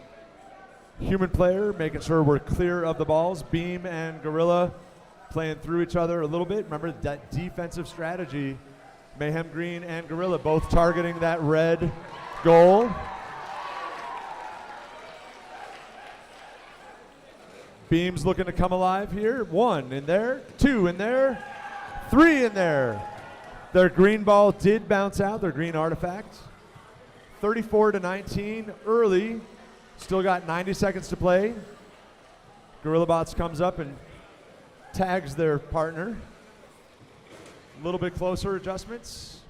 Human player, making sure we're clear of the balls. Beam and Gorilla playing through each other a little bit. Remember that defensive strategy. Mayhem Green and Gorilla both targeting that red goal. Beam's looking to come alive here. 1 in there, 2 in there, 3 in there. Their green ball did bounce out, their green artifact. 34-19 early. Still got 90 seconds to play. Gorilla Bots comes up and tags their partner. A little bit closer adjustments.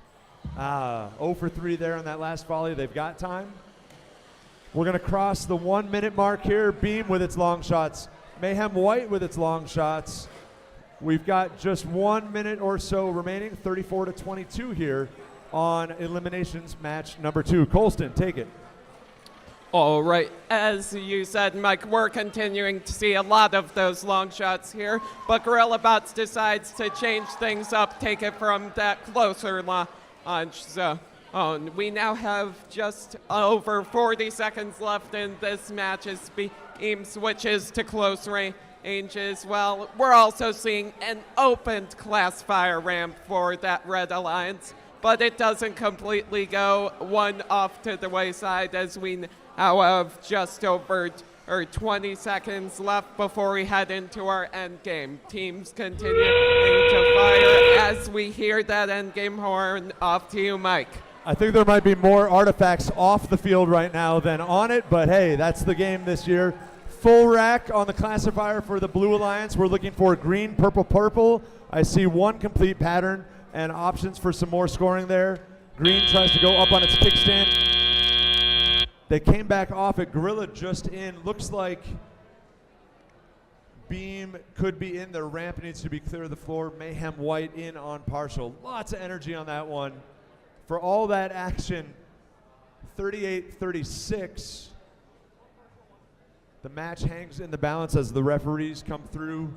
0 for 3 there on that last volley. They've got time. We're going to cross the 1 minute mark here. Beam with its long shots. Mayhem White with its long shots. We've got just 1 minute or so remaining. 34-22 here on eliminations match number 2. Colston, take it. All right, as you said, Mike, we're continuing to see a lot of those long shots here, but Gorilla Bots decides to change things up, take it from that closer launch zone. We now have just over 40 seconds left in this match as Beam switches to close range as well. We're also seeing an opened class fire ramp for that Red Alliance, but it doesn't completely go. 1 off to the wayside as we now have just over 20 seconds left before we head into our end game. Teams continuing to fire as we hear that end game horn. Off to you, Mike. I think there might be more artifacts off the field right now than on it, but hey, that's the game this year. Full rack on the classifier for the Blue Alliance. We're looking for green, purple, purple. I see 1 complete pattern and options for some more scoring there. Green tries to go up on its kickstand. They came back off it. Gorilla just in. Looks like Beam could be in. The ramp needs to be clear of the floor. Mayhem White in on partial. Lots of energy on that one. For all that action, 38-36. The match hangs in the balance as the referees come through,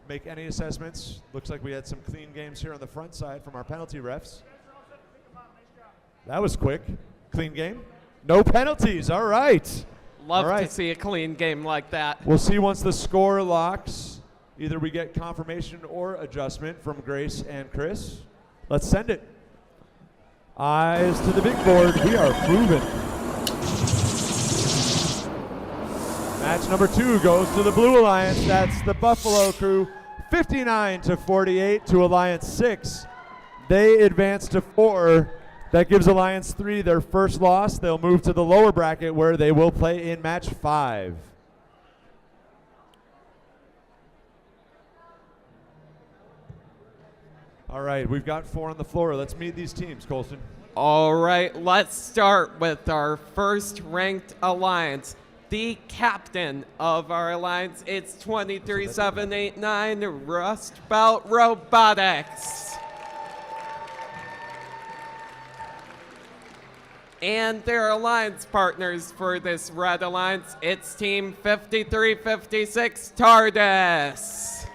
make any assessments. Looks like we had some clean games here on the front side from our penalty refs. That was quick. Clean game. No penalties. All right. Love All right. to see a clean game like that. We'll see once the score locks. Either we get confirmation or adjustment from Grace and Chris. Let's send it. Eyes to the big board. We are moving. Match number 2 goes to the Blue Alliance. That's the Buffalo crew. 59-48 to Alliance 6. They advance to 4. That gives Alliance 3 their first loss. They'll move to the lower bracket where they will play in match 5. All right, we've got 4 on the floor. Let's meet these teams, Colston. All right, let's start with our first ranked alliance. The captain of our alliance, it's 23789 Rust Belt Robotics. And their alliance partners for this red alliance, it's team 5356 TARDIS.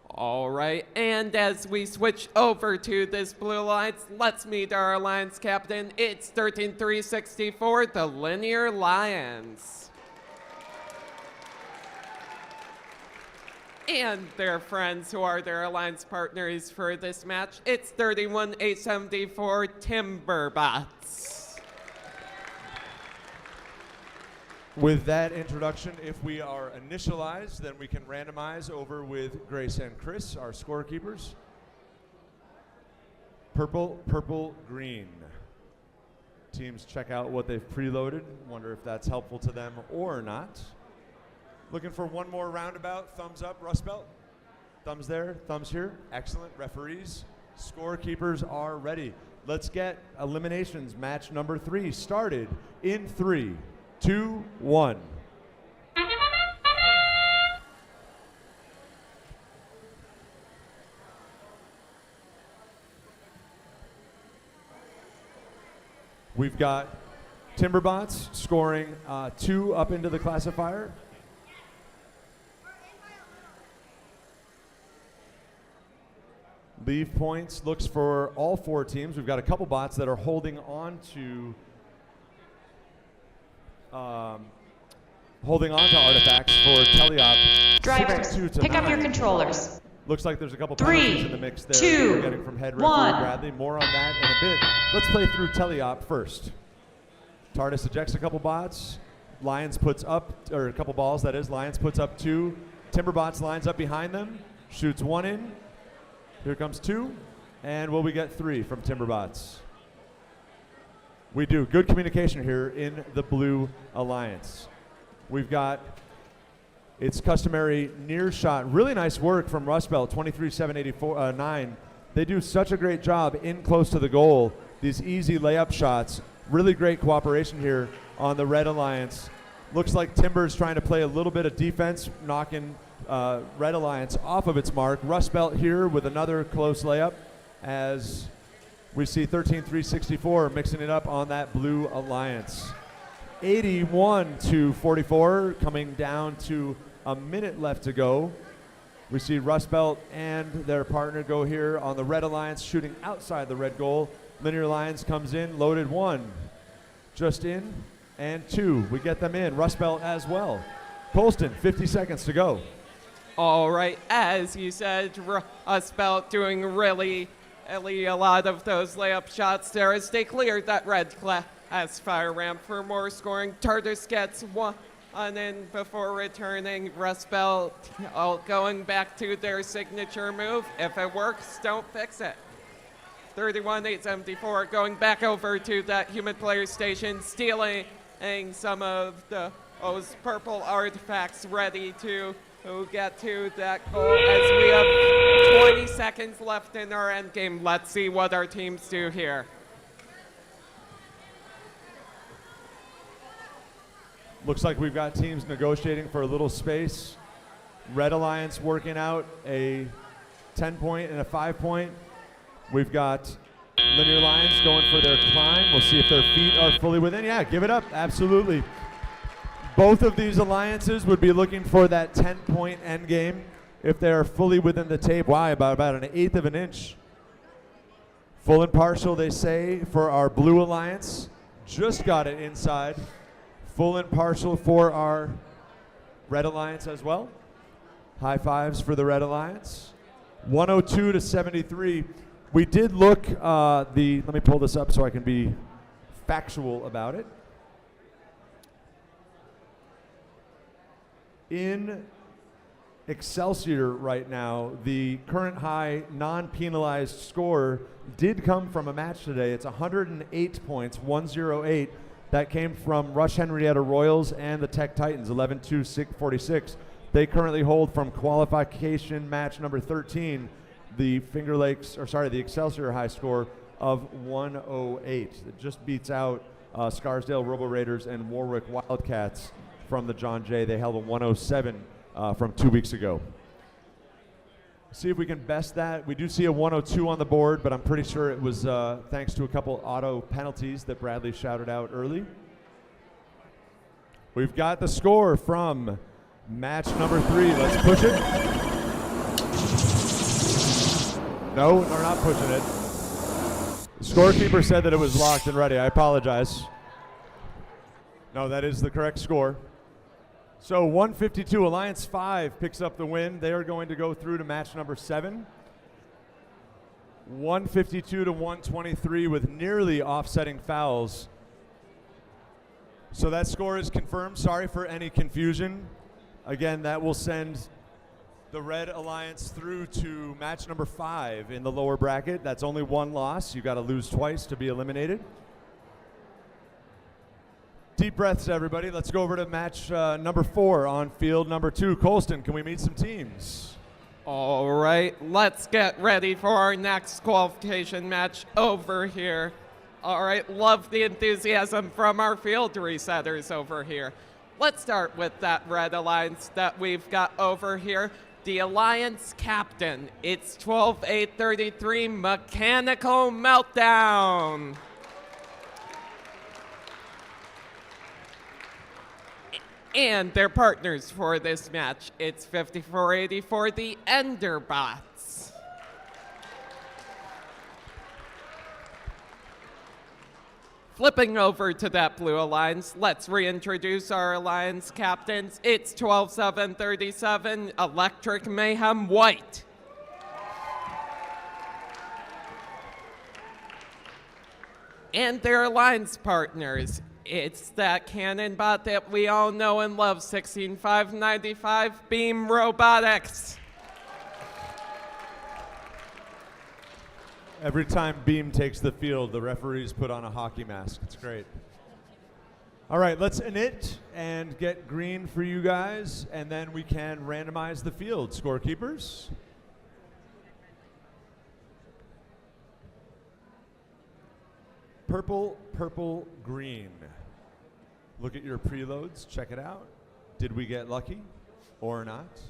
All right, and as we switch over to this blue alliance, let's meet our alliance captain. It's 13364, the Linear Lions. And their friends who are their alliance partners for this match, it's 31874 Timberbots. With that introduction, if we are initialized, then we can randomize over with Grace and Chris, our scorekeepers. Purple, purple, green. Teams check out what they've preloaded. Wonder if that's helpful to them or not. Looking for one more roundabout. Thumbs up, Rust Belt. Thumbs there, thumbs here. Excellent. Referees, scorekeepers are ready. Let's get eliminations match number 3 started in 3, 2, 1. We've got Timberbots scoring 2 up into the classifier. Leave points looks for all 4 teams. We've got a couple bots that are holding on to artifacts for Teleop. Drivers, pick up your controllers. Looks like there's a couple 3, penalties in the mix there. 2, We're getting from head referee 1. Bradley. More on that in a bit. Let's play through Teleop first. TARDIS ejects a couple bots. Lions puts up, or a couple balls that is. Lions puts up 2. Timberbots lines up behind them. Shoots 1 in. Here comes 2. And will we get 3 from Timberbots? We do. Good communication here in the Blue Alliance. We've got its customary near shot. Really nice work from Rust Belt, 23-7-9. They do such a great job in close to the goal. These easy layup shots. Really great cooperation here on the Red Alliance. Looks like Timber's trying to play a little bit of defense, knocking Red Alliance off of its mark. Rust Belt here with another close layup as we see 13-3-64 mixing it up on that Blue Alliance. 81-44 coming down to a minute left to go. We see Rust Belt and their partner go here on the Red Alliance shooting outside the red goal. Linear Lions comes in, loaded 1. Just in, and 2. We get them in. Rust Belt as well. Colston, 50 seconds to go. All right, as you said, Rust Belt doing really a lot of those layup shots there as they cleared that red fire ramp for more scoring. TARDIS gets 1 in before returning. Rust Belt going back to their signature move. If it works, don't fix it. 31-8-74 going back over to that human player station, stealing some of those purple artifacts ready to get to that goal as we have 20 seconds left in our end game. Let's see what our teams do here. Looks like we've got teams negotiating for a little space. Red Alliance working out a 10-point and a 5-point. We've got Linear Lions going for their climb. We'll see if their feet are fully within. Yeah, give it up. Absolutely. Both of these alliances would be looking for that 10-point end game if they are fully within the tape. Why? About an eighth of an inch. Full and partial, they say, for our Blue Alliance. Just got it inside. Full and partial for our Red Alliance as well. High fives for the Red Alliance. 102 to 73. We did look let me pull this up so I can be factual about it. In Excelsior right now, the current high non-penalized score did come from a match today. It's 108 points, 108. That came from Rush Henrietta Royals and the Tech Titans, 11-2-46. They currently hold from qualification match number 13, the the Excelsior high score of 108. It just beats out Scarsdale Robo Raiders and Warwick Wildcats from the John Jay. They held a 107 from 2 weeks ago. See if we can best that. We do see a 102 on the board, but I'm pretty sure it was thanks to a couple auto penalties that Bradley shouted out early. We've got the score from match number 3. Let's push it. No, they're not pushing it. The scorekeeper said that it was locked and ready. I apologize. No, that is the correct score. So 152, Alliance 5 picks up the win. They are going to go through to match number 7. 152 to 123 with nearly offsetting fouls. So that score is confirmed. Sorry for any confusion. Again, that will send the Red Alliance through to match number 5 in the lower bracket. That's only one loss. You got to lose twice to be eliminated. Deep breaths, everybody. Let's go over to match number 4 on field number 2. Colston, can we meet some teams? All right, let's get ready for our next qualification match over here. All right, love the enthusiasm from our field resetters over here. Let's start with that Red Alliance that we've got over here. The Alliance captain, it's 12-8-33 Mechanical Meltdown. And their partners for this match, it's 54-84 the Enderbots. Flipping over to that Blue Alliance, let's reintroduce our Alliance captains. It's 12-7-37 Electric Mayhem White. And their Alliance partners, it's that cannon bot that we all know and love, 16-5-95 Beam Robotics. Every time Beam takes the field, the referees put on a hockey mask. It's great. All right, let's init and get green for you guys, and then we can randomize the field. Scorekeepers. Purple, purple, green. Look at your preloads, check it out. Did we get lucky or not?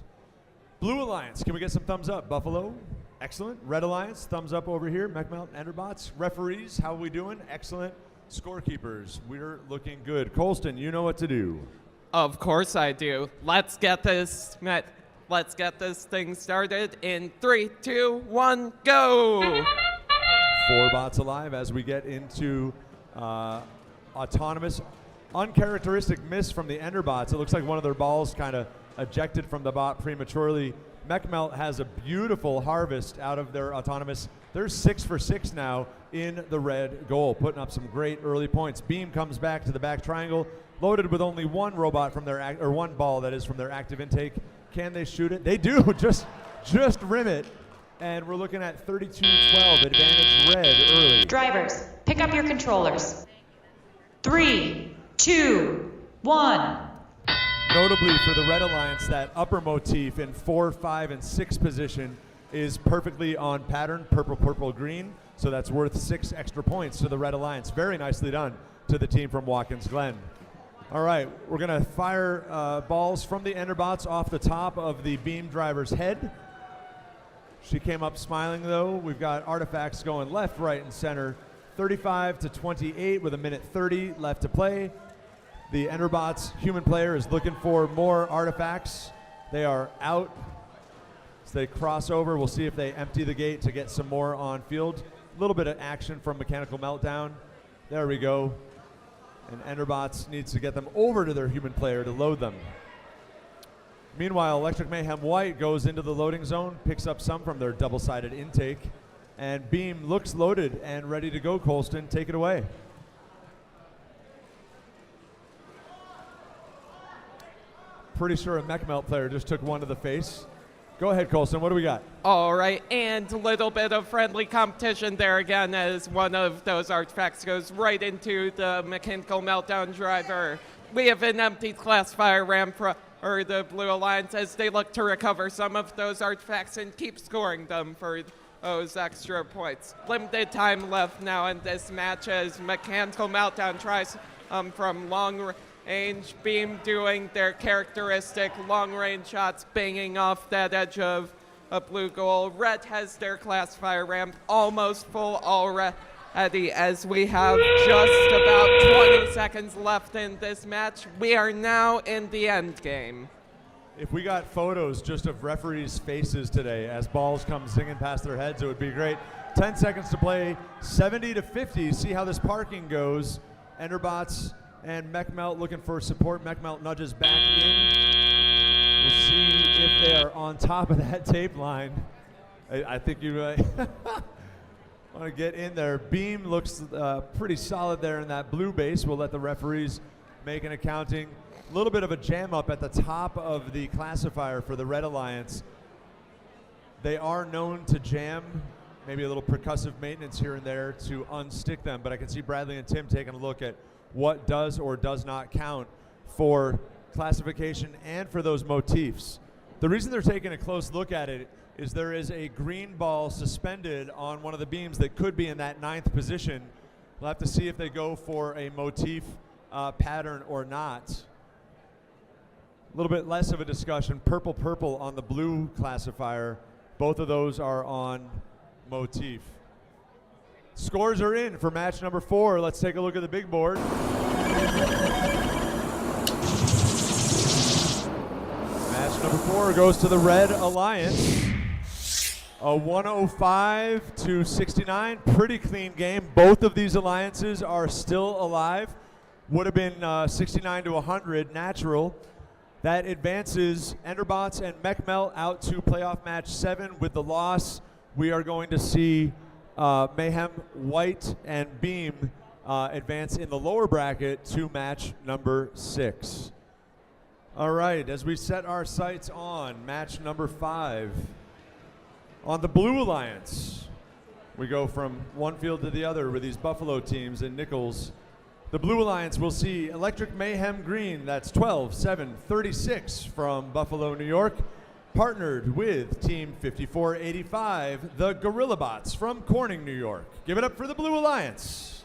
Blue Alliance, can we get some thumbs up? Buffalo, excellent. Red Alliance, thumbs up over here. Mechmelt, Enderbots. Referees, how are we doing? Excellent. Scorekeepers, we're looking good. Colston, you know what to do. Of course I do. Let's get this thing started in 3, 2, 1, go! 4 bots alive as we get into autonomous. Uncharacteristic miss from the Enderbots. It looks like one of their balls kind of ejected from the bot prematurely. Mechmelt has a beautiful harvest out of their autonomous. They're 6 for 6 now in the red goal, putting up some great early points. Beam comes back to the back triangle, loaded with only one robot from their one ball that is from their active intake. Can they shoot it? They do. Just rim it. And we're looking at 32-12, advantage red early. Drivers, pick up your controllers. 3, 2, 1. Notably for the Red Alliance, that upper motif in 4, 5, and 6 position is perfectly on pattern, purple, purple, green. So that's worth 6 extra points to the Red Alliance. Very nicely done to the team from Watkins Glen. All right, we're going to fire balls from the Enderbots off the top of the beam driver's head. She came up smiling, though. We've got artifacts going left, right, and center. 35 to 28 with 1:30 left to play. The Enderbots human player is looking for more artifacts. They are out. As they cross over, we'll see if they empty the gate to get some more on field. A little bit of action from Mechanical Meltdown. There we go. And Enderbots needs to get them over to their human player to load them. Meanwhile, Electric Mayhem White goes into the loading zone, picks up some from their double-sided intake, and Beam looks loaded and ready to go. Colston, take it away. Pretty sure a Mech Melt player just took one to the face. Go ahead, Colston, what do we got? All right, and a little bit of friendly competition there again as one of those artifacts goes right into the Mechanical Meltdown driver. We have an empty Classifier ramp for the Blue Alliance as they look to recover some of those artifacts and keep scoring them for those extra points. Limited time left now in this match as Mechanical Meltdown tries from long range. Beam doing their characteristic long range shots, banging off that edge of a blue goal. Red has their Classifier ramp almost full already as we have just about 20 seconds left in this match. We are now in the end game. If we got photos just of referees' faces today as balls come singing past their heads, it would be great. 10 seconds to play, 70 to 50. See how this parking goes. Enderbots and Mechmelt looking for support. Mechmelt nudges back in. We'll see if they are on top of that tape line. I think you want to get in there. Beam looks pretty solid there in that blue base. We'll let the referees make an accounting. A little bit of a jam up at the top of the classifier for the Red Alliance. They are known to jam, maybe a little percussive maintenance here and there to unstick them, but I can see Bradley and Tim taking a look at what does or does not count for classification and for those motifs. The reason they're taking a close look at it is there is a green ball suspended on one of the beams that could be in that 9th position. We'll have to see if they go for a motif pattern or not. A little bit less of a discussion. Purple on the blue classifier. Both of those are on motif. Scores are in for match number 4. Let's take a look at the big board. Match number 4 goes to the Red Alliance. A 105 to 69, pretty clean game. Both of these alliances are still alive. Would have been 69 to 100 natural. That advances Enderbots and Mechmelt out to playoff match 7. With the loss, we are going to see Mayhem White and Beam advance in the lower bracket to match number 6. All right, as we set our sights on match number 5. On the Blue Alliance, we go from one field to the other with these Buffalo teams and Nichols. The Blue Alliance will see Electric Mayhem Green, that's 12-7-36 from Buffalo, New York, partnered with Team 5485, the Gorilla Bots from Corning, New York. Give it up for the Blue Alliance.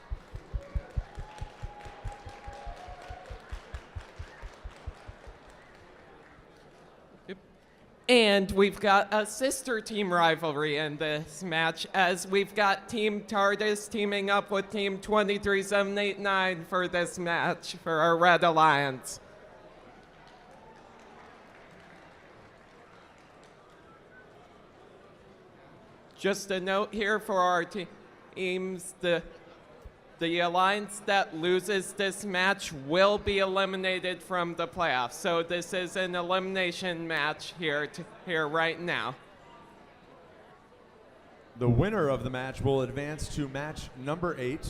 And we've got a sister team rivalry in this match as we've got Team TARDIS teaming up with Team 23789 for this match for our Red Alliance. Just a note here for our teams, the alliance that loses this match will be eliminated from the playoffs. So this is an elimination match here right now. The winner of the match will advance to match number 8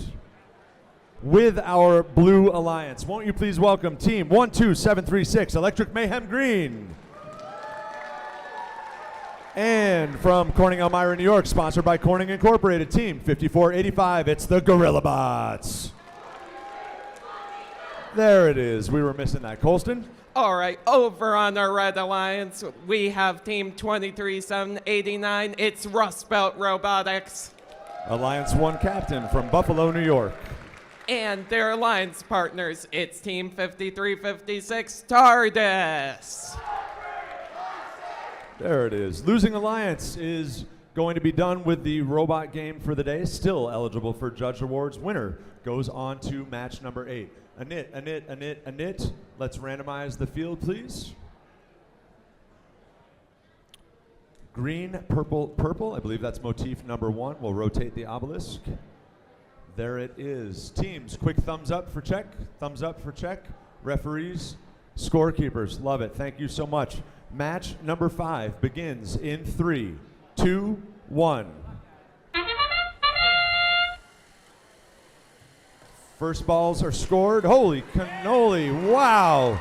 with our Blue Alliance. Won't you please welcome Team 12736, Electric Mayhem Green. And from Corning, Elmira, New York, sponsored by Corning Incorporated, Team 5485, it's the Gorilla Bots. There it is. We were missing that. Colston? All right, over on our Red Alliance, we have Team 23789. It's Rust Belt Robotics. Alliance 1 captain from Buffalo, New York. And their alliance partners, it's Team 5356 TARDIS. There it is. Losing Alliance is going to be done with the robot game for the day. Still eligible for Judge Awards. Winner goes on to match number 8. A knit. Let's randomize the field, please. Green, purple, purple. I believe that's motif number 1. We'll rotate the obelisk. There it is. Teams, quick thumbs up for check. Thumbs up for check. Referees, scorekeepers, love it. Thank you so much. Match number 5 begins in 3, 2, 1. First balls are scored. Holy cannoli, wow.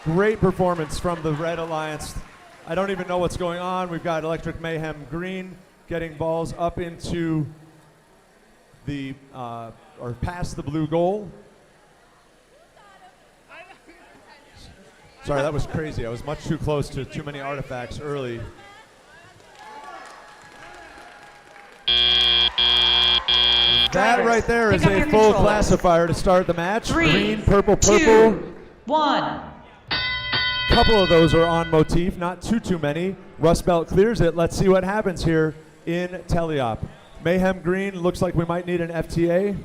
Great performance from the Red Alliance. I don't even know what's going on. We've got Electric Mayhem Green getting balls up into the, or past the blue goal. Sorry, that was crazy. I was much too close to too many artifacts early. That right there is a full classifier to start the match. 3, Green, purple, 2, 1. Couple of those are on motif, not too many. Rust Belt clears it. Let's see what happens here in Teleop. Mayhem Green looks like we might need an FTA.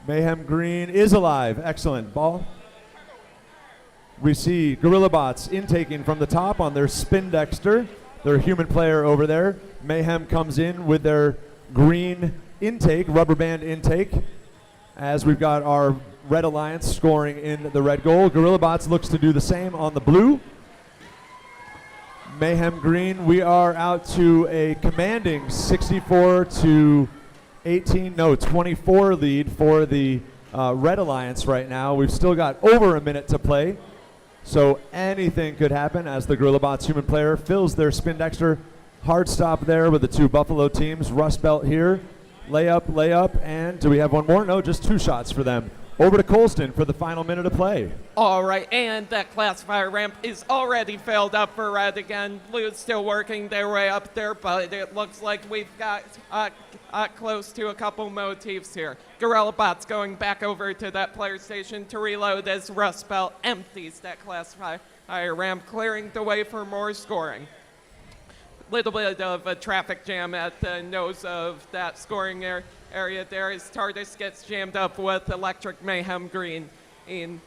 Mayhem Green is alive. Excellent. Ball. We see Gorilla Bots intaking from the top on their Spin Dexter, their human player over there. Mayhem comes in with their green intake, rubber band intake, as we've got our Red Alliance scoring in the red goal. Gorilla Bots looks to do the same on the blue. Mayhem Green, we are out to a commanding 64 to 24 lead for the Red Alliance right now. We've still got over a minute to play, so anything could happen as the Gorilla Bots human player fills their Spin Dexter. Hard stop there with the 2 Buffalo teams. Rust Belt here. Layup, and do we have one more? No, just 2 shots for them. Over to Colston for the final minute of play. All right, and that classifier ramp is already filled up for Red again. Blue's still working their way up there, but it looks like we've got close to a couple motifs here. Gorilla Bot's going back over to that player station to reload as Rust Belt empties that classifier ramp, clearing the way for more scoring. Little bit of a traffic jam at the nose of that scoring area there as TARDIS gets jammed up with Electric Mayhem Green in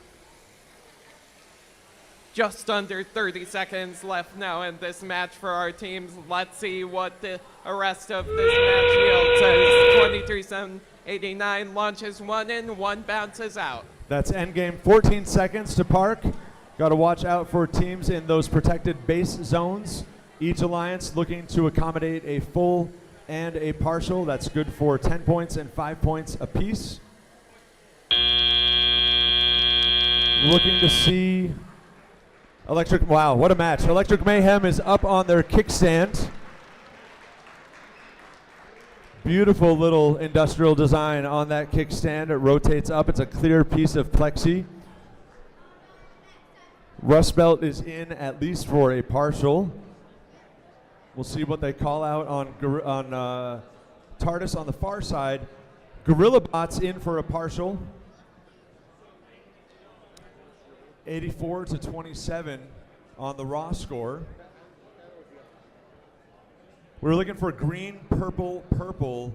just under 30 seconds left now in this match for our teams. Let's see what the rest of this match yields as 23-7-89 launches one in, one bounces out. That's endgame. 14 seconds to park. Got to watch out for teams in those protected base zones. Each alliance looking to accommodate a full and a partial. That's good for 10 points and 5 points apiece. Looking to see wow, what a match. Electric Mayhem is up on their kickstand. Beautiful little industrial design on that kickstand. It rotates up. It's a clear piece of plexi. Rust Belt is in at least for a partial. We'll see what they call out on TARDIS on the far side. Gorilla Bots in for a partial. 84 to 27 on the raw score. We're looking for green, purple, purple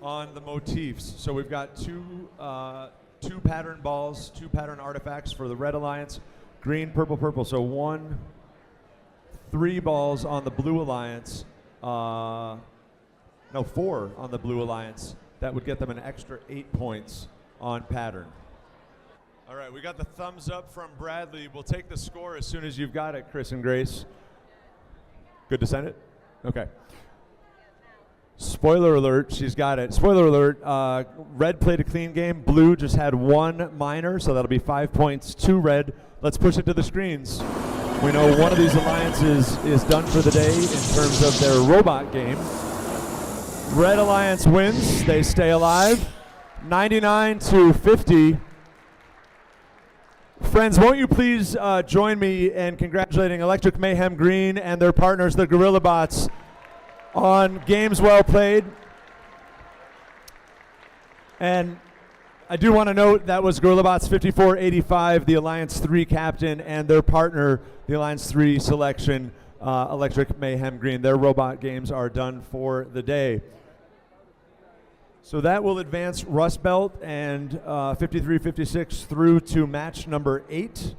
on the motifs. So we've got two pattern balls, 2 pattern artifacts for the Red Alliance. Green, purple, purple. So 3 balls on the Blue Alliance. 4 on the Blue Alliance. That would get them an extra 8 points on pattern. All right, we got the thumbs up from Bradley. We'll take the score as soon as you've got it, Chris and Grace. Good to send it? Okay. Spoiler alert, she's got it. Spoiler alert, Red played a clean game. Blue just had 1 minor, so that'll be 5 points to Red. Let's push it to the screens. We know one of these alliances is done for the day in terms of their robot game. Red Alliance wins. They stay alive. 99 to 50. Friends, won't you please join me in congratulating Electric Mayhem Green and their partners, the Gorilla Bots, on games well played. And I do want to note that was Gorlabots 5485, the Alliance 3 captain, and their partner, the Alliance 3 selection, Electric Mayhem Green. Their robot games are done for the day. So that will advance Rust Belt and 53-56 through to match number 8.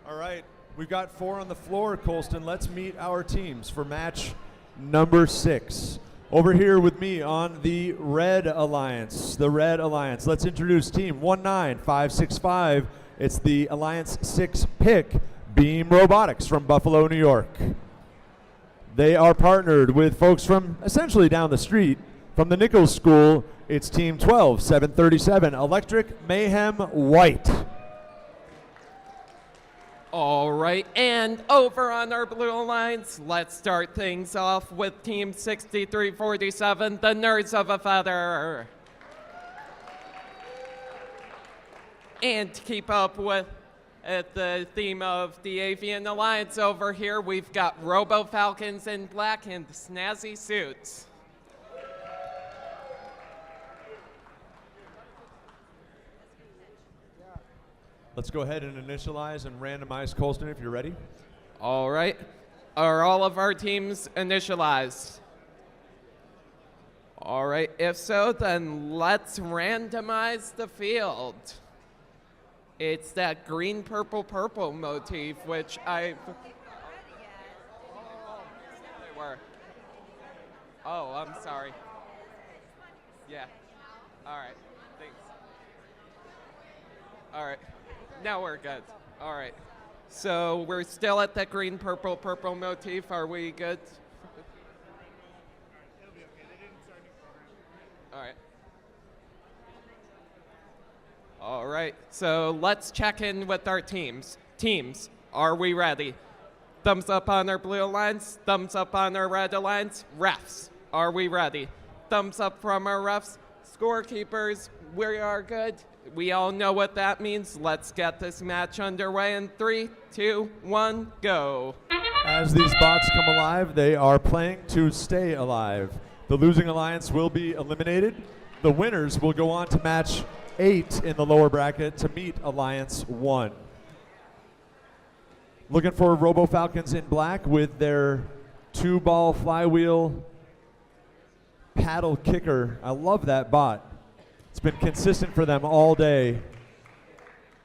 All right, we've got 4 on the floor, Colston. Let's meet our teams for match number 6. Over here with me on the Red Alliance, let's introduce team 19565. It's the Alliance 6 pick, Beam Robotics from Buffalo, New York. They are partnered with folks from essentially down the street. From the Nichols School, it's team 12737, Electric Mayhem White. All right, and over on our Blue Alliance, let's start things off with Team 6347, the Nerds of a Feather. And to keep up with the theme of the Avian Alliance over here, we've got Robo Falcons in black and snazzy suits. Let's go ahead and initialize and randomize, Colston, if you're ready. All right. Are all of our teams initialized? All right. If so, then let's randomize the field. It's that green, purple, purple motif, which I've... Oh, I'm sorry. Yeah. All right. Thanks. All right. Now we're good. All right. So we're still at that green, purple, purple motif. Are we good? All right. All right. So let's check in with our teams. Teams, are we ready? Thumbs up on our Blue Alliance. Thumbs up on our Red Alliance. Refs, are we ready? Thumbs up from our refs. Scorekeepers, we are good. We all know what that means. Let's get this match underway in 3, 2, 1, go. As these bots come alive, they are playing to stay alive. The losing alliance will be eliminated. The winners will go on to match 8 in the lower bracket to meet Alliance 1. Looking for Robo Falcons in black with their 2-ball flywheel paddle kicker. I love that bot. It's been consistent for them all day.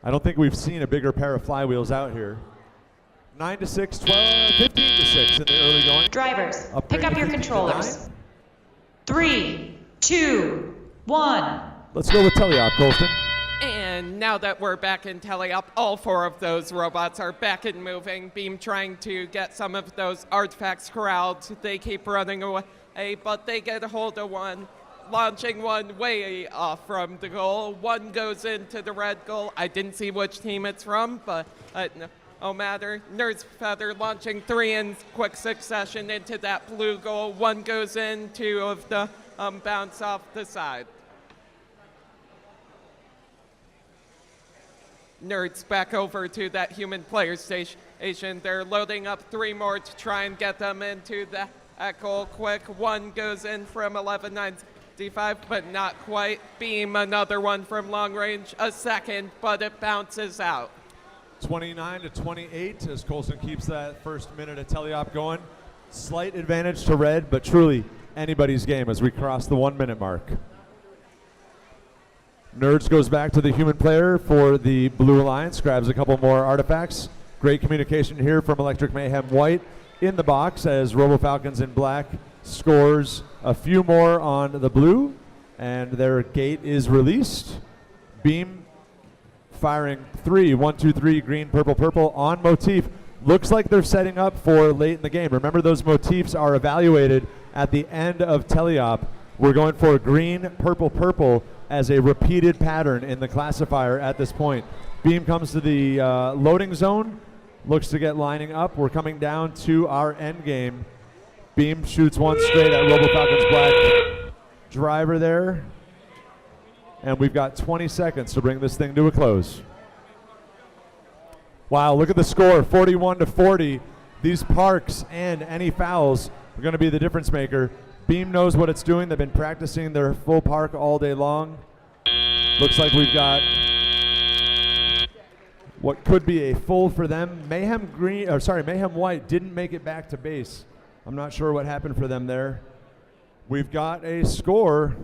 I don't think we've seen a bigger pair of flywheels out here. 9-6, 12, 15-6 in the early going. Drivers, pick up your controllers. 3, 2, 1. Let's go with teleop, Colston. And now that we're back in teleop, all 4 of those robots are back and moving. Beam trying to get some of those artifacts corralled. They keep running away, but they get a hold of one. Launching one way off from the goal. One goes into the red goal. I didn't see which team it's from, but no matter. Nerds Feather launching 3 in quick succession into that blue goal. One goes in, 2 of the bounce off the side. Nerds back over to that human player station. They're loading up 3 more to try and get them into that goal quick. One goes in from 11-9. D5, but not quite. Beam another one from long range, a second, but it bounces out. 29-28 as Colston keeps that first minute of teleop going. Slight advantage to red, but truly anybody's game as we cross the 1-minute mark. Nerds goes back to the human player for the Blue Alliance, grabs a couple more artifacts. Great communication here from Electric Mayhem White in the box as Robo Falcons in black scores a few more on the blue, and their gate is released. Beam firing 3, 1, 2, 3, green, purple, purple on motif. Looks like they're setting up for late in the game. Remember, those motifs are evaluated at the end of teleop. We're going for green, purple, purple as a repeated pattern in the classifier at this point. Beam comes to the loading zone, looks to get lining up. We're coming down to our end game. Beam shoots one straight at Robo Falcons black driver there. And we've got 20 seconds to bring this thing to a close. Wow, look at the score, 41-40. These parks and any fouls are going to be the difference maker. Beam knows what it's doing. They've been practicing their full park all day long. Looks like we've got what could be a full for them. Mayhem White didn't make it back to base. I'm not sure what happened for them there. We've got a score.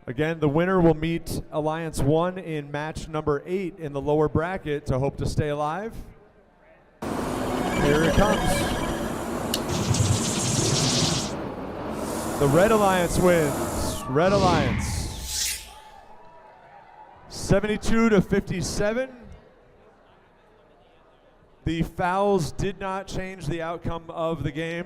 Again, the winner will meet Alliance 1 in match number 8 in the lower bracket to hope to stay alive. Here it comes. The Red Alliance wins. Red Alliance. 72-57. The fouls did not change the outcome of the game.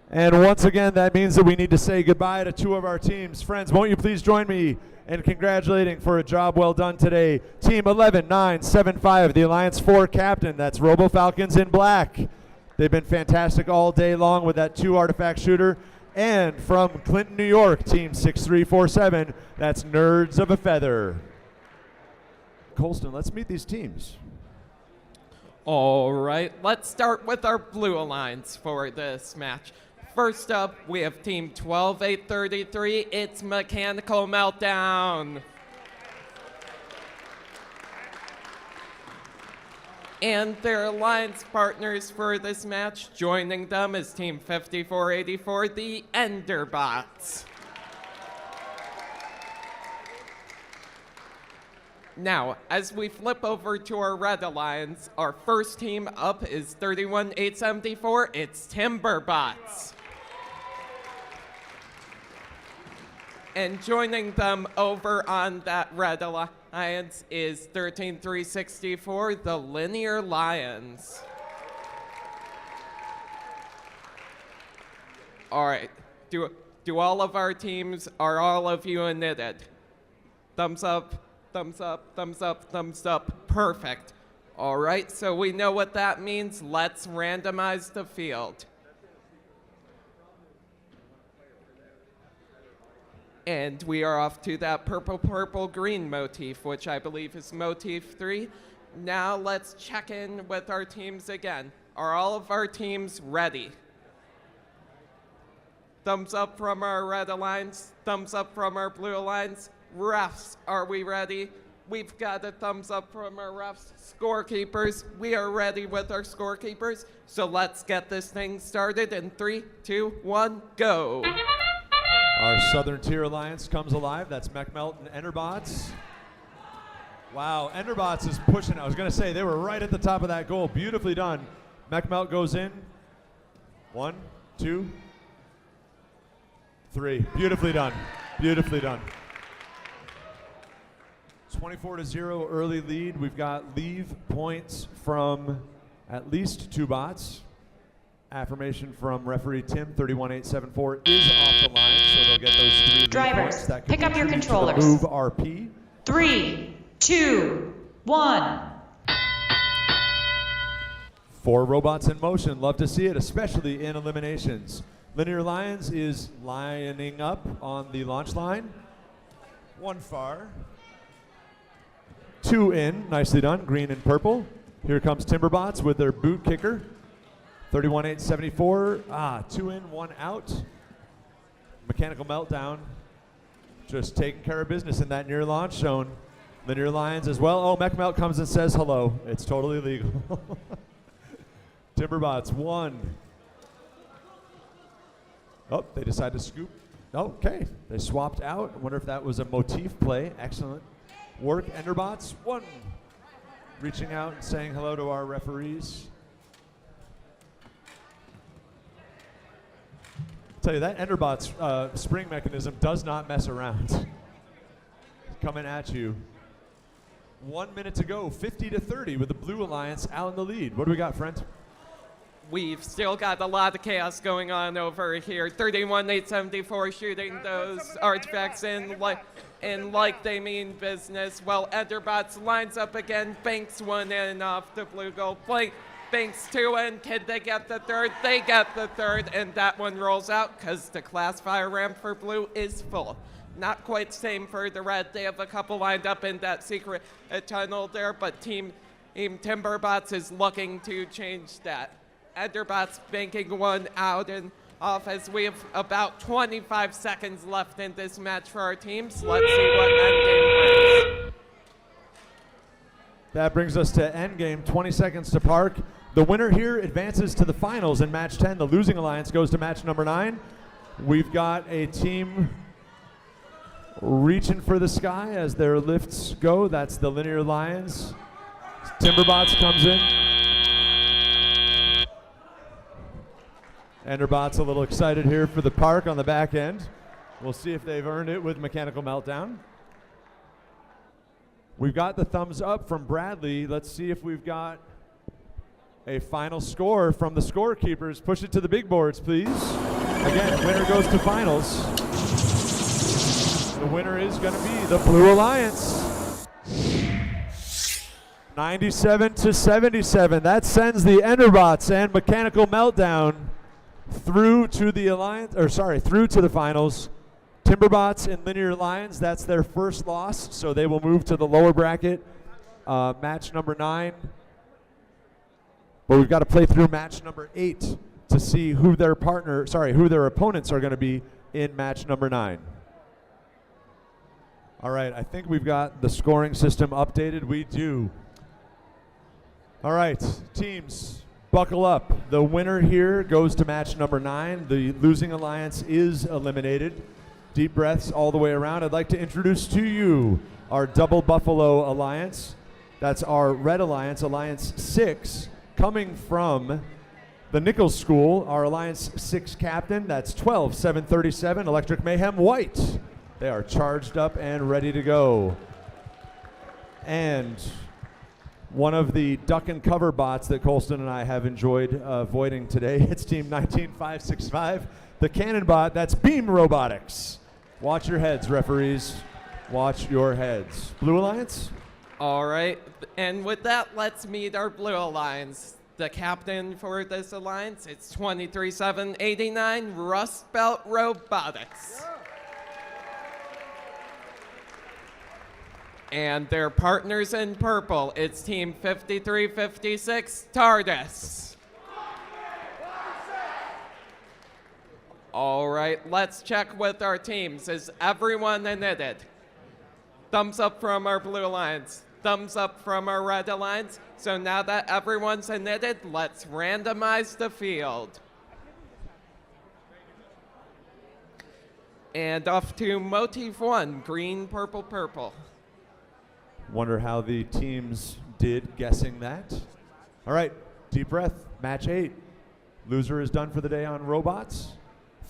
And once again, that means that we need to say goodbye to two of our teams. Friends, won't you please join me in congratulating for a job well done today. Team 11-9-7-5, the Alliance 4 captain. That's Robo Falcons in black. They've been fantastic all day long with that 2 artifact shooter. And from Clinton, New York, Team 6347, that's Nerds of a Feather. Colston, let's meet these teams. All right, let's start with our Blue Alliance for this match. First up, we have Team 12833. It's Mechanical Meltdown. And their alliance partners for this match, joining them is Team 5484, the Enderbots. Now, as we flip over to our Red Alliance, our first team up is 31874. It's Timberbots. And joining them over on that Red Alliance is 13364, the Linear Lions. All right, do all of our teams, are all of you knitted? Thumbs up, thumbs up, thumbs up, thumbs up, perfect. All right, so we know what that means. Let's randomize the field. And we are off to that purple, purple, green motif, which I believe is motif 3. Now let's check in with our teams again. Are all of our teams ready? Thumbs up from our Red Alliance, thumbs up from our Blue Alliance. Refs, are we ready? We've got a thumbs up from our refs. Scorekeepers, we are ready with our scorekeepers. So let's get this thing started in 3, 2, 1, go. Our Southern Tier Alliance comes alive. That's MechMelt and Enderbots. Wow, Enderbots is pushing. I was going to say, they were right at the top of that goal. Beautifully done. MechMelt goes in. 1, 2, 3. Beautifully done. Beautifully done. 24-0 early lead. We've got leave points from at least 2 bots. Affirmation from referee Tim, 31874, is off the line, so they'll get those 3 lead Drivers, points. That pick up your contributes to controllers. the move RP. 3, 2, 1. 4 robots in motion. Love to see it, especially in eliminations. Linear Lions is lining up on the launch line. 1 far. 2 in. Nicely done. Green and purple. Here comes Timberbots with their boot kicker. 31874. 2 in, 1 out. Mechanical Meltdown. Just taking care of business in that near launch zone. Linear Lions as well. Oh, MechMelt comes and says hello. It's totally legal. Timberbots 1. Oh, they decide to scoop. Okay, they swapped out. I wonder if that was a motif play. Excellent work. Enderbots 1. Reaching out and saying hello to our referees. Tell you that Enderbot's spring mechanism does not mess around. Coming at you. 1 minute to go, 50-30 with the Blue Alliance out in the lead. What do we got, friend? We've still got a lot of chaos going on over here. 31874 shooting those artifacts in like they mean business. Well, Enderbots lines up again, banks 1 in off the blue goal. Banks 2 in. Can they get the 3rd? They get the 3rd, and that one rolls out because the classifier ramp for blue is full. Not quite same for the red. They have a couple lined up in that secret tunnel there, but Team Timberbots is looking to change that. Enderbots banking 1 out, and off as we have about 25 seconds left in this match for our teams. Let's see what endgame brings. That brings us to endgame, 20 seconds to park. The winner here advances to the finals in match 10. The losing alliance goes to match number 9. We've got a team reaching for the sky as their lifts go. That's the Linear Lions. Timberbots comes in. Enderbot's a little excited here for the park on the back end. We'll see if they've earned it with Mechanical Meltdown. We've got the thumbs up from Bradley. Let's see if we've got a final score from the scorekeepers. Push it to the big boards, please. Again, winner goes to finals. The winner is going to be the Blue Alliance. 97-77. That sends the Enderbots and Mechanical Meltdown through to the alliance, through to the finals. Timberbots and Linear Lions, that's their first loss, so they will move to the lower bracket, match number 9. But we've got to play through match number 8 to see who their opponents are going to be in match number 9. All right, I think we've got the scoring system updated. We do. All right, teams, buckle up. The winner here goes to match number 9. The losing alliance is eliminated. Deep breaths all the way around. I'd like to introduce to you our Double Buffalo Alliance. That's our Red Alliance, Alliance 6, coming from the Nichols School. Our Alliance 6 captain, that's 12-737, Electric Mayhem White. They are charged up and ready to go. And one of the duck and cover bots that Colston and I have enjoyed avoiding today, it's team 19565, the cannon bot, that's Beam Robotics. Watch your heads, referees. Watch your heads. Blue Alliance? All right, and with that, let's meet our Blue Alliance. The captain for this alliance, it's 23789, Rust Belt Robotics. And their partners in purple, it's team 5356, TARDIS. All right, let's check with our teams. Is everyone knitted? Thumbs up from our Blue Alliance. Thumbs up from our Red Alliance. So now that everyone's knitted, let's randomize the field. And off to motif 1, green, purple, purple. Wonder how the teams did guessing that. All right, deep breath, match 8. Loser is done for the day on robots.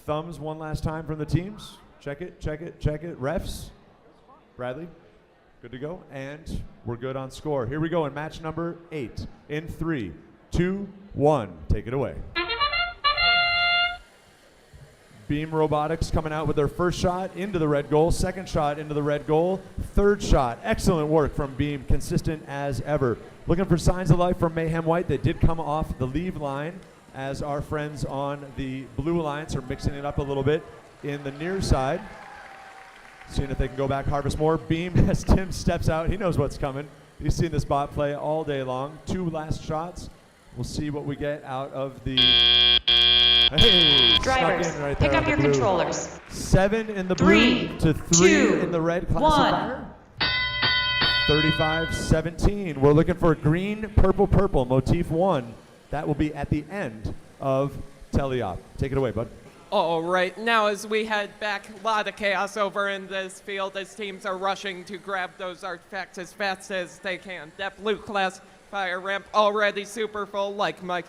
Thumbs one last time from the teams. Check it, check it, check it. Refs, Bradley, good to go. And we're good on score. Here we go in match number 8 in 3, 2, 1. Take it away. Beam Robotics coming out with their first shot into the red goal, second shot into the red goal, third shot. Excellent work from Beam, consistent as ever. Looking for signs of life from Mayhem White. They did come off the leave line as our friends on the Blue Alliance are mixing it up a little bit in the near side. Seeing if they can go back, harvest more. Beam, as Tim steps out, he knows what's coming. He's seen this bot play all day long. 2 last shots. We'll see what we get out of the... Hey, drivers, stuck in right pick there up on your the blue. controllers. 7 in the blue to 3 in the red classifier. 35-17. We're looking for green, purple, purple, motif 1. That will be at the end of Teleop. Take it away, bud. All right, now as we head back, a lot of chaos over in this field as teams are rushing to grab those artifacts as fast as they can. That blue class fire ramp already super full, like Mike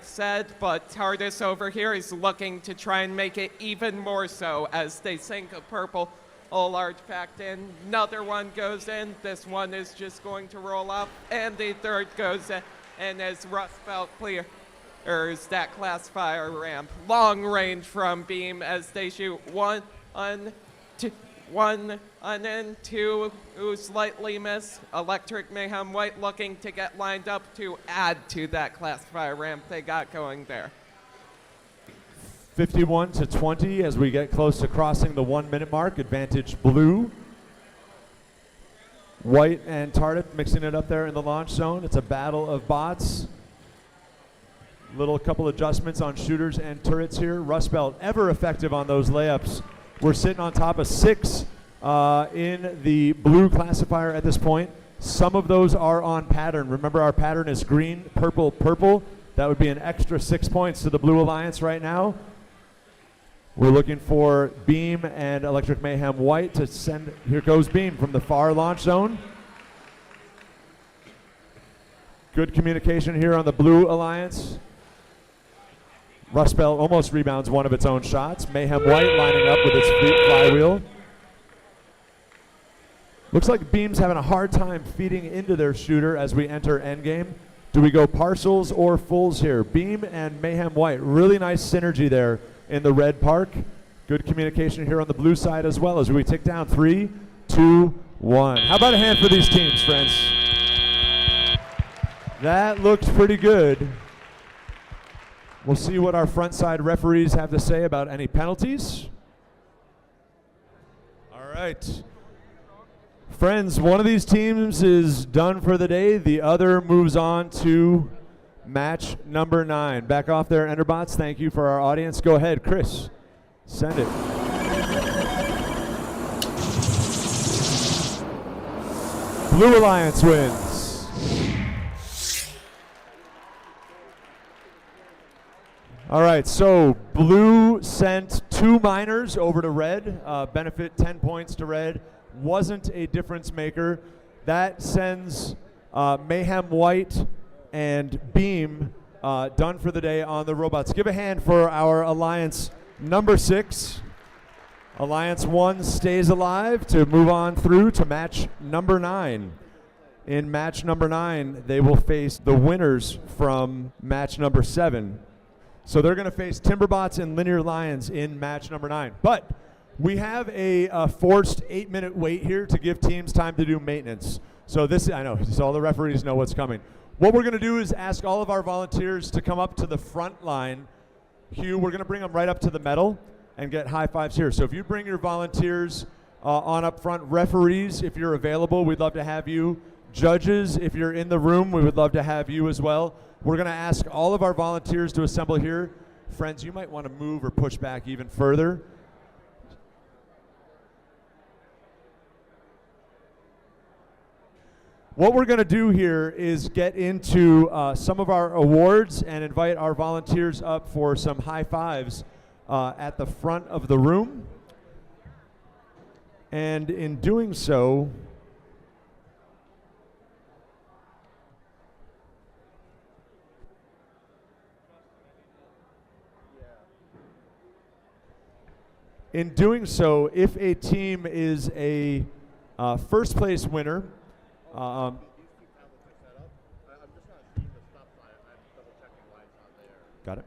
said, but TARDIS over here is looking to try and make it even more so as they sink a purple artifact in. Another one goes in. This one is just going to roll up, and the third goes in. And as Rust Belt clears that class fire ramp, long range from Beam as they shoot 1 and 2, who slightly miss. Electric Mayhem White looking to get lined up to add to that class fire ramp they got going there. 51-20 as we get close to crossing the 1-minute mark. Advantage blue. White and TARDIS mixing it up there in the launch zone. It's a battle of bots. Little couple adjustments on shooters and turrets here. Rust Belt ever effective on those layups. We're sitting on top of 6 in the blue classifier at this point. Some of those are on pattern. Remember, our pattern is green, purple, purple. That would be an extra 6 points to the Blue Alliance right now. We're looking for Beam and Electric Mayhem White to send. Here goes Beam from the far launch zone. Good communication here on the Blue Alliance. Rust Belt almost rebounds one of its own shots. Mayhem White lining up with its flywheel. Looks like Beam's having a hard time feeding into their shooter as we enter endgame. Do we go partials or fulls here? Beam and Mayhem White. Really nice synergy there in the red park. Good communication here on the blue side as well as we tick down 3, 2, 1. How about a hand for these teams, friends? That looks pretty good. We'll see what our front side referees have to say about any penalties. All right. Friends, one of these teams is done for the day. The other moves on to match number 9. Back off there, Enderbots. Thank you for our audience. Go ahead, Chris. Send it. Blue Alliance wins. All right, so blue sent 2 minors over to red. Benefit 10 points to red. Wasn't a difference maker. That sends Mayhem White and Beam done for the day on the robots. Give a hand for our Alliance number 6. Alliance 1 stays alive to move on through to match number 9. In match number 9, they will face the winners from match number 7. So they're going to face Timberbots and Linear Lions in match number 9. But we have a forced 8-minute wait here to give teams time to do maintenance. So this, I know, so all the referees know what's coming. What we're going to do is ask all of our volunteers to come up to the front line. Hugh, we're going to bring them right up to the medal and get high fives here. So if you bring your volunteers on up front, referees, if you're available, we'd love to have you. Judges, if you're in the room, we would love to have you as well. We're going to ask all of our volunteers to assemble here. Friends, you might want to move or push back even further. What we're going to do here is get into some of our awards and invite our volunteers up for some high fives at the front of the room. And in doing so, if a team is a first place winner, got it.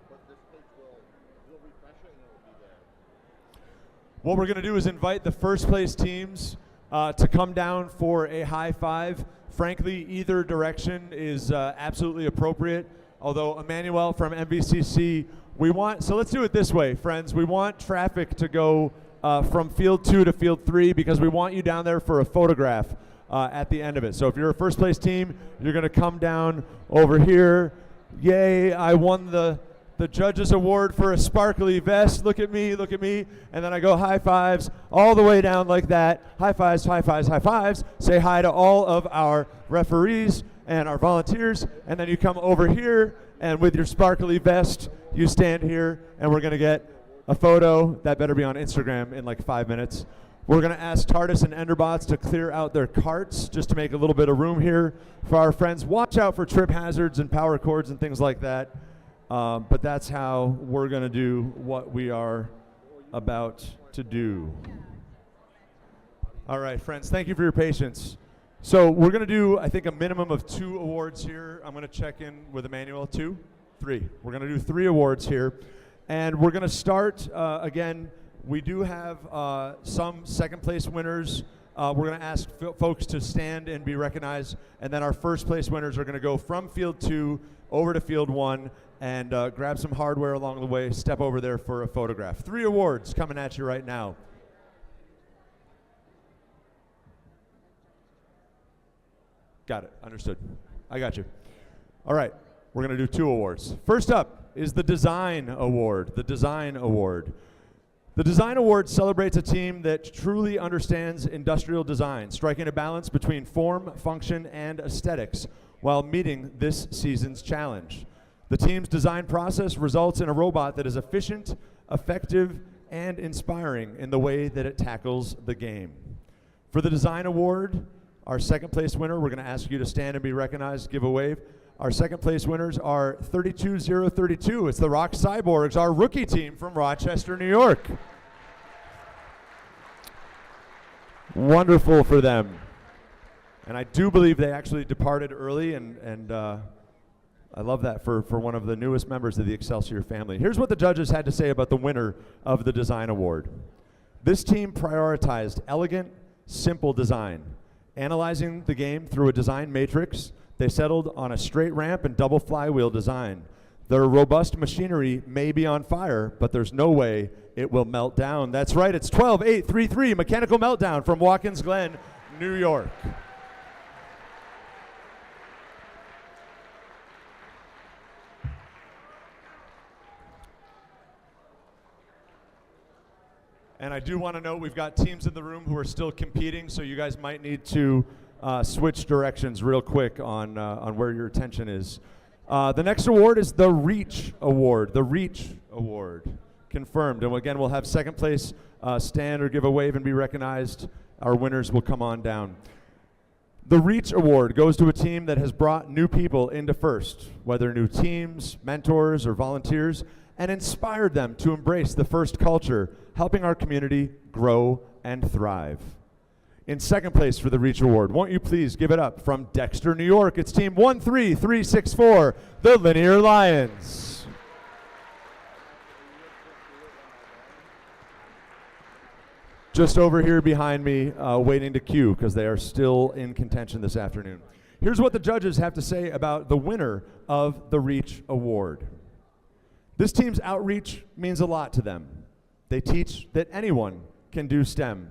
What we're going to do is invite the first place teams to come down for a high five. Frankly, either direction is absolutely appropriate. Although Emmanuel from MVCC, so let's do it this way, friends. We want traffic to go from field 2 to field 3 because we want you down there for a photograph at the end of it. So if you're a first place team, you're going to come down over here. Yay, I won the judges award for a sparkly vest. Look at me, look at me. And then I go high fives all the way down like that. High fives, high fives, high fives. Say hi to all of our referees and our volunteers. And then you come over here and with your sparkly vest, you stand here and we're going to get a photo. That better be on Instagram in like 5 minutes. We're going to ask TARDIS and Enderbots to clear out their carts just to make a little bit of room here for our friends. Watch out for trip hazards and power cords and things like that. But that's how we're going to do what we are about to do. All right, friends, thank you for your patience. So we're going to do, I think, a minimum of 2 awards here. I'm going to check in with Emmanuel. 2? 3. We're going to do 3 awards here. And we're going to start, again, we do have some second place winners. We're going to ask folks to stand and be recognized. And then our first place winners are going to go from field 2 over to field 1 and grab some hardware along the way, step over there for a photograph. 3 awards coming at you right now. Got it, understood. I got you. All right, we're going to do 2 awards. First up, is the Design Award. The Design Award. The Design Award celebrates a team that truly understands industrial design, striking a balance between form, function, and aesthetics while meeting this season's challenge. The team's design process results in a robot that is efficient, effective, and inspiring in the way that it tackles the game. For the Design Award, our second place winner, we're going to ask you to stand and be recognized, give a wave. Our second place winners are 32032. It's the Rock Cyborgs, our rookie team from Rochester, New York. Wonderful for them. And I do believe they actually departed early, and I love that for one of the newest members of the Excelsior family. Here's what the judges had to say about the winner of the Design Award. This team prioritized elegant, simple design. Analyzing the game through a design matrix, they settled on a straight ramp and double flywheel design. Their robust machinery may be on fire, but there's no way it will melt down. That's right, it's 12-8-3-3, Mechanical Meltdown from Watkins Glen, New York. And I do want to note we've got teams in the room who are still competing, so you guys might need to switch directions real quick on where your attention is. The next award is the Reach Award. The Reach Award, confirmed. And again, we'll have second place stand or give a wave and be recognized. Our winners will come on down. The Reach Award goes to a team that has brought new people into first, whether new teams, mentors, or volunteers, and inspired them to embrace the first culture, helping our community grow and thrive. In second place for the Reach Award, won't you please give it up from Dexter, New York. It's team 13364, the Linear Lions. Just over here behind me, waiting to cue because they are still in contention this afternoon. Here's what the judges have to say about the winner of the Reach Award. This team's outreach means a lot to them. They teach that anyone can do STEM.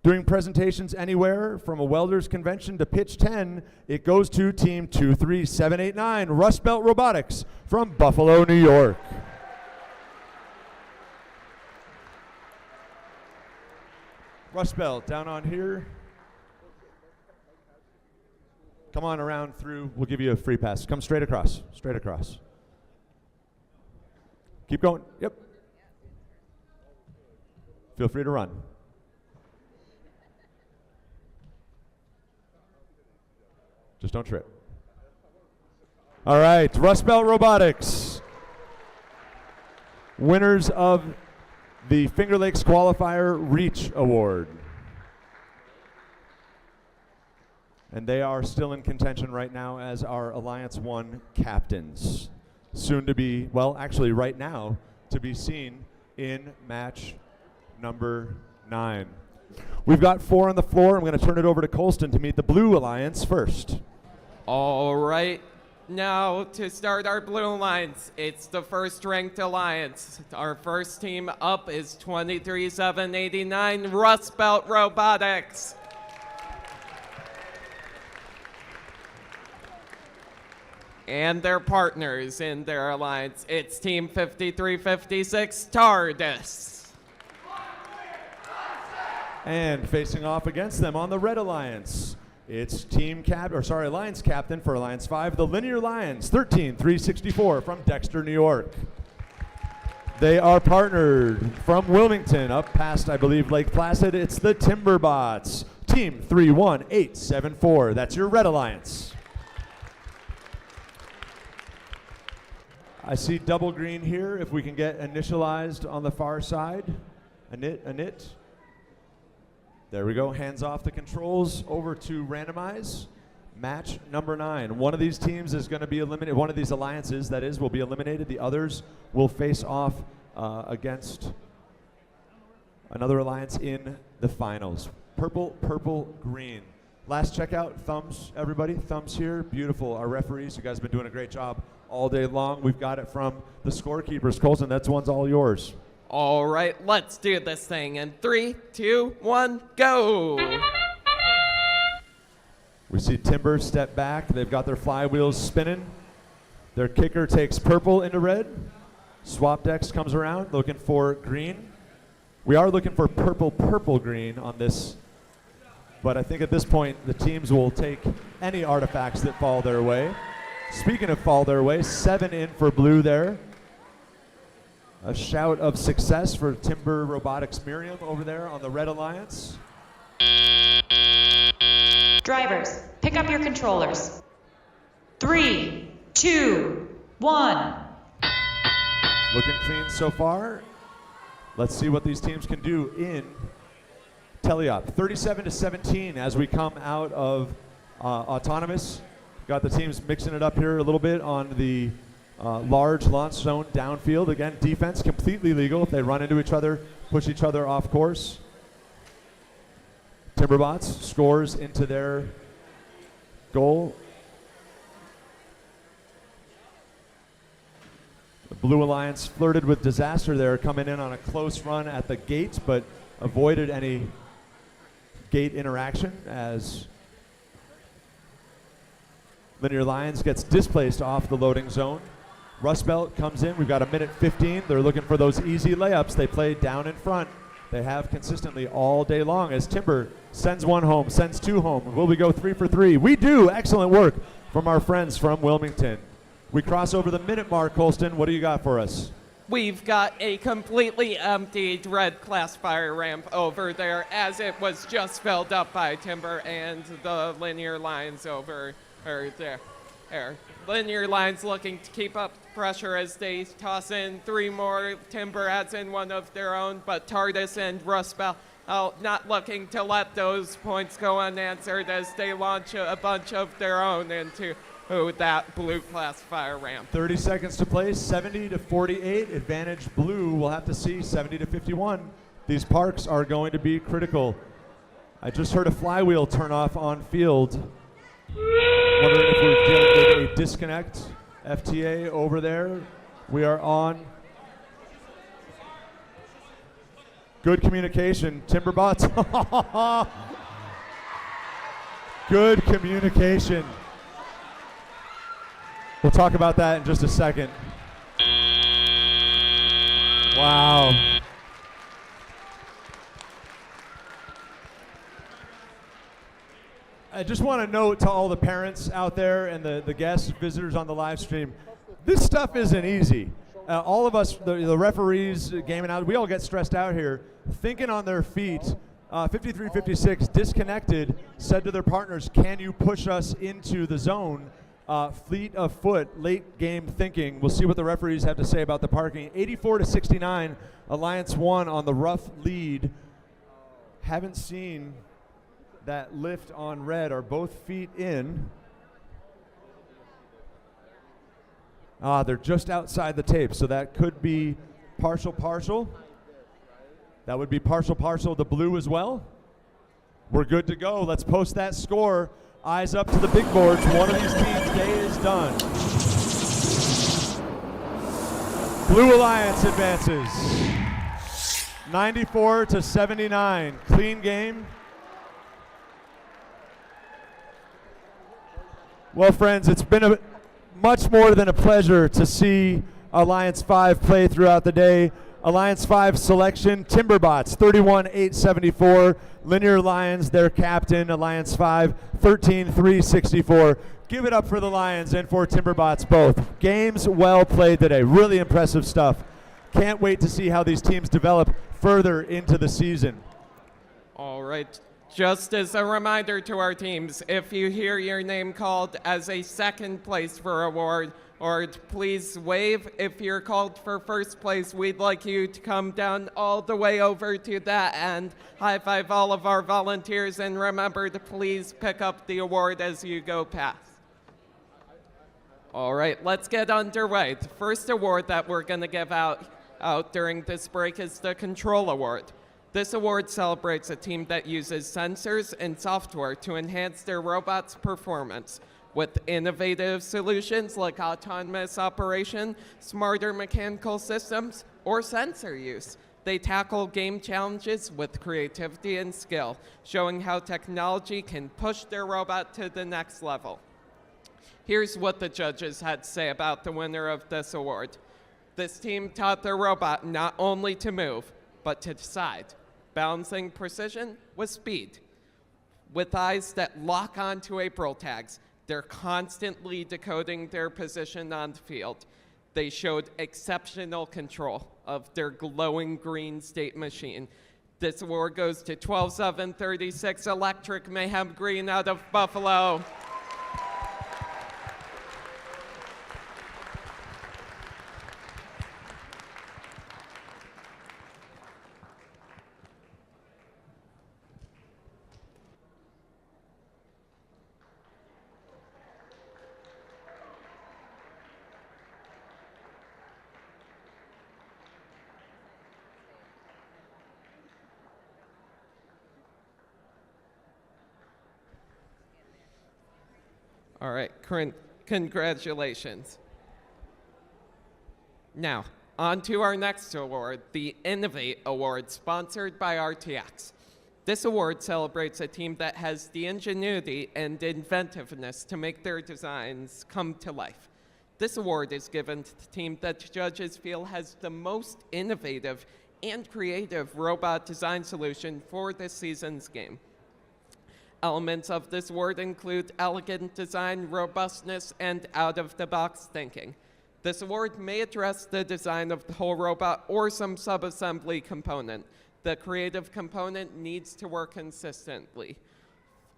Doing presentations anywhere from a welder's convention to pitch 10, it goes to team 23789, Rust Belt Robotics from Buffalo, New York. Rust Belt, down on here. Come on around through, we'll give you a free pass. Come straight across, straight across. Keep going, yep. Feel free to run. Just don't trip. All right, Rust Belt Robotics. Winners of the Finger Lakes Qualifier Reach Award. And they are still in contention right now as our Alliance 1 captains. Soon to be, well, actually right now, to be seen in match number 9. We've got 4 on the floor. I'm going to turn it over to Colston to meet the Blue Alliance first. All right, now to start our Blue Alliance, it's the first-ranked Alliance. Our first team up is 23789, Rust Belt Robotics. And their partners in their alliance, it's team 5356, TARDIS. And facing off against them on the Red Alliance, it's Alliance Captain for Alliance 5, the Linear Lions, 13364 from Dexter, New York. They are partnered from Wilmington up past, I believe, Lake Placid. It's the Timberbots, team 31874. That's your Red Alliance. I see double green here. If we can get initialized on the far side. Anit. There we go. Hands off the controls. Over to randomize. Match number 9. One of these teams is going to be eliminated. One of these alliances, that is, will be eliminated. The others will face off against another alliance in the finals. Purple, purple, green. Last checkout. Thumbs, everybody. Thumbs here. Beautiful. Our referees, you guys have been doing a great job all day long. We've got it from the scorekeepers. Colson, that one's all yours. All right, let's do this thing in 3, 2, 1, go. We see Timber step back. They've got their flywheels spinning. Their kicker takes purple into red. Swap decks comes around looking for green. We are looking for purple green on this, but I think at this point the teams will take any artifacts that fall their way. Speaking of fall their way, 7 in for blue there. A shout of success for Timber Robotics Miriam over there on the Red Alliance. Drivers, pick up your controllers. 3, 2, 1. Looking clean so far. Let's see what these teams can do in Teleop. 37-17 as we come out of autonomous. Got the teams mixing it up here a little bit on the large launch zone downfield. Again, defense completely legal. If they run into each other, push each other off course. Timberbots scores into their goal. The Blue Alliance flirted with disaster there, coming in on a close run at the gate, but avoided any gate interaction as Linear Lions gets displaced off the loading zone. Rust Belt comes in. We've got a minute 15. They're looking for those easy layups. They play down in front. They have consistently all day long as Timber sends one home, sends two home. Will we go 3 for 3? We do. Excellent work from our friends from Wilmington. We cross over the minute mark, Colston. What do you got for us? We've got a completely emptied red classifier ramp over there as it was just filled up by Timber and the Linear Lions over there. Linear Lions looking to keep up pressure as they toss in 3 more. Timber adds in one of their own, but TARDIS and Rust Belt not looking to let those points go unanswered as they launch a bunch of their own into that blue classifier ramp. 30 seconds to play, 70-48. Advantage blue. We'll have to see 70-51. These parks are going to be critical. I just heard a flywheel turn off on field. Wondering if we're dealing with a disconnect. FTA over there. We are on. Good communication. Timberbots. Good communication. We'll talk about that in just a second. Wow. I just want to note to all the parents out there and the guests, visitors on the live stream, this stuff isn't easy. All of us, the referees, gaming out, we all get stressed out here, thinking on their feet. 53-56, disconnected, said to their partners, can you push us into the zone? Fleet of foot, late game thinking. We'll see what the referees have to say about the parking. 84-69, Alliance 1 on the rough lead. Haven't seen that lift on red. Are both feet in? They're just outside the tape, so that could be partial. That would be partial the blue as well. We're good to go. Let's post that score. Eyes up to the big boards. One of these teams' day is done. Blue Alliance advances. 94-79. Clean game. Well, friends, it's been much more than a pleasure to see Alliance 5 play throughout the day. Alliance 5 selection, Timberbots, 31-874. Linear Lions, their captain, Alliance 5, 13-364. Give it up for the Lions and for Timberbots both. Games well played today. Really impressive stuff. Can't wait to see how these teams develop further into the season. All right. Just as a reminder to our teams, if you hear your name called as a second place for award, or please wave. If you're called for first place, we'd like you to come down all the way over to that end, high five all of our volunteers, and remember to please pick up the award as you go past. All right, let's get underway. The first award that we're going to give out during this break is the Control Award. This award celebrates a team that uses sensors and software to enhance their robot's performance. With innovative solutions like autonomous operation, smarter mechanical systems, or sensor use, they tackle game challenges with creativity and skill, showing how technology can push their robot to the next level. Here's what the judges had to say about the winner of this award. This team taught their robot not only to move, but to decide, balancing precision with speed. With eyes that lock onto April tags, they're constantly decoding their position on the field. They showed exceptional control of their glowing green state machine. This award goes to 12736 Electric Mayhem Green out of Buffalo. All right, congratulations. Now, on to our next award, the Innovate Award, sponsored by RTX. This award celebrates a team that has the ingenuity and inventiveness to make their designs come to life. This award is given to the team that judges feel has the most innovative and creative robot design solution for this season's game. Elements of this award include elegant design, robustness, and out-of-the-box thinking. This award may address the design of the whole robot or some sub-assembly component. The creative component needs to work consistently.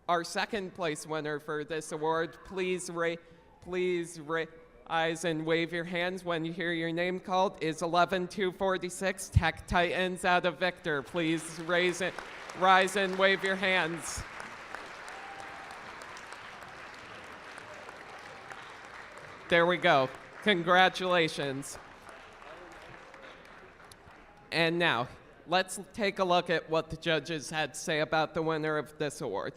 Our second place winner for this award, please rise and wave your hands when you hear your name called, is 11246 Tech Titans out of Victor. Please rise and wave your hands. There we go. Congratulations. And now, let's take a look at what the judges had to say about the winner of this award.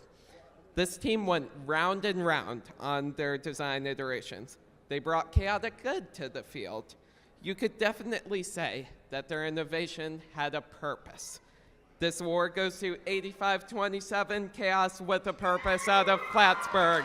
This team went round and round on their design iterations. They brought chaotic good to the field. You could definitely say that their innovation had a purpose. This award goes to 8527 Chaos with a Purpose out of Plattsburgh.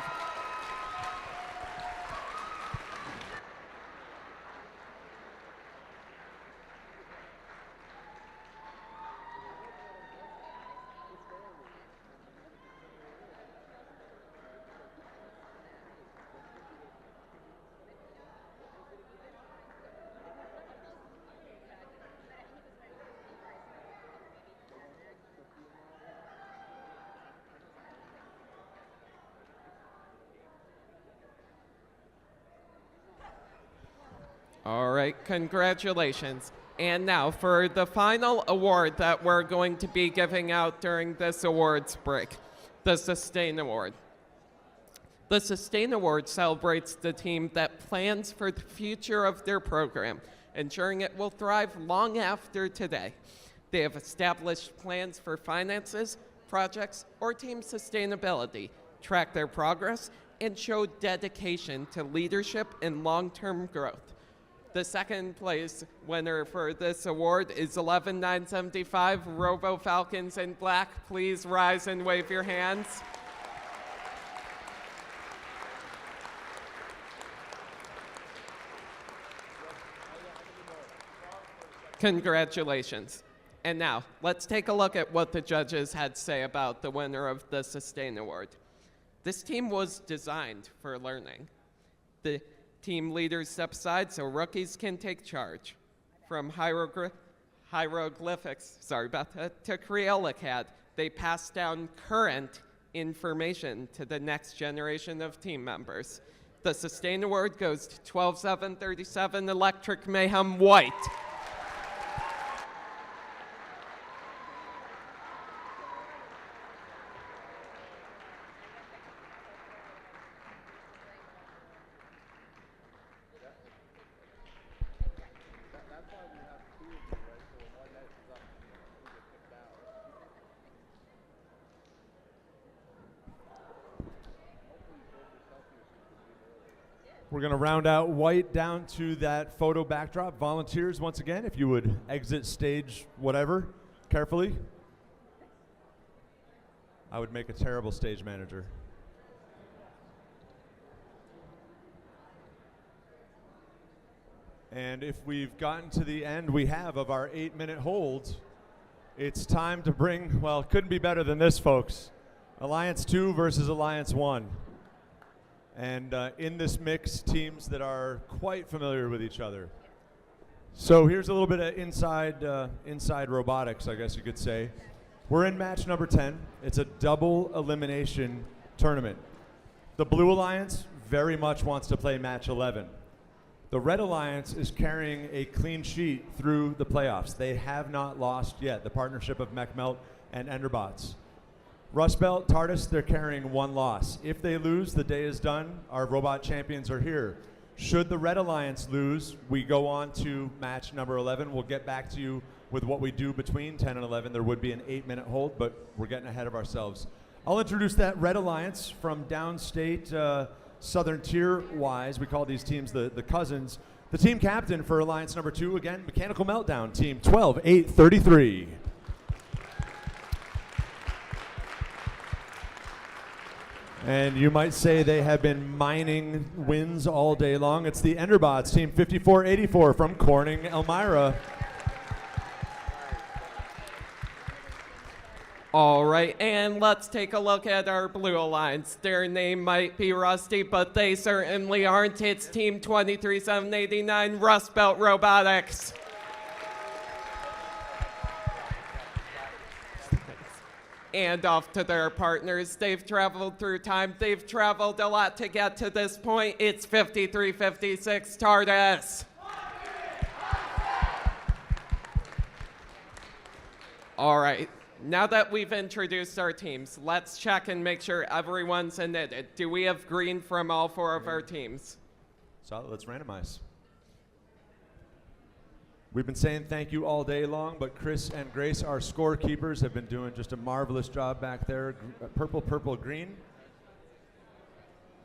All right, congratulations. And now for the final award that we're going to be giving out during this awards break, the Sustain Award. The Sustain Award celebrates the team that plans for the future of their program, ensuring it will thrive long after today. They have established plans for finances, projects, or team sustainability, track their progress, and show dedication to leadership and long-term growth. The second place winner for this award is 11975 Robo Falcons in Black. Please rise and wave your hands. Congratulations. And now, let's take a look at what the judges had to say about the winner of the Sustain Award. This team was designed for learning. The team leaders step aside so rookies can take charge. From hieroglyphics, to Creolicad, they pass down current information to the next generation of team members. The Sustain Award goes to 12737 Electric Mayhem White. We're going to round out White down to that photo backdrop. Volunteers, once again, if you would exit stage whatever carefully. I would make a terrible stage manager. And if we've gotten to the end we have of our 8-minute hold, it's time to bring, well, it couldn't be better than this, folks. Alliance 2 versus Alliance 1. And in this mix, teams that are quite familiar with each other. So here's a little bit of inside robotics, I guess you could say. We're in match number 10. It's a double elimination tournament. The Blue Alliance very much wants to play match 11. The Red Alliance is carrying a clean sheet through the playoffs. They have not lost yet, the partnership of MechMelt and Enderbots. Rust Belt, TARDIS, they're carrying 1 loss. If they lose, the day is done. Our robot champions are here. Should the Red Alliance lose, we go on to match number 11. We'll get back to you with what we do between 10 and 11. There would be an 8-minute hold, but we're getting ahead of ourselves. I'll introduce that Red Alliance from downstate, Southern Tier-wise. We call these teams the cousins. The team captain for Alliance number 2, again, Mechanical Meltdown, team 12-8-33. And you might say they have been mining wins all day long. It's the Enderbots, team 54-84 from Corning, Elmira. All right, and let's take a look at our Blue Alliance. Their name might be rusty, but they certainly aren't. It's Team 23-789 Rust Belt Robotics. And off to their partners. They've traveled through time. They've traveled a lot to get to this point. It's 53-56 TARDIS. All right. Now that we've introduced our teams, let's check and make sure everyone's in it. Do we have green from all 4 of our teams? So let's randomize. We've been saying thank you all day long, but Chris and Grace, our scorekeepers, have been doing just a marvelous job back there. Purple, purple, green.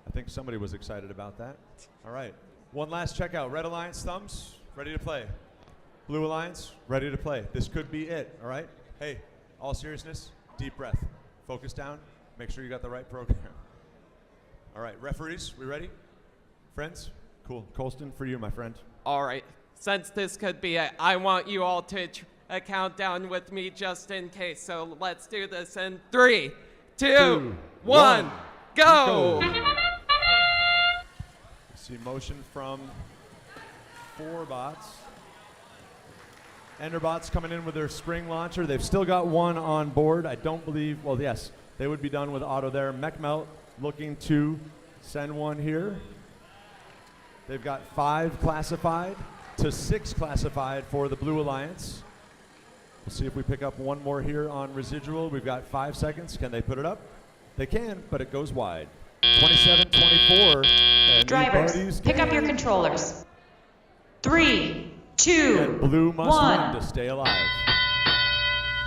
I think somebody was excited about that. All right. One last checkout. Red Alliance, thumbs, ready to play. Blue Alliance, ready to play. This could be it, all right? Hey, all seriousness, deep breath. Focus down. Make sure you got the right program. All right, referees, we ready? Friends? Cool. Colston, for you, my friend. All right. Since this could be it, I want you all to count down with me just in case. So let's do this in 3, 2, 1, go! See motion from 4 bots. Enderbots coming in with their spring launcher. They've still got 1 on board. I don't believe, well, yes, they would be done with auto there. MechMelt looking to send 1 here. They've got 5 classified to 6 classified for the Blue Alliance. We'll see if we pick up 1 more here on residual. We've got 5 seconds. Can they put it up? They can, but it goes wide. 27-24. Drivers, pick up your controllers. 3, 2, and Blue must 1. win to stay alive.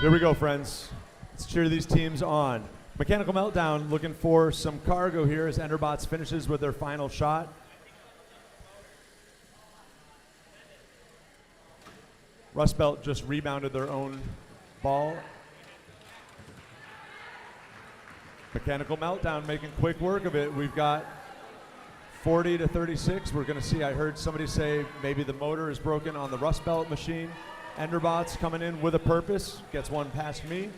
Here we go, friends. Let's cheer these teams on. Mechanical Meltdown looking for some cargo here as Enderbots finishes with their final shot. Rust Belt just rebounded their own ball. Mechanical Meltdown making quick work of it. We've got 40-36. We're going to see, I heard somebody say maybe the motor is broken on the Rust Belt machine. Enderbots coming in with a purpose. Gets 1 past me.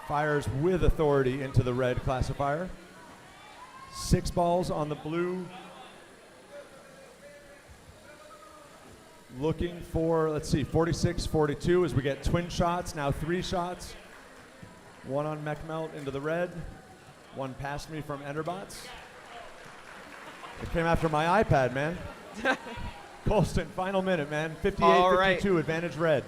Fires with authority into the red classifier. 6 balls on the blue. Looking for, let's see, 46-42 as we get twin shots, now 3 shots. 1 on MechMelt into the red. 1 past me from Enderbots. It came after my iPad, man. Colston, final minute, man. 58-52, advantage red.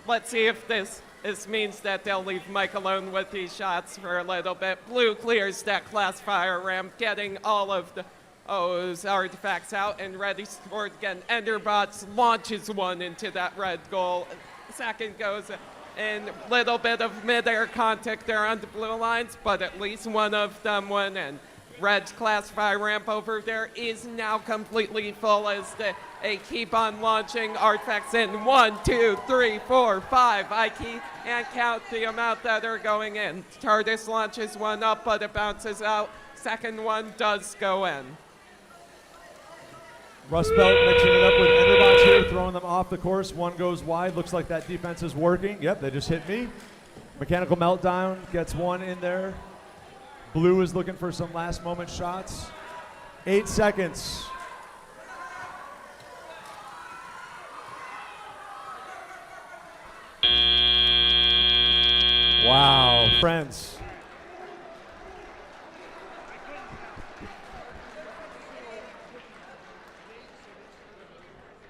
Let's see if this means that they'll leave Mike alone with these shots for a little bit. Blue clears that classifier ramp, getting all of those artifacts out and ready to score again. Enderbots launches 1 into that red goal. Second goes in little bit of mid-air contact there on the Blue Alliance, but at least 1 of them went in. Red's classifier ramp over there is now completely full as they keep on launching artifacts in 1, 2, 3, 4, 5. I can't count the amount that are going in. TARDIS launches 1 up, but it bounces out. Second one does go in. Rust Belt mixing it up with Enderbots robots here throwing them off the course. One goes wide. Looks like that defense is working. Yep, they just hit me. Mechanical Meltdown gets one in there. Blue is looking for some last moment shots. 8 seconds. Wow, friends.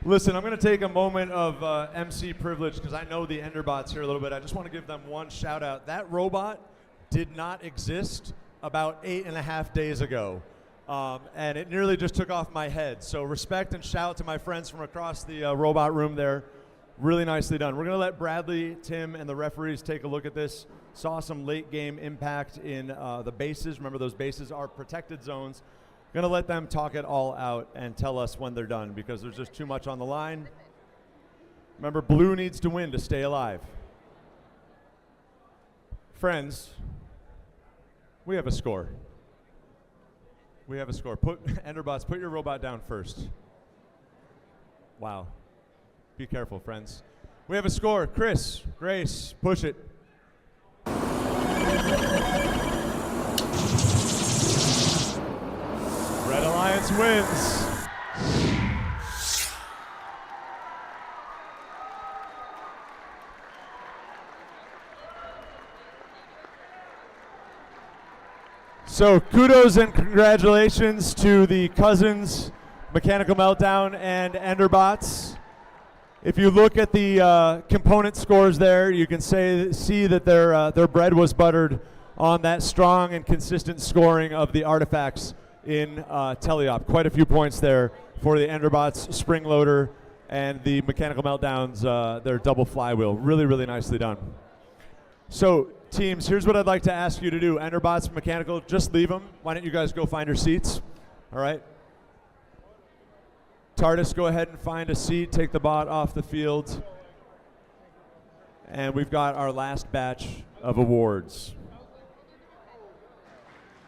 Listen, I'm going to take a moment of MC privilege because I know the Enderbots here a little bit. I just want to give them one shout out. That robot did not exist about 8.5 days ago, and it nearly just took off my head. So respect and shout to my friends from across the robot room there. Really nicely done. We're going to let Bradley, Tim, and the referees take a look at this. Saw some late game impact in the bases. Remember, those bases are protected zones. Going to let them talk it all out and tell us when they're done because there's just too much on the line. Remember, blue needs to win to stay alive. Friends, we have a score. We have a score. Enderbots, put your robot down first. Wow. Be careful, friends. We have a score. Chris, Grace, push it. Red Alliance wins. So kudos and congratulations to the Cousins, Mechanical Meltdown, and Enderbots. If you look at the component scores there, you can see that their bread was buttered on that strong and consistent scoring of the artifacts in Teleop. Quite a few points there for the Enderbots, Spring Loader, and the Mechanical Meltdowns, their double flywheel. Really, really nicely done. So, teams, here's what I'd like to ask you to do. Enderbots, Mechanical, just leave them. Why don't you guys go find your seats? All right. TARDIS, go ahead and find a seat. Take the bot off the field. And we've got our last batch of awards.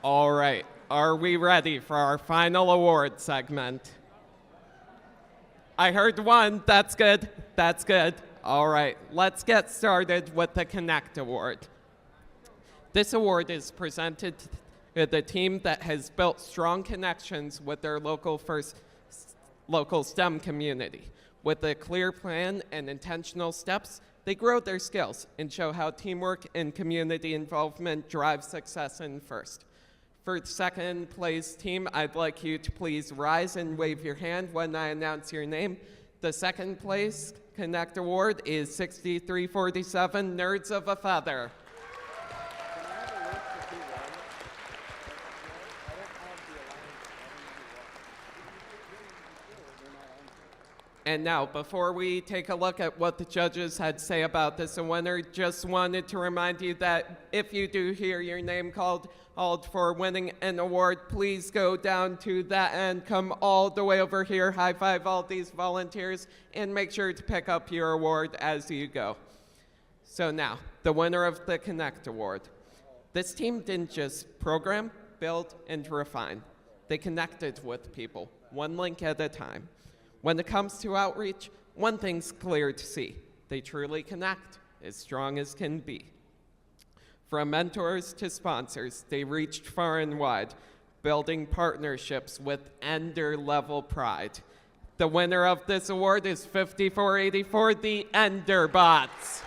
All right. Are we ready for our final award segment? I heard one. That's good. That's good. All right. Let's get started with the Connect Award. This award is presented to the team that has built strong connections with their local STEM community. With a clear plan and intentional steps, they grow their skills and show how teamwork and community involvement drive success in FIRST. For the second place team, I'd like you to please rise and wave your hand when I announce your name. The second place Connect Award is 6347 Nerds of a Feather. And now, before we take a look at what the judges had to say about this winner, just wanted to remind you that if you do hear your name called for winning an award, please go down to that end, come all the way over here, high five all these volunteers, and make sure to pick up your award as you go. So now, the winner of the Connect Award. This team didn't just program, build, and refine. They connected with people, one link at a time. When it comes to outreach, one thing's clear to see. They truly connect, as strong as can be. From mentors to sponsors, they reached far and wide, building partnerships with Ender-level pride. The winner of this award is 5484, the Enderbots.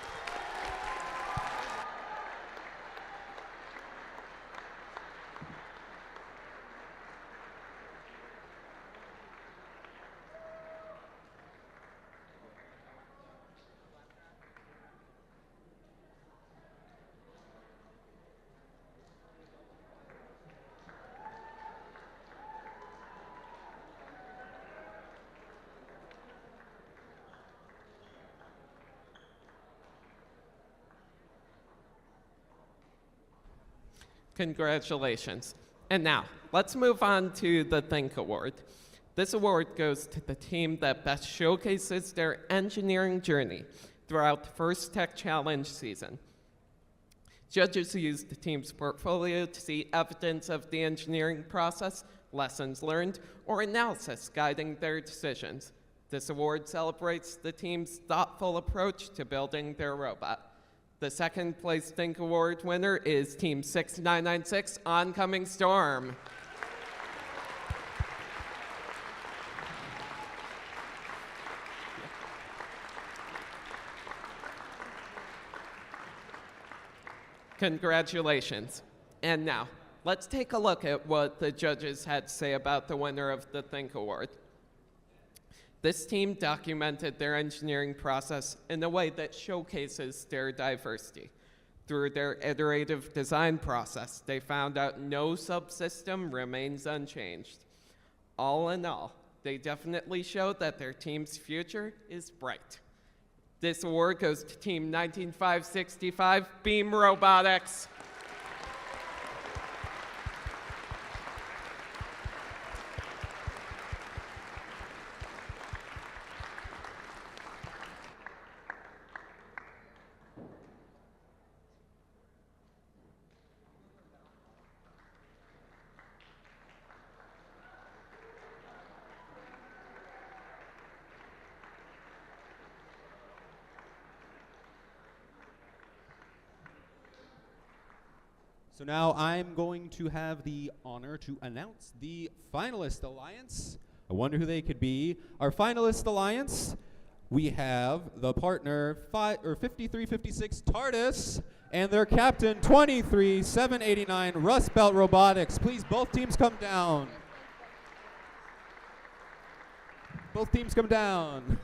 Congratulations. And now, let's move on to the Think Award. This award goes to the team that best showcases their engineering journey throughout the FIRST Tech Challenge season. Judges use the team's portfolio to see evidence of the engineering process, lessons learned, or analysis guiding their decisions. This award celebrates the team's thoughtful approach to building their robot. The second place Think Award winner is Team 6996, Oncoming Storm. Congratulations. And now, let's take a look at what the judges had to say about the winner of the Think Award. This team documented their engineering process in a way that showcases their diversity. Through their iterative design process, they found out no subsystem remains unchanged. All in all, they definitely showed that their team's future is bright. This award goes to Team 19565, Beam Robotics. So now I'm going to have the honor to announce the finalist alliance. I wonder who they could be. Our finalist alliance, we have the partner 5356 TARDIS and their captain 23789 Rust Belt Robotics. Please, both teams come down. Both teams come down.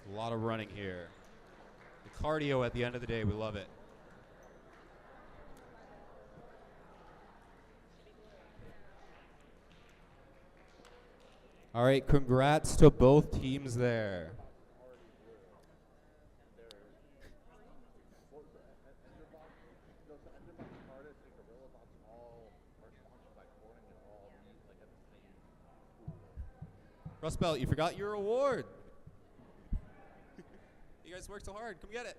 A lot of running here. The cardio at the end of the day, we love it. All right, congrats to both teams there. Rust Belt, you forgot your award. You guys worked so hard. Come get it.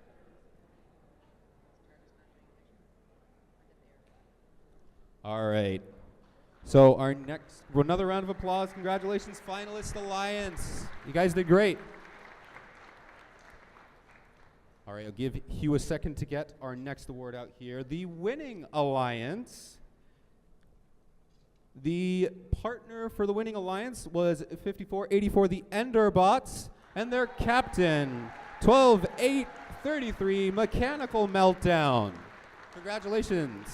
All right. So our next, another round of applause. Congratulations, Finalist Alliance. You guys did great. All right, I'll give Hugh a second to get our next award out here. The winning alliance. The partner for the winning alliance was 5484, the Enderbots, and their captain, 12833 Mechanical Meltdown. Congratulations.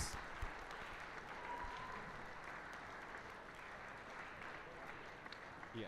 Yeah.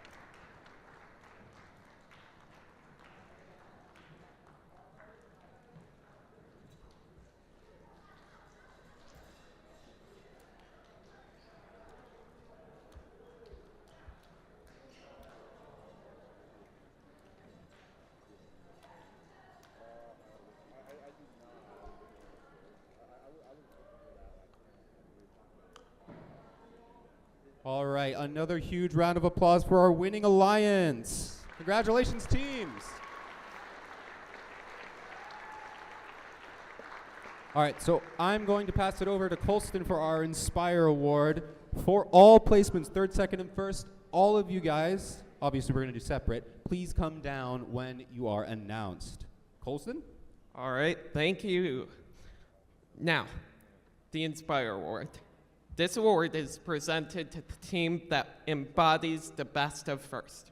All right, another huge round of applause for our winning alliance. Congratulations, teams. All right, so I'm going to pass it over to Colston for our Inspire Award. For all placements, third, second, and first, all of you guys, obviously we're going to do separate, please come down when you are announced. Colston? All right, thank you. Now, the Inspire Award. This award is presented to the team that embodies the best of first.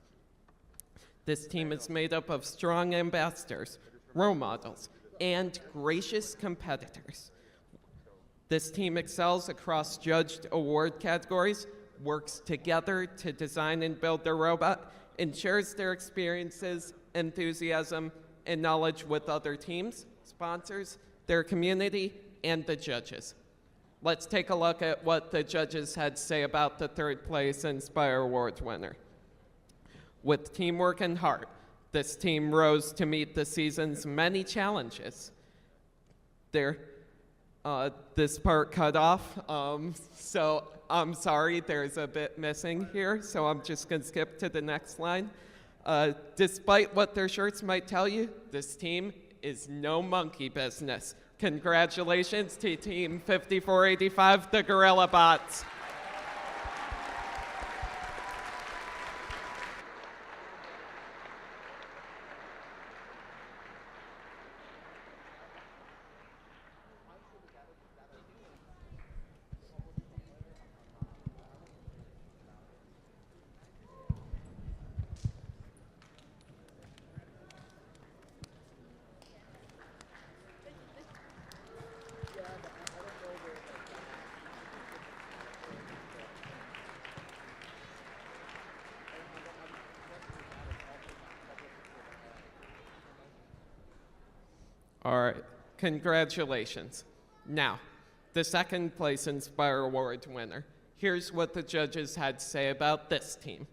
This team is made up of strong ambassadors, role models, and gracious competitors. This team excels across judged award categories, works together to design and build their robot, and shares their experiences, enthusiasm, and knowledge with other teams, sponsors, their community, and the judges. Let's take a look at what the judges had to say about the third place Inspire Awards winner. With teamwork and heart, this team rose to meet the season's many challenges. Their this part cut off, so I'm sorry, there's a bit missing here, so I'm just going to skip to the next line. Despite what their shirts might tell you, this team is no monkey business. Congratulations to Team 5485, the Gorilla Bots. All right, congratulations. Now, the second place Inspire Award winner. Here's what the judges had to say about this team.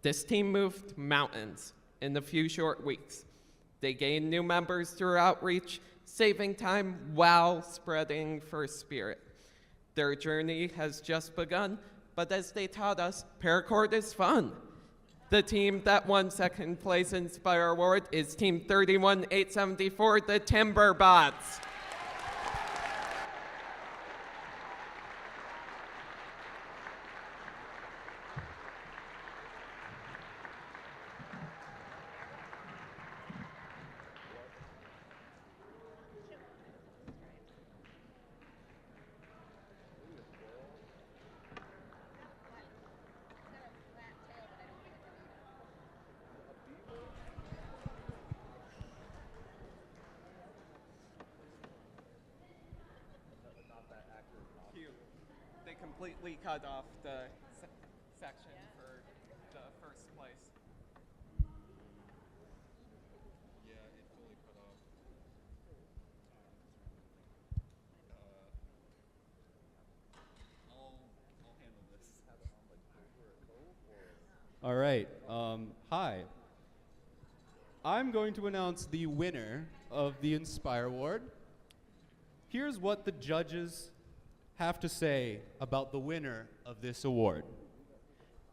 This team moved mountains in a few short weeks. They gained new members through outreach, saving time while spreading first spirit. Their journey has just begun, but as they taught us, paracord is fun. The team that won second place Inspire Award is Team 31874, the Timber Bots. They completely cut off the section for the first place. Yeah, it fully cut off. I'll handle this. All right. Hi. I'm going to announce the winner of the Inspire Award. Here's what the judges have to say about the winner of this award.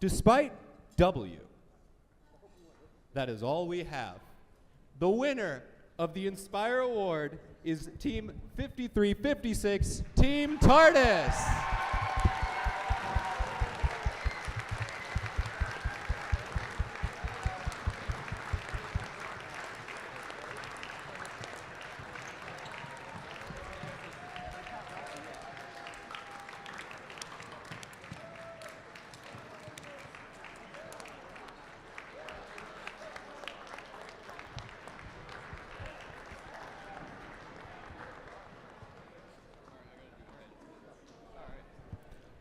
Despite W, that is all we have. The winner of the Inspire Award is Team 5356, Team TARDIS.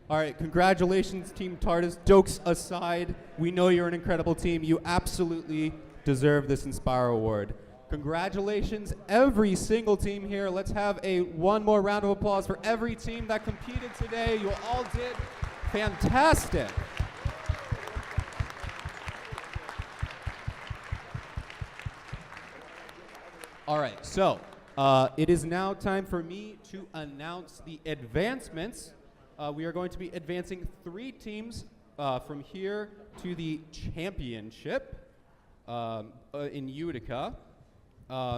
All right, congratulations, Team TARDIS. Jokes aside, we know you're an incredible team. You absolutely deserve this Inspire Award. Congratulations, every single team here. Let's have one more round of applause for every team that competed today. You all did fantastic. All right, so it is now time for me to announce the advancements. We are going to be advancing 3 teams from here to the championship in Utica.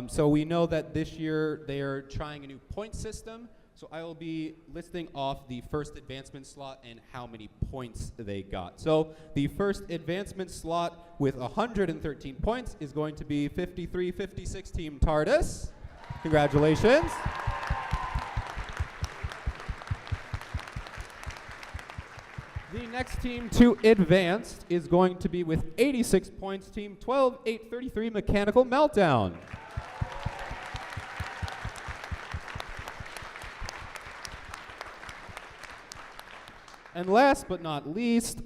So we know that this year they are trying a new point system. So I will be listing off the first advancement slot and how many points they got. So the first advancement slot with 113 points is going to be 5356 Team TARDIS. Congratulations. The next team to advance is going to be with 86 points, Team 12833 Mechanical Meltdown. And last but not least,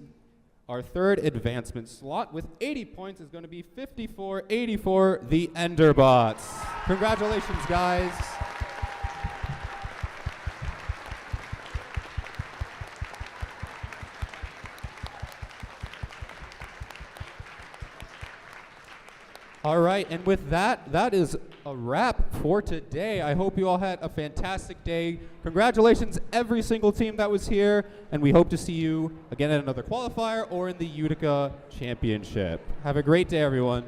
our third advancement slot with 80 points is going to be 5484 the Enderbots. Congratulations, guys. All right, and with that, that is a wrap for today. I hope you all had a fantastic day. Congratulations, every single team that was here, and we hope to see you again at another qualifier or in the Utica Championship. Have a great day, everyone.